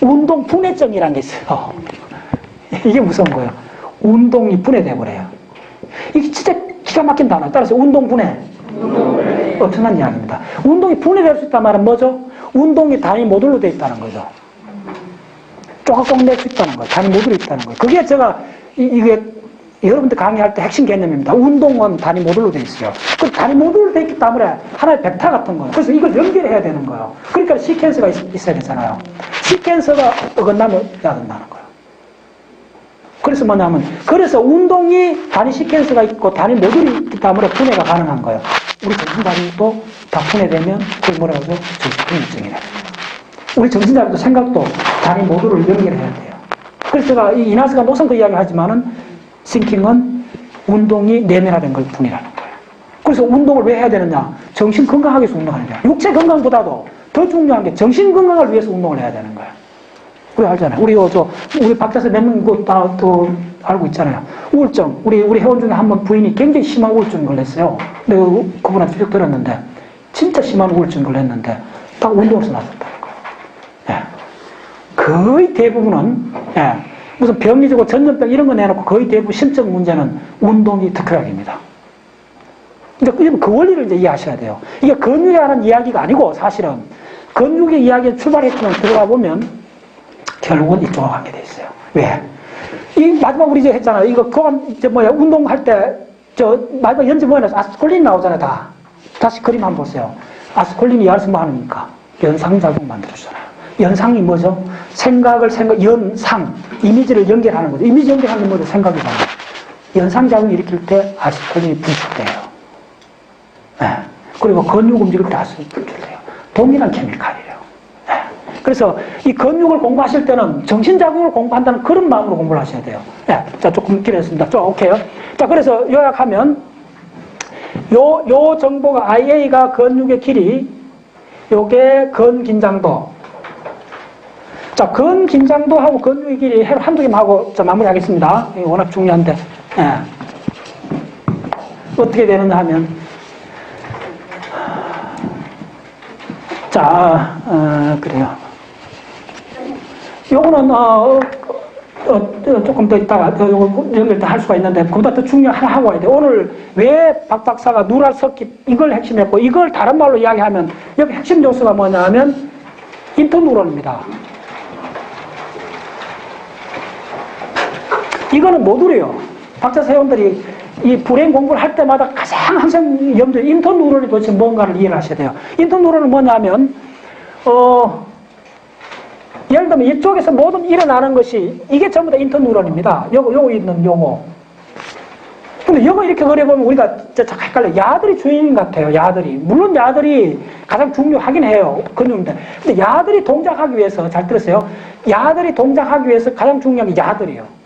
운동 분해증이라는 게 있어요. 이게 무서운 거예요. 운동이 분해돼버려요. 이게 진짜 기가 막힌 단어예요. 따라서 운동 분해. 엄청난 이야기입니다. 운동이 분해될 수 있다는 말은 뭐죠? 운동이 단위 모듈로 되어 있다는 거죠. 쪼각쪼각 낼 수 있다는 거예요. 단위 모듈이 있다는 거예요. 그게 제가, 이게, 여러분들 강의할 때 핵심 개념입니다. 운동은 단위 모듈로 되어 있어요. 그 단위 모듈로 되어 있기 때문에 하나의 벡터 같은 거예요. 그래서 이걸 연결해야 되는 거예요. 그러니까 시퀀스가 있어야 되잖아요. 시퀀스가 어긋나면 해야 된다는 거예요. 그래서 뭐냐면, 그래서 운동이 단위 시퀀스가 있고 단위 모듈이 있기 때문에 분해가 가능한 거예요. 우리 정신자리도 다 분해되면 그걸 뭐라고 하죠? 정신분해증이래요. 우리 정신자리도 생각도 단위 모듈을 연결해야 돼요. 그래서 제가 이 이나스가 노선 그 이야기 하지만은 싱킹은 운동이 내면화된 걸 뿐이라는 거예요. 그래서 운동을 왜 해야 되느냐? 정신 건강하기 위해서 운동하는 거예요. 육체 건강보다도 더 중요한 게 정신 건강을 위해서 운동을 해야 되는 거예요. 우리 알잖아요. 우리 박자서 몇 명 다 알고 있잖아요. 우울증. 우리 회원 중에 한 번 부인이 굉장히 심한 우울증 걸렸어요. 근데 그분한테 쭉 들었는데, 진짜 심한 우울증 걸렸는데, 딱 운동에서 나섰다는 거예요. 예. 거의 대부분은, 예. 무슨 병리적으로 전염병 이런 거 내놓고 거의 대부분 심적 문제는 운동이 특효약입니다. 근데 그 원리를 이제 이해하셔야 돼요. 이게 근육에 하는 이야기가 아니고 사실은 근육의 이야기에 출발했지만 들어가 보면 결국은 이쪽하고 관계돼 있어요. 왜? 이 마지막 우리 이제 했잖아요. 이거 이제 운동할 때 마지막 연지 뭐냐 아스콜린 나오잖아요. 다시 그림 한번 보세요. 아스콜린이 열서 뭐 하니까 연상작용 만들어주잖아요. 연상이 뭐죠? 연상, 이미지를 연결하는 거죠. 이미지 연결하는 게 뭐죠? 생각이잖아요. 연상작용 일으킬 때 아스콜린이 분출돼요. 네. 그리고 근육 움직일 때 아스콜린이 분출돼요. 동일한 케미칼이에요. 네. 그래서 이 근육을 공부하실 때는 정신작용을 공부한다는 그런 마음으로 공부를 하셔야 돼요. 네. 자, 조금 길었습니다. 오케이요. 자, 그래서 요약하면, 요 정보가 IA가 근육의 길이, 요게 근긴장도. 자, 근긴장도하고 근육의 길이 한두 개만 하고 마무리하겠습니다. 이게 워낙 중요한데. 예. 어떻게 되느냐 하면, 자, 그래요. 요거는, 조금 더 있다가, 요거 연결 할 수가 있는데, 그보다 더 중요한 하나 하고 와야 돼요. 오늘 왜 박 박사가 누랄 서킷, 이걸 핵심했고, 이걸 다른 말로 이야기하면, 여기 핵심 요소가 뭐냐 하면, 인터뉴런입니다. 이거는 모듈이에요. 박사 회원들이 이 불행 공부를 할 때마다 가장 항상 염두에 인터뉴런이 도대체 뭔가를 이해를 하셔야 돼요. 인터뉴런은 뭐냐면, 예를 들면 이쪽에서 모든 일어나는 것이 이게 전부 다 인터뉴런입니다. 요거 있는 요거. 근데 요거 이렇게 그려보면 우리가 자꾸 헷갈려요. 야들이 주인공 같아요. 야들이. 물론 야들이 가장 중요하긴 해요. 근육인데. 근데 야들이 동작하기 위해서, 잘 들었어요? 야들이 동작하기 위해서 가장 중요한 게 야들이에요.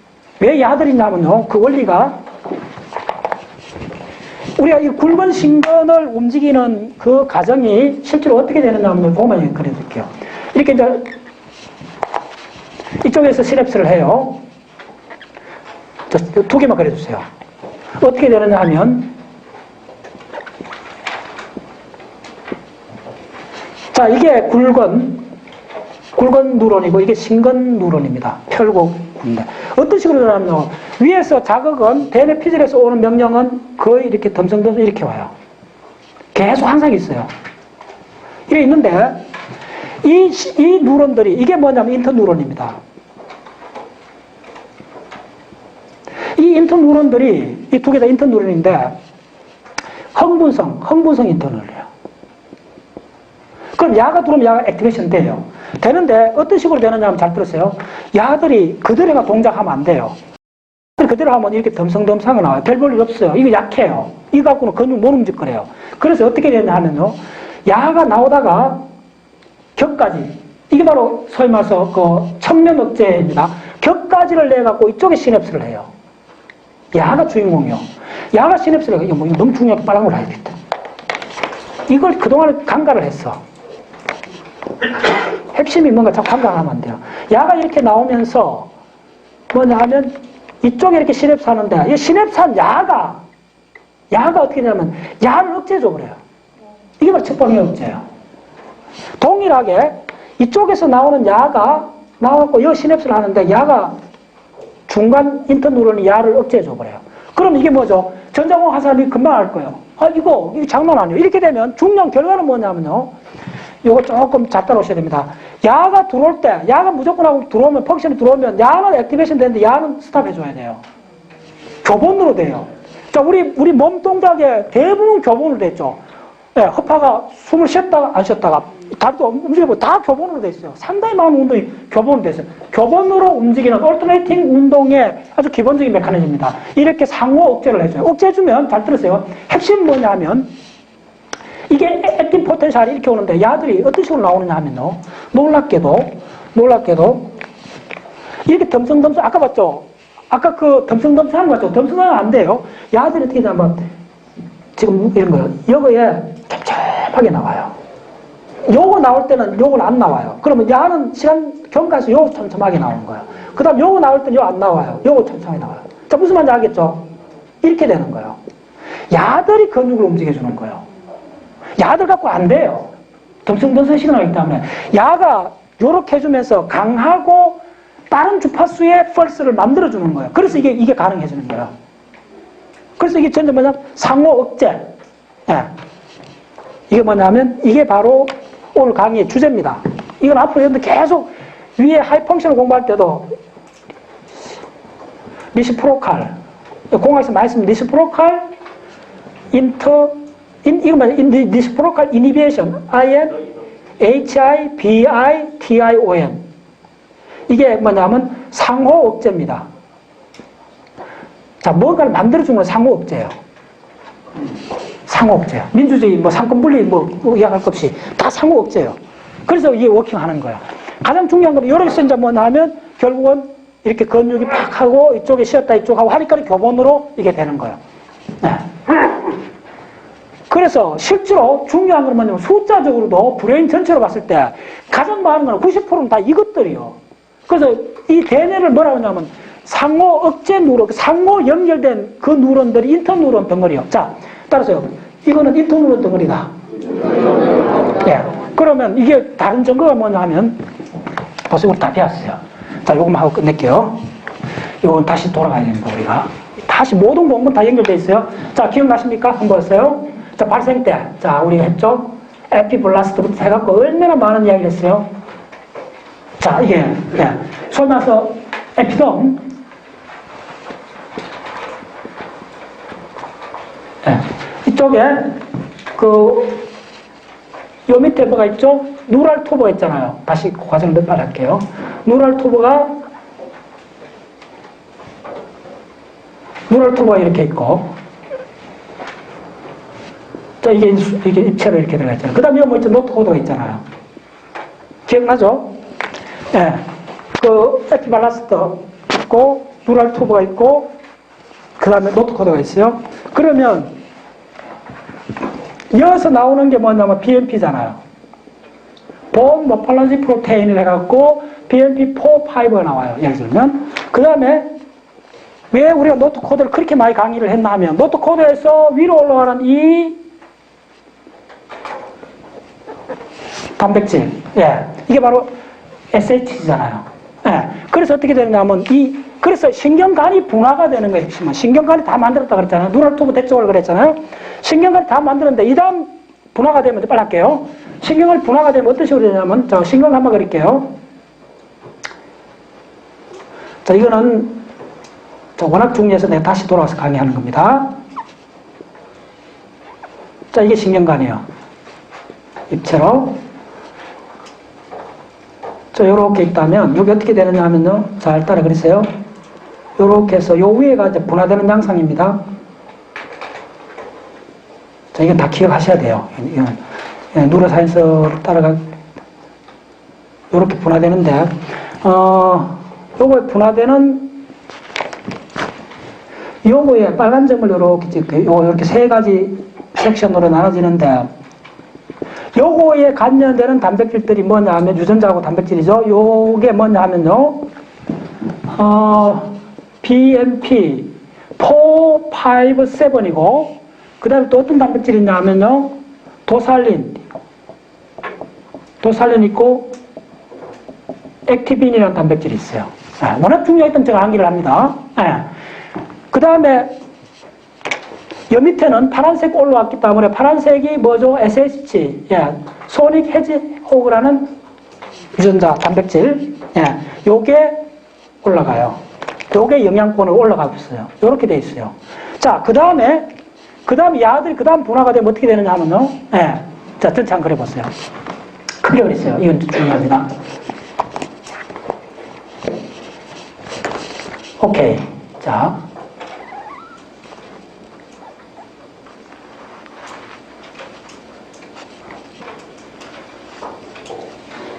왜 야들이냐면요. 그 원리가 우리가 이 굵은 신근을 움직이는 그 과정이 실제로 어떻게 되느냐 하면 보면 그려드릴게요. 이렇게 이제 이쪽에서 시냅스를 해요. 두 개만 그려주세요. 어떻게 되느냐 하면, 자, 이게 굵은 누런이고, 이게 신근 누런입니다. 펼곡인데. 어떤 식으로 되냐면, 위에서 자극은, 대뇌 피질에서 오는 명령은 거의 이렇게 덤성덤성 이렇게 와요. 계속 항상 있어요. 이게 있는데, 이 누런들이, 이게 뭐냐면 인터뉴런입니다. 이 인터뉴런들이, 이 두 개 다 인터뉴런인데, 흥분성 인터뉴런이에요. 그럼 야가 들어오면 야가 액티베이션 돼요. 되는데, 어떤 식으로 되느냐 하면 잘 들었어요? 야들이 그대로가 동작하면 안 돼요. 그대로 하면 이렇게 덤성덤성이 나와요. 별 볼 일 없어요. 이거 약해요. 이거 갖고는 근육 못 움직거려요. 그래서 어떻게 되냐 하면요. 야가 나오다가 격까지. 이게 바로 소위 말해서 그 청면 억제입니다. 격까지를 내갖고 이쪽에 시냅스를 해요. 야가 주인공이요. 야가 시냅스를 해요. 이거 너무 중요하게 빨간 걸 해야겠다. 이걸 그동안 강가를 했어. 핵심이 뭔가 자꾸 강가하면 안 돼요. 야가 이렇게 나오면서 뭐냐 하면 이쪽에 이렇게 시냅스 하는데 이 시냅스 한 야가 어떻게 되냐면 야를 억제해줘버려요. 이게 바로 첫 번째 억제예요. 동일하게 이쪽에서 나오는 야가 나와갖고 이 시냅스를 하는데 야가 중간 인터뉴런이 야를 억제해줘버려요. 그럼 이게 뭐죠? 전자공학 한 사람이 금방 알 거예요. 이거 장난 아니에요. 이렇게 되면 중요한 결과는 뭐냐면요. 이거 조금 잘 따라오셔야 됩니다. 야가 들어올 때, 야가 무조건 하고 들어오면, 펑션이 들어오면, 야는 액티베이션 되는데, 야는 스탑해줘야 돼요. 교본으로 돼요. 자, 우리 몸 동작에 대부분 교본으로 됐죠. 네, 허파가 숨을 쉬었다가, 안 쉬었다가, 다리도 움직이고 다 교본으로 돼 있어요. 상당히 많은 운동이 교본으로 돼 있어요. 교본으로 움직이는 얼터네이팅 운동의 아주 기본적인 메커니즘입니다. 이렇게 상호 억제를 해줘요. 억제해주면, 잘 들으세요. 핵심은 뭐냐 하면, 이게 액팅 포텐셜이 이렇게 오는데 야들이 어떤 식으로 나오느냐 하면요. 놀랍게도 이렇게 덤성덤성 아까 봤죠? 아까 그 덤성덤성 하는 거 봤죠? 덤성하면 안 돼요. 야들이 어떻게 되냐면 지금 이런 거요. 여기에 촘촘하게 나와요. 요거 나올 때는 요건 안 나와요. 그러면 야는 시간 경과에서 요거 촘촘하게 나오는 거예요. 그 다음 요거 나올 때는 요거 안 나와요. 요거 촘촘하게 나와요. 자, 무슨 말인지 알겠죠? 이렇게 되는 거예요. 야들이 근육을 움직여주는 거예요. 야들 갖고 안 돼요. 덤성덤성 시그널이기 때문에. 야가 요렇게 해주면서 강하고 다른 주파수의 펄스를 만들어주는 거예요. 그래서 이게 가능해지는 거예요. 그래서 이게 전체 뭐냐? 상호 억제. 예. 이게 뭐냐면, 이게 바로 오늘 강의의 주제입니다. 이건 앞으로 여러분들 계속 위에 하이 펑션을 공부할 때도 리시프로칼, 공학에서 많이 쓰는 리시프로칼 이거 뭐냐? 리시프로칼 이니비에이션, HIBITION. 이게 뭐냐면 상호 억제입니다. 자, 뭔가를 만들어주는 건 상호 억제예요. 상호 억제예요. 민주주의, 뭐 상권 분리, 이야기할 것 없이 다 상호 억제예요. 그래서 이게 워킹하는 거예요. 가장 중요한 건 여기서 이제 뭐 나면 결국은 이렇게 근육이 팍 하고 이쪽에 쉬었다 이쪽하고 하니까 교본으로 이게 되는 거예요. 네. 그래서 실제로 중요한 건 뭐냐면 숫자적으로도 브레인 전체로 봤을 때 가장 많은 건 90%는 다 이것들이요. 그래서 이 대뇌를 뭐라고 하냐면 상호 억제 누런, 상호 연결된 그 누런들이 인터뉴런 덩어리요. 자, 따라서요. 이거는 인터뉴런 덩어리다. 예. 그러면 이게 다른 증거가 뭐냐 하면 벌써 우리 다 배웠어요. 자, 요것만 하고 끝낼게요. 요건 다시 돌아가야 됩니다, 우리가. 다시 모든 공부는 다 연결되어 있어요. 자, 기억나십니까? 한번 보세요. 자, 발생 때. 자, 우리가 했죠? 에피블라스트부터 해갖고 얼마나 많은 이야기를 했어요? 자, 이게, 예. 소위 말해서 에피덤. 예. 이쪽에, 요 밑에 뭐가 있죠? 누랄 투버가 있잖아요. 다시 그 과정을 몇 번 할게요. 누랄 투버가 이렇게 있고, 자, 이게 입체로 이렇게 들어가 있잖아요. 그 다음에 뭐 있죠? 노트 코드가 있잖아요. 기억나죠? 예. 그, 에피발라스트 있고, 누랄 투버가 있고, 그 다음에 노트 코드가 있어요. 그러면, 이어서 나오는 게 뭐냐면 BMP잖아요. 본 모폴라지 프로테인을 해갖고 BMP4, 5가 나와요. 예를 들면. 그 다음에 왜 우리가 노트 코드를 그렇게 많이 강의를 했나 하면 노트 코드에서 위로 올라가는 이 단백질. 예. 이게 바로 SH잖아요. 예. 그래서 어떻게 되느냐 하면 그래서 신경관이 분화가 되는 거예요. 신경관이 다 만들었다 그랬잖아요. 누랄 투브 대쪽을 그랬잖아요. 신경관이 다 만들었는데 이 다음 분화가 되면 빨리 할게요. 신경을 분화가 되면 어떤 식으로 되냐면 자, 신경 한번 그릴게요. 자, 이거는 워낙 중요해서 내가 다시 돌아와서 강의하는 겁니다. 자, 이게 신경관이에요. 입체로. 자, 요렇게 있다면 여기 어떻게 되느냐 하면요. 잘 따라 그리세요. 요렇게 해서 요 위에가 이제 분화되는 양상입니다. 자, 이건 다 기억하셔야 돼요. 이건 누로사이언스를 따라가 요렇게 분화되는데 요거에 분화되는 요거에 빨간 점을 요렇게 세 가지 섹션으로 나눠지는데 요거에 관련되는 단백질들이 뭐냐 하면 유전자하고 단백질이죠. 요게 뭐냐 하면요. BMP 4, 5, 7이고 그 다음에 또 어떤 단백질이 있냐 하면요. 도살린 있고 액티빈이라는 단백질이 있어요. 워낙 중요했던 제가 암기를 합니다. 그 다음에 여 밑에는 파란색 올라왔기 때문에 파란색이 뭐죠? SHG, 소닉 해지호그라는 유전자 단백질, 요게 올라가요. 요게 영양권으로 올라가고 있어요. 요렇게 돼 있어요. 자, 그 다음에 야들이 그 다음 분화가 되면 어떻게 되느냐 하면요. 자, 전체 한번 그려보세요. 크게 그리세요. 이건 중요합니다. 오케이. 자.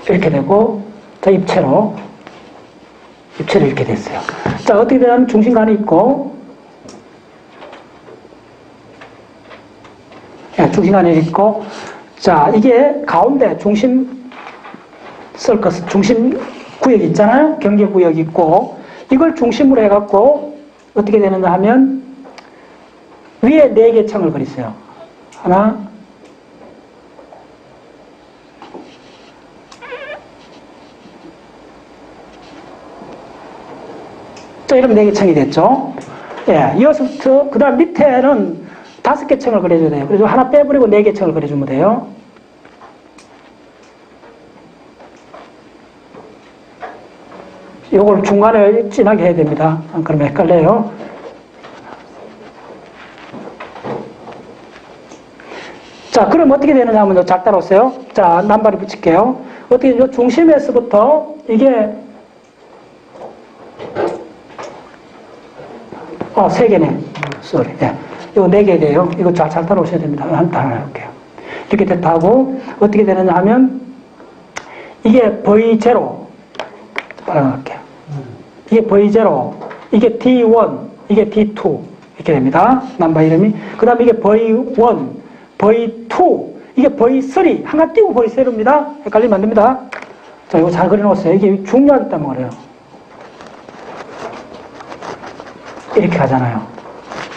이렇게 되고, 자, 입체로 이렇게 됐어요. 자, 어떻게 되냐면 중심관이 있고, 중심관이 있고, 자, 이게 가운데 중심 서커스, 중심 구역이 있잖아요. 경계구역이 있고, 이걸 중심으로 해갖고, 어떻게 되느냐 하면 위에 4개 층을 그리세요. 하나, 또 이러면 4개 층이 됐죠. 예, 이어서부터 그 다음 밑에는 5개 층을 그려줘야 돼요. 그래서 하나 빼버리고 4개 층을 그려주면 돼요. 요걸 중간에 진하게 해야 됩니다. 안 그러면 헷갈려요. 자, 그럼 어떻게 되느냐 하면 잘 따라오세요. 자, 남발이 붙일게요. 어떻게, 요 중심에서부터 이게, 3개네. 쏘리. 예. 요 4개 돼요. 이거 잘 따라오셔야 됩니다. 하나 해볼게요. 이렇게 됐다고, 어떻게 되느냐 하면, 이게 V0. 발언할게요. 이게 V0, 이게 D1, 이게 D2 이렇게 됩니다. 남바 이름이. 그 다음에 이게 V1, V2, 이게 V3 하나 띄고 V0입니다. 헷갈리면 안 됩니다. 자, 이거 잘 그려놓았어요. 이게 중요하기 때문에 그래요. 이렇게 가잖아요.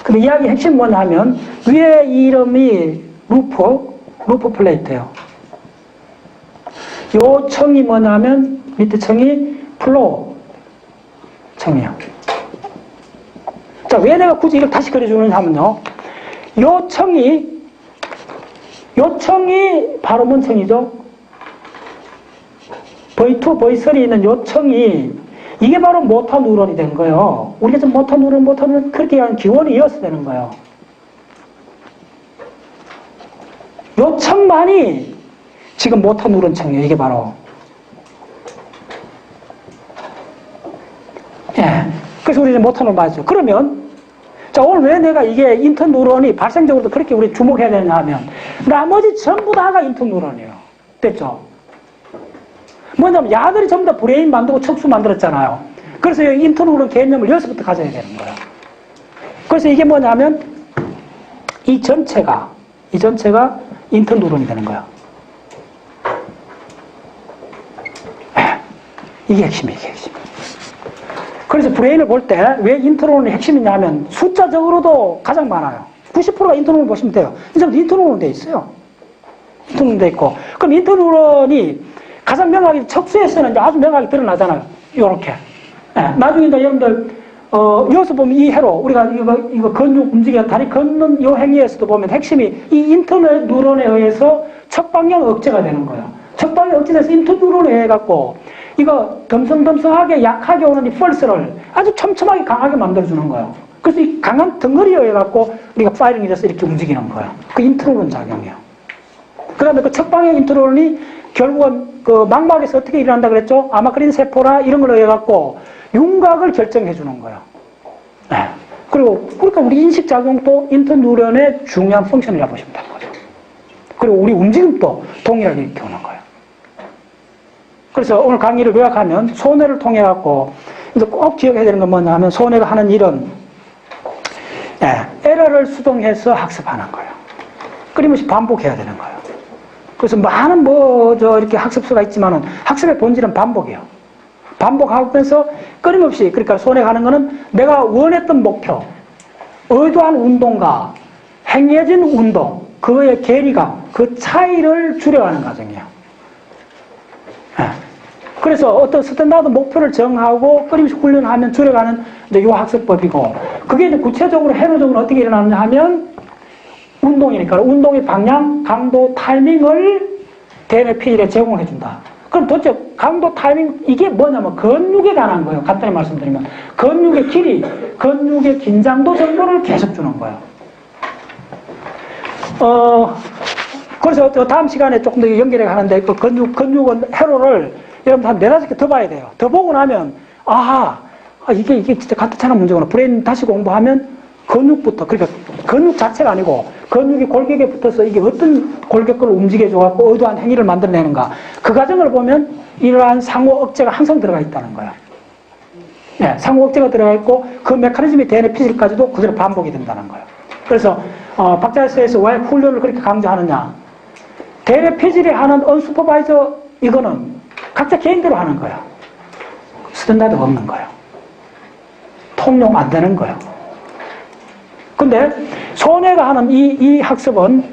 근데 이야기 핵심 뭐냐 하면 위에 이름이 루프 플레이트예요. 요 층이 뭐냐 하면 밑에 층이 플로어 층이에요. 자, 왜 내가 굳이 이걸 다시 그려주느냐 하면요. 요 층이 바로 뭔 층이죠? V2, V3 있는 요 층이 이게 바로 모터 뉴런이 된 거예요. 우리가 지금 모터 뉴런 그렇게 하는 기원이 이어서 되는 거예요. 요 층만이 지금 모터 뉴런 층이에요. 이게 바로. 예. 그래서 우리 이제 모터 뉴런 맞죠. 그러면, 자, 오늘 왜 내가 이게 인터 뉴런이 발생적으로도 그렇게 우리 주목해야 되냐 하면, 나머지 전부 다가 인터 뉴런이에요. 됐죠? 뭐냐면, 야들이 전부 다 브레인 만들고 척수 만들었잖아요. 그래서 이 인터 뉴런 개념을 여기서부터 가져야 되는 거예요. 그래서 이게 뭐냐면, 이 전체가 인터 뉴런이 되는 거예요. 예. 이게 핵심이에요, 이게 핵심. 그래서 브레인을 볼 때 왜 인터뉴런이 핵심이냐 하면 숫자적으로도 가장 많아요. 90%가 인터뉴런 보시면 돼요. 이제부터 인터뉴런 돼 있어요. 인터뉴런 돼 있고. 그럼 인터뉴런이 가장 명확히 척수에서는 이제 아주 명확히 드러나잖아요. 요렇게. 예, 나중에 이제 여러분들, 여기서 보면 이 회로, 우리가 이거 근육 움직여 다리 걷는 요 행위에서도 보면 핵심이 이 인터뉴런에 의해서 척방향 억제가 되는 거예요. 척방향 억제돼서 인터뉴런에 의해 갖고 이거 덤성덤성하게 약하게 오는 이 펄스를 아주 촘촘하게 강하게 만들어주는 거예요. 그래서 이 강한 덩어리에 의해 갖고 우리가 파이링이 돼서 이렇게 움직이는 거예요. 그 인트로론 작용이에요. 그 다음에 그 척방향 인트로론이 결국은 그 망막에서 어떻게 일어난다 그랬죠? 아마크린 세포나 이런 걸 의해 갖고 윤곽을 결정해 주는 거예요. 네. 그리고 그러니까 우리 인식 작용도 인터뉴런의 중요한 펑션이라고 보시면 되는 거죠. 그리고 우리 움직임도 동일하게 이렇게 오는 거예요. 그래서 오늘 강의를 요약하면 손해를 통해 갖고 이제 꼭 기억해야 되는 건 뭐냐 하면 손해가 하는 일은 에러를 수동해서 학습하는 거예요. 끊임없이 반복해야 되는 거예요. 그래서 많은 이렇게 학습수가 있지만은 학습의 본질은 반복이에요. 반복하면서 끊임없이 그러니까 손해가 하는 거는 내가 원했던 목표, 의도한 운동과 행해진 운동, 그의 괴리감, 그 차이를 줄여가는 과정이에요. 그래서 어떤 스탠다드 목표를 정하고 끊임없이 훈련하면 줄여가는 이제 요 학습법이고, 그게 이제 구체적으로 회로적으로 어떻게 일어나느냐 하면 운동이니까 운동의 방향, 강도, 타이밍을 대뇌 피질에 제공해 준다. 그럼 도대체 강도, 타이밍 이게 뭐냐면 근육에 관한 거예요. 간단히 말씀드리면 근육의 길이, 근육의 긴장도 정보를 계속 주는 거예요. 그래서 다음 시간에 조금 더 연결해 가는데 그 근육은 회로를 여러분 한 4-5개 더 봐야 돼요. 더 보고 나면 이게 진짜 간단한 문제구나. 브레인 다시 공부하면 근육부터, 그러니까 근육 자체가 아니고 근육이 골격에 붙어서 이게 어떤 골격근을 움직여줘갖고 의도한 행위를 만들어내는가, 그 과정을 보면 이러한 상호 억제가 항상 들어가 있다는 거예요. 네, 상호 억제가 들어가 있고 그 메커니즘이 대뇌 피질까지도 그대로 반복이 된다는 거예요. 그래서 박자에서 왜 훈련을 그렇게 강조하느냐, 대뇌 피질이 하는 언슈퍼바이저 이거는 각자 개인대로 하는 거예요. 스탠다드가 없는 거예요. 통용 안 되는 거예요. 근데 손해가 하는 이 학습은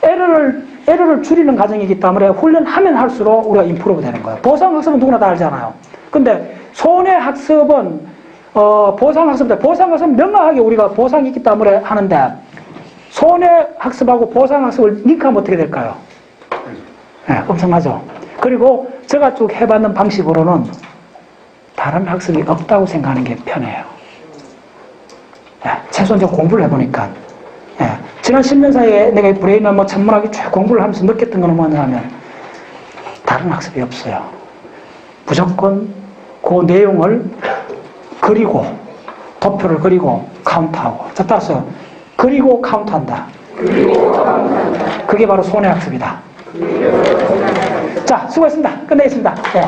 에러를 줄이는 과정이기 때문에 훈련하면 할수록 우리가 임프로브 되는 거예요. 보상학습은 누구나 다 알잖아요. 근데 손해학습은 보상학습은 명확하게 우리가 보상이 있기 때문에 하는데 손해학습하고 보상학습을 링크하면 어떻게 될까요? 네, 엄청나죠. 그리고 제가 쭉 해봤는 방식으로는 다른 학습이 없다고 생각하는 게 편해요. 네, 최소한 제가 공부를 해보니까 지난 10년 사이에 내가 이 브레인을 뭐 전문하게 쭉 공부를 하면서 느꼈던 건 뭐냐면 다른 학습이 없어요. 무조건 그 내용을 그리고 도표를 그리고 카운트하고 따라서 그리고 카운트한다. 그게 바로 손해학습이다. 자, 수고했습니다. 끝내겠습니다. 네.